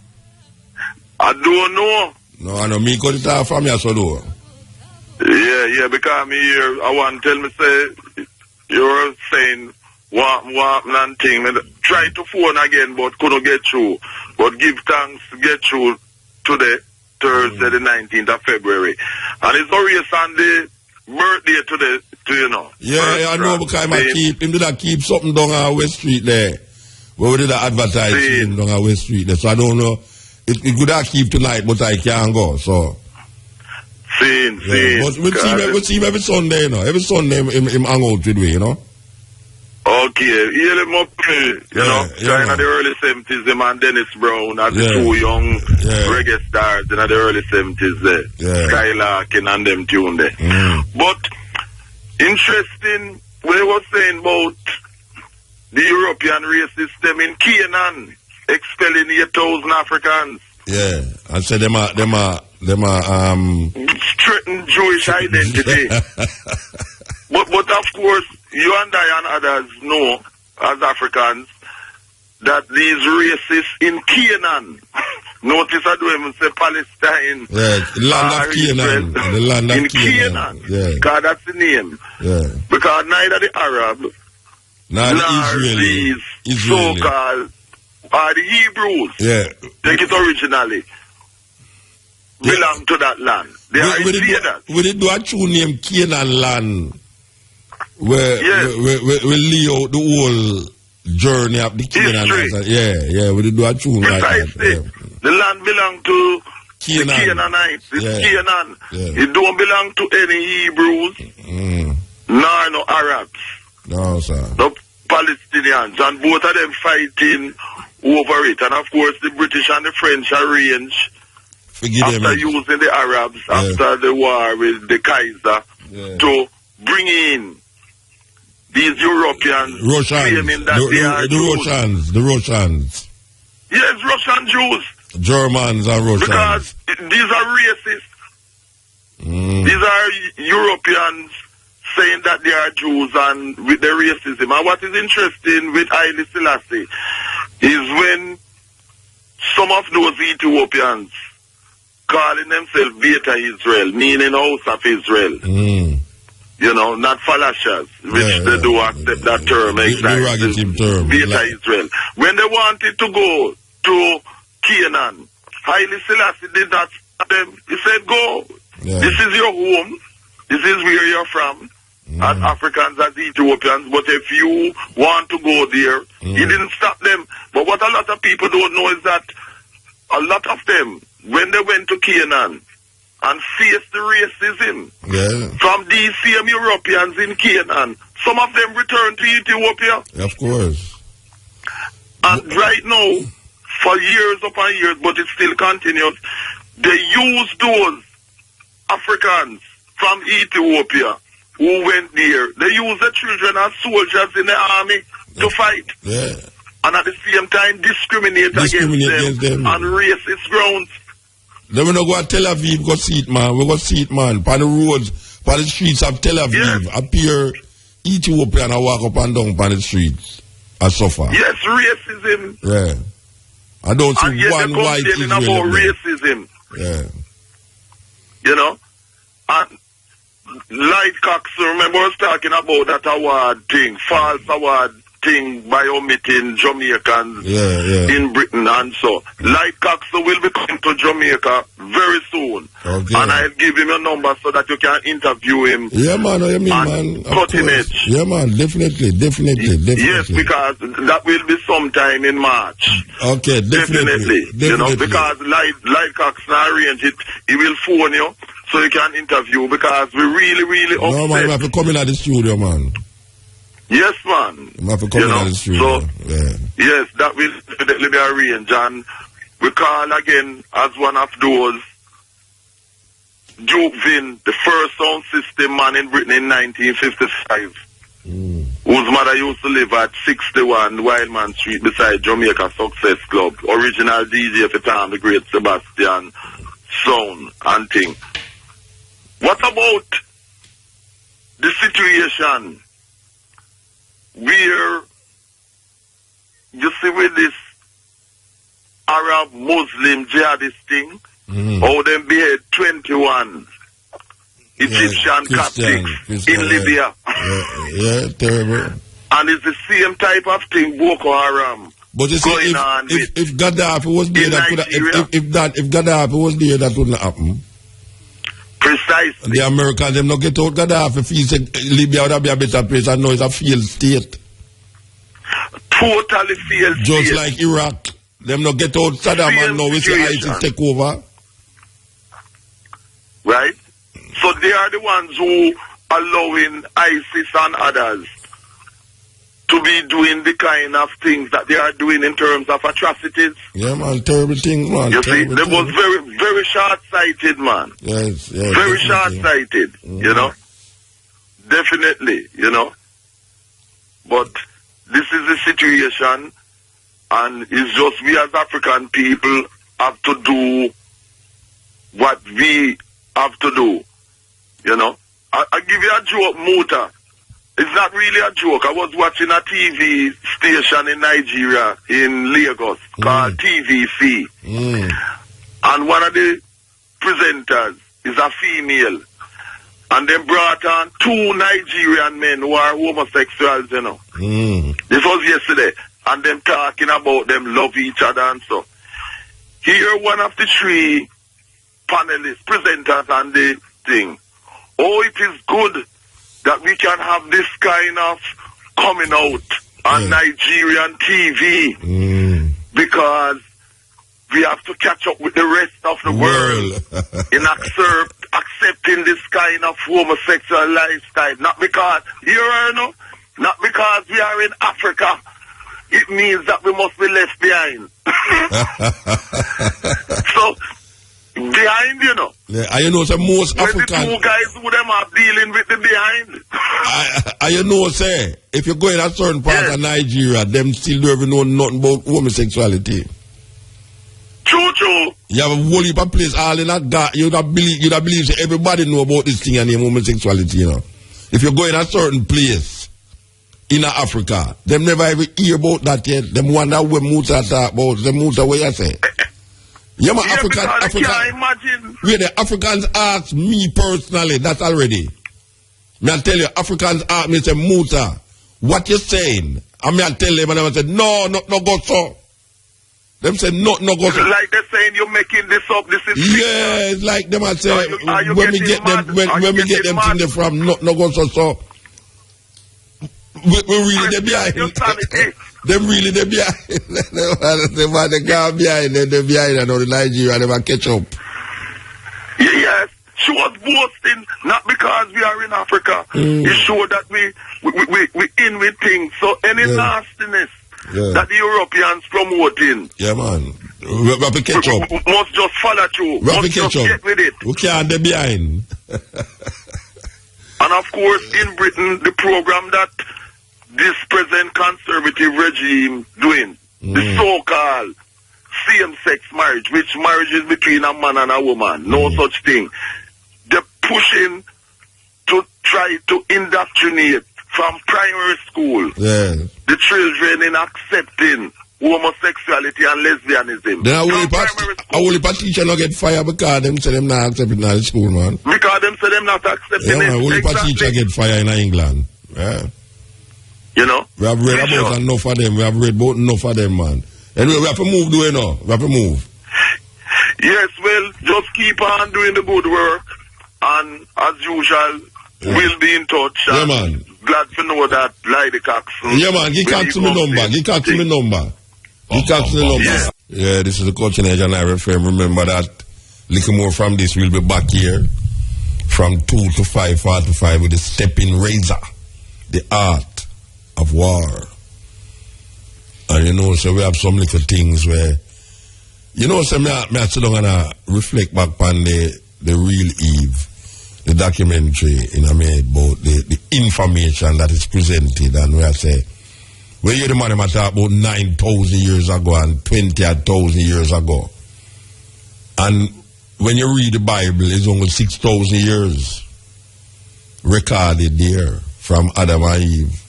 I don't know. No, I know me cut it off from you, so do. Yeah, because me here, I want to tell me, say, you're saying, what and thing. Me try to phone again, but couldn't get through. But give thanks to get through today. Thursday, the 19th of February. And it's already Sunday birthday today, Yeah, I know, because him did that keep something down West Street there. Where we did that advertising down West Street there. So I don't know. It could have keep tonight, but I can't go, so. Seen. But we see him every Sunday, Every Sunday, him hang out with me, Okay, he him up, trying at the early 70s, him and Dennis Brown as the two young reggae stars in the early 70s there. Skylarking and them tune there. But, interesting, what he was saying about the European race system in Canaan, expelling 8,000 Africans. Yeah, I said them are threaten Jewish identity. But of course, you and I and others know, as Africans, that these races in Canaan, notice I do even say Palestine. Yeah, land of Canaan. The land of Canaan. Yeah. Because that's the name. Yeah. Because neither the Arab, nor these so-called, are the Hebrews. Yeah. Take it originally. Belong to that land. They are invaders. We did do a true name Canaan land. Where we lay out the whole journey of the Canaan. Yeah, we did do a tune like that. Yeah. The land belongs to the Canaanites. It's Canaan. It don't belong to any Hebrews, nor no Arabs. No, sir. No Palestinians. And both of them fighting over it. And of course, the British and the French arranged after using the Arabs, after the war with the Kaiser, to bring in these Europeans claiming that they are Jews. The Russians. Yes, Russian Jews. Germans and Russians. Because these are racist. These are Europeans saying that they are Jews and with the racism. And what is interesting with Haile Selassie is when some of those Ethiopians calling themselves Beta Israel, meaning House of Israel. Not Falashas, which they do accept that term exactly. Beta Israel. When they wanted to go to Canaan, Haile Selassie did not stop them. He said, go. This is your home. This is where you're from. As Africans, as Ethiopians. But if you want to go there, he didn't stop them. But what a lot of people don't know is that a lot of them, when they went to Canaan and faced the racism from these same Europeans in Canaan, some of them returned to Ethiopia. Of course. And right now, for years upon years, but it still continues, they use those Africans from Ethiopia who went there. They use the children as soldiers in the army to fight. And at the same time discriminate against them on racist grounds. Then we don't go to Tel Aviv, go see it, man. We go see it, man. On the roads, on the streets of Tel Aviv, appear Ethiopian and walk up and down on the streets and suffer. Yes, racism. Yeah. I don't see one white Israeli. About racism. Yeah. you know. And Lightcox, remember I was talking about that award thing, false award thing by omitting Jamaicans in Britain and so. Lightcox will be coming to Jamaica very soon. Okay. And I'll give him your number so that you can interview him. Yeah, man, what you mean, man? Cutting edge. Yeah, man, definitely. Yes, because that will be sometime in March. Okay, definitely. You know, because Lightcox now arrange it, he will phone you so you can interview because we really upset. No, man, you have to come in at the studio, man. Yes, man. You have to come in at the studio. So, yes, that will definitely be arranged. And we call again as one of those Duke Vin, the first sound system man in Britain in 1955, whose mother used to live at 61 Wildman Street beside Jamaica Success Club. Original DJ at the time, the great Sebastian Sound and thing. What about the situation where you see with this Arab Muslim jihadist thing, how them behead 21 Egyptian Catholics in Libya? Yeah, terrible. And it's the same type of thing Boko Haram. But you see, if Gaddafi was there, if Gaddafi was there, that wouldn't happen. Precisely. The Americans, them not get out Gaddafi, feel say Libya would be a better place, and now it's a failed state. Totally failed state. Just like Iraq. Them not get out Saddam and now we see ISIS take over. Right? So they are the ones who allowing ISIS and others to be doing the kind of things that they are doing in terms of atrocities. Yeah, man, terrible thing, man. You see, they was very short-sighted, man. Yes, very short-sighted, you know. Definitely, you know. But this is the situation, and it's just we as African people have to do what we have to do, you know. I give you a joke, Muta. It's not really a joke. I was watching a TV station in Nigeria, in Lagos, called TVC. And one of the presenters is a female. And they brought on 2 Nigerian men who are homosexuals, you know. This was yesterday. And them talking about them love each other and so. Here one of the 3 panelists, presenters on the thing. Oh, it is good that we can have this kind of coming out on Nigerian TV because we have to catch up with the rest of the world in accepting this kind of homosexual lifestyle. Not because, not because we are in Africa. It means that we must be left behind. So, behind, you know. Yeah, you know, say most African. The 2 guys who them are dealing with the behind. You know, say, if you go in a certain part of Nigeria, them still don't even know nothing about homosexuality. True. You have a whole heap of place all in that you don't believe say, everybody know about this thing and homosexuality, you know. If you go in a certain place in Africa, them never even hear about that yet. Them wonder what Musa talk about. Them Musa what you say. Yeah, man, African. Where the Africans ask me personally, that's already. Me I tell you, Africans ask me, say, Musa, what you saying? And me I tell them, and I say, no go so. Them say, no go so. Like they're saying you're making this up, this is... Yeah, it's like them I say, when we get them things from, no go so. We really, they behind. Them really, they behind. They can't behind, they're behind, and the Nigeria never catch up. Yes, she was boasting, not because we are in Africa. It showed that we in with things. So any nastiness that the Europeans promoting. Yeah, man. We have to catch up. Must just follow through. We have to catch up. Get with it. We can't, they're behind. And of course, in Britain, the program that this present conservative regime doing, the so-called same-sex marriage, which marriage is between a man and a woman, no such thing. They're pushing to try to indoctrinate from primary school the children in accepting homosexuality and lesbianism. Then I will teacher not get fired because them say them not accepting in the school, man. Because them say them not accepting it. Yeah, exactly. Teacher get fired in England. Yeah. You know? We have read about enough of them. We have read about enough of them, man. Anyway, we have to move, do we know? We have to move. Yes, well, just keep on doing the good work. And as usual, we'll be in touch. Yeah, man. Glad to know that Lady Coxon. Yeah, man. Give Coxon the number. Give Coxon the number. Give Coxon the number. Yeah, this is the Coaching Edge and I FM. Remember that. Little more from this. We'll be back here from 2 to 5:45 with the stepping razor. The art of war. And you know, so we have some little things where, you know, so me I sit down and reflect back on the real Eve, the documentary in made about the information that is presented, and where I say, where you the man talk about 9,000 years ago and 20,000 years ago. And when you read the Bible, it's only 6,000 years recorded there from Adam and Eve.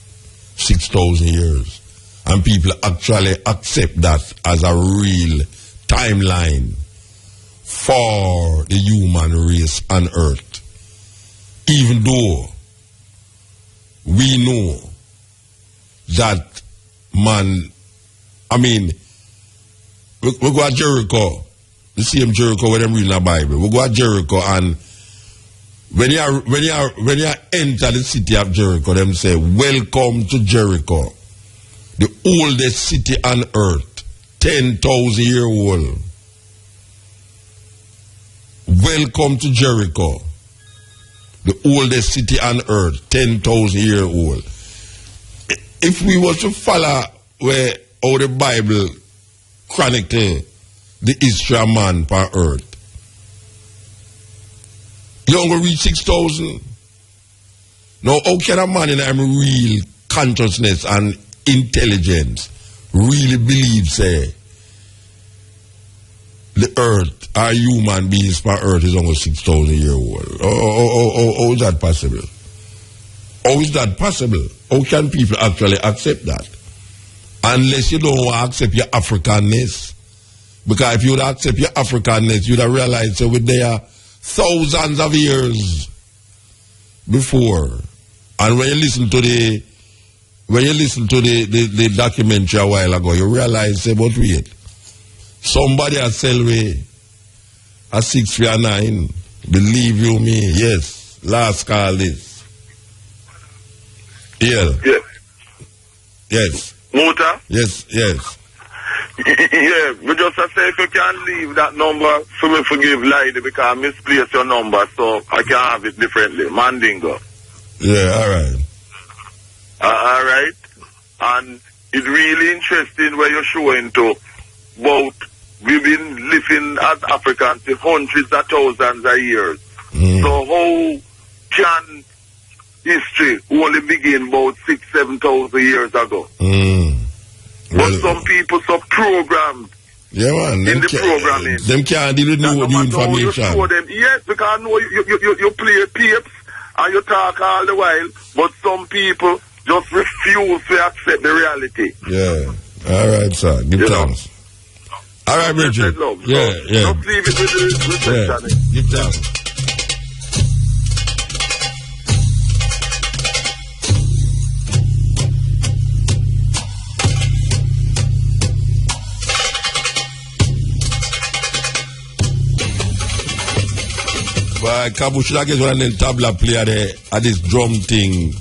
6,000 years. And people actually accept that as a real timeline for the human race on earth. Even though we know that man, I mean, we go to Jericho, the same Jericho where them reading the Bible. We go to Jericho, and when you enter the city of Jericho, them say, "Welcome to Jericho, the oldest city on earth, 10,000 year old. Welcome to Jericho, the oldest city on earth, 10,000 year old." If we were to follow where all the Bible chronicle the history of man on earth, you only reach 6,000. Now, how can a man in a real consciousness and intelligence really believe, say, the earth, our human beings on earth is only 6,000 years old? How is that possible? How is that possible? How can people actually accept that? Unless you don't want to accept your Africanness. Because if you would accept your Africanness, you'd have realized that they are thousands of years before. And when you listen to the documentary a while ago, you realize, say, but wait, somebody has sell me a 639. Believe you me, yes. Last call this. Yeah. Yes. Yes. Muta? Yes, yes. Yeah, we just say if you can leave that number for me forgive Lady because I misplaced your number so I can have it differently. Mandingo. Yeah, alright. Alright. And it's really interesting where you're showing to about we've been living as Africans for hundreds of thousands of years. So how can history only begin about 6,000-7,000 years ago? But some people so programmed in the programming. Them can't deal with new information. You show them, yes, because I know you play tapes and you talk all the while, but some people just refuse to accept the reality. Yeah. All right, sir. Give thanks. All right, Richard. Yeah. Just leave it with the Give thanks. Kabu should I get one of them tabla play at this drum thing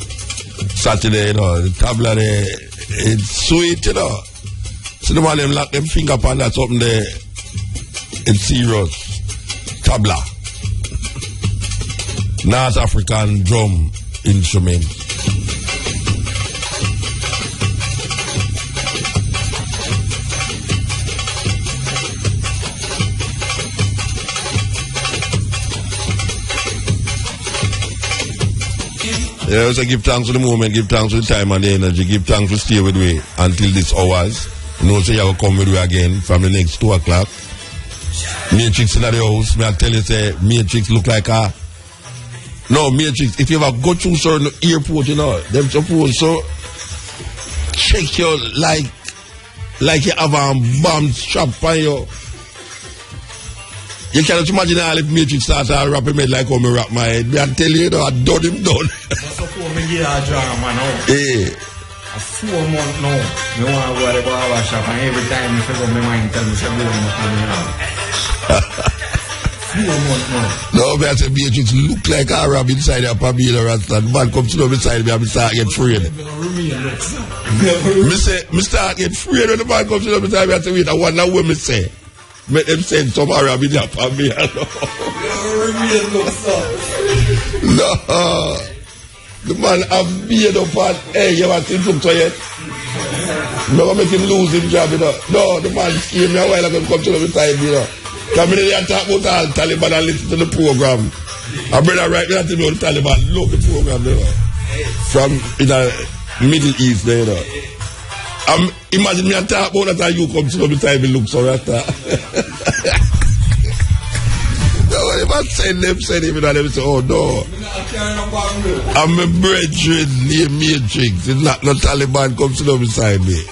Saturday, you know. The tabla there, it's sweet, you know. So the man them lock them finger upon that something there. It's serious. Tabla. North African drum instrument. Yeah, so give thanks for the moment, give thanks for the time and the energy, give thanks for stay with me until this hours. You know, so you will come with me again from the next 2 o'clock. Matrix in the house, may I tell you, say, Matrix look like a... No, Matrix, if you ever go through certain airport, you know, them supposed to check you like like you have a bomb strap on you. You cannot imagine how if Matrix starts to rap him head like how me rap my head. I tell you, I done him done. That's a 4 me get a drama now. Yeah. A 4 month now. Me want to go to the barber shop and every time I figure my mind tell me to go in the family. 4 months now. No, me I say Matrix look like a rap inside a Pamela Rasta. Man come to know beside me and me start get afraid. Me start get afraid when the man comes to know beside me and say, wait, I wonder what me say. Make them send some Arab in there for me. No. The man have beard up and hey, you ever seen him yet? Never make him lose his job, you know. No, the man came me a while ago come to the side, you know. Come in there and talk about all Taliban and listen to the program. I brother right now to me on Taliban, love the program, you know. From in the Middle East there, you know. Imagine me and talk about that and you come to the time and look so right there. No, if I send them, you know, they say, oh no. I'm a brethren named Matrix. It's not no Taliban comes to the beside me.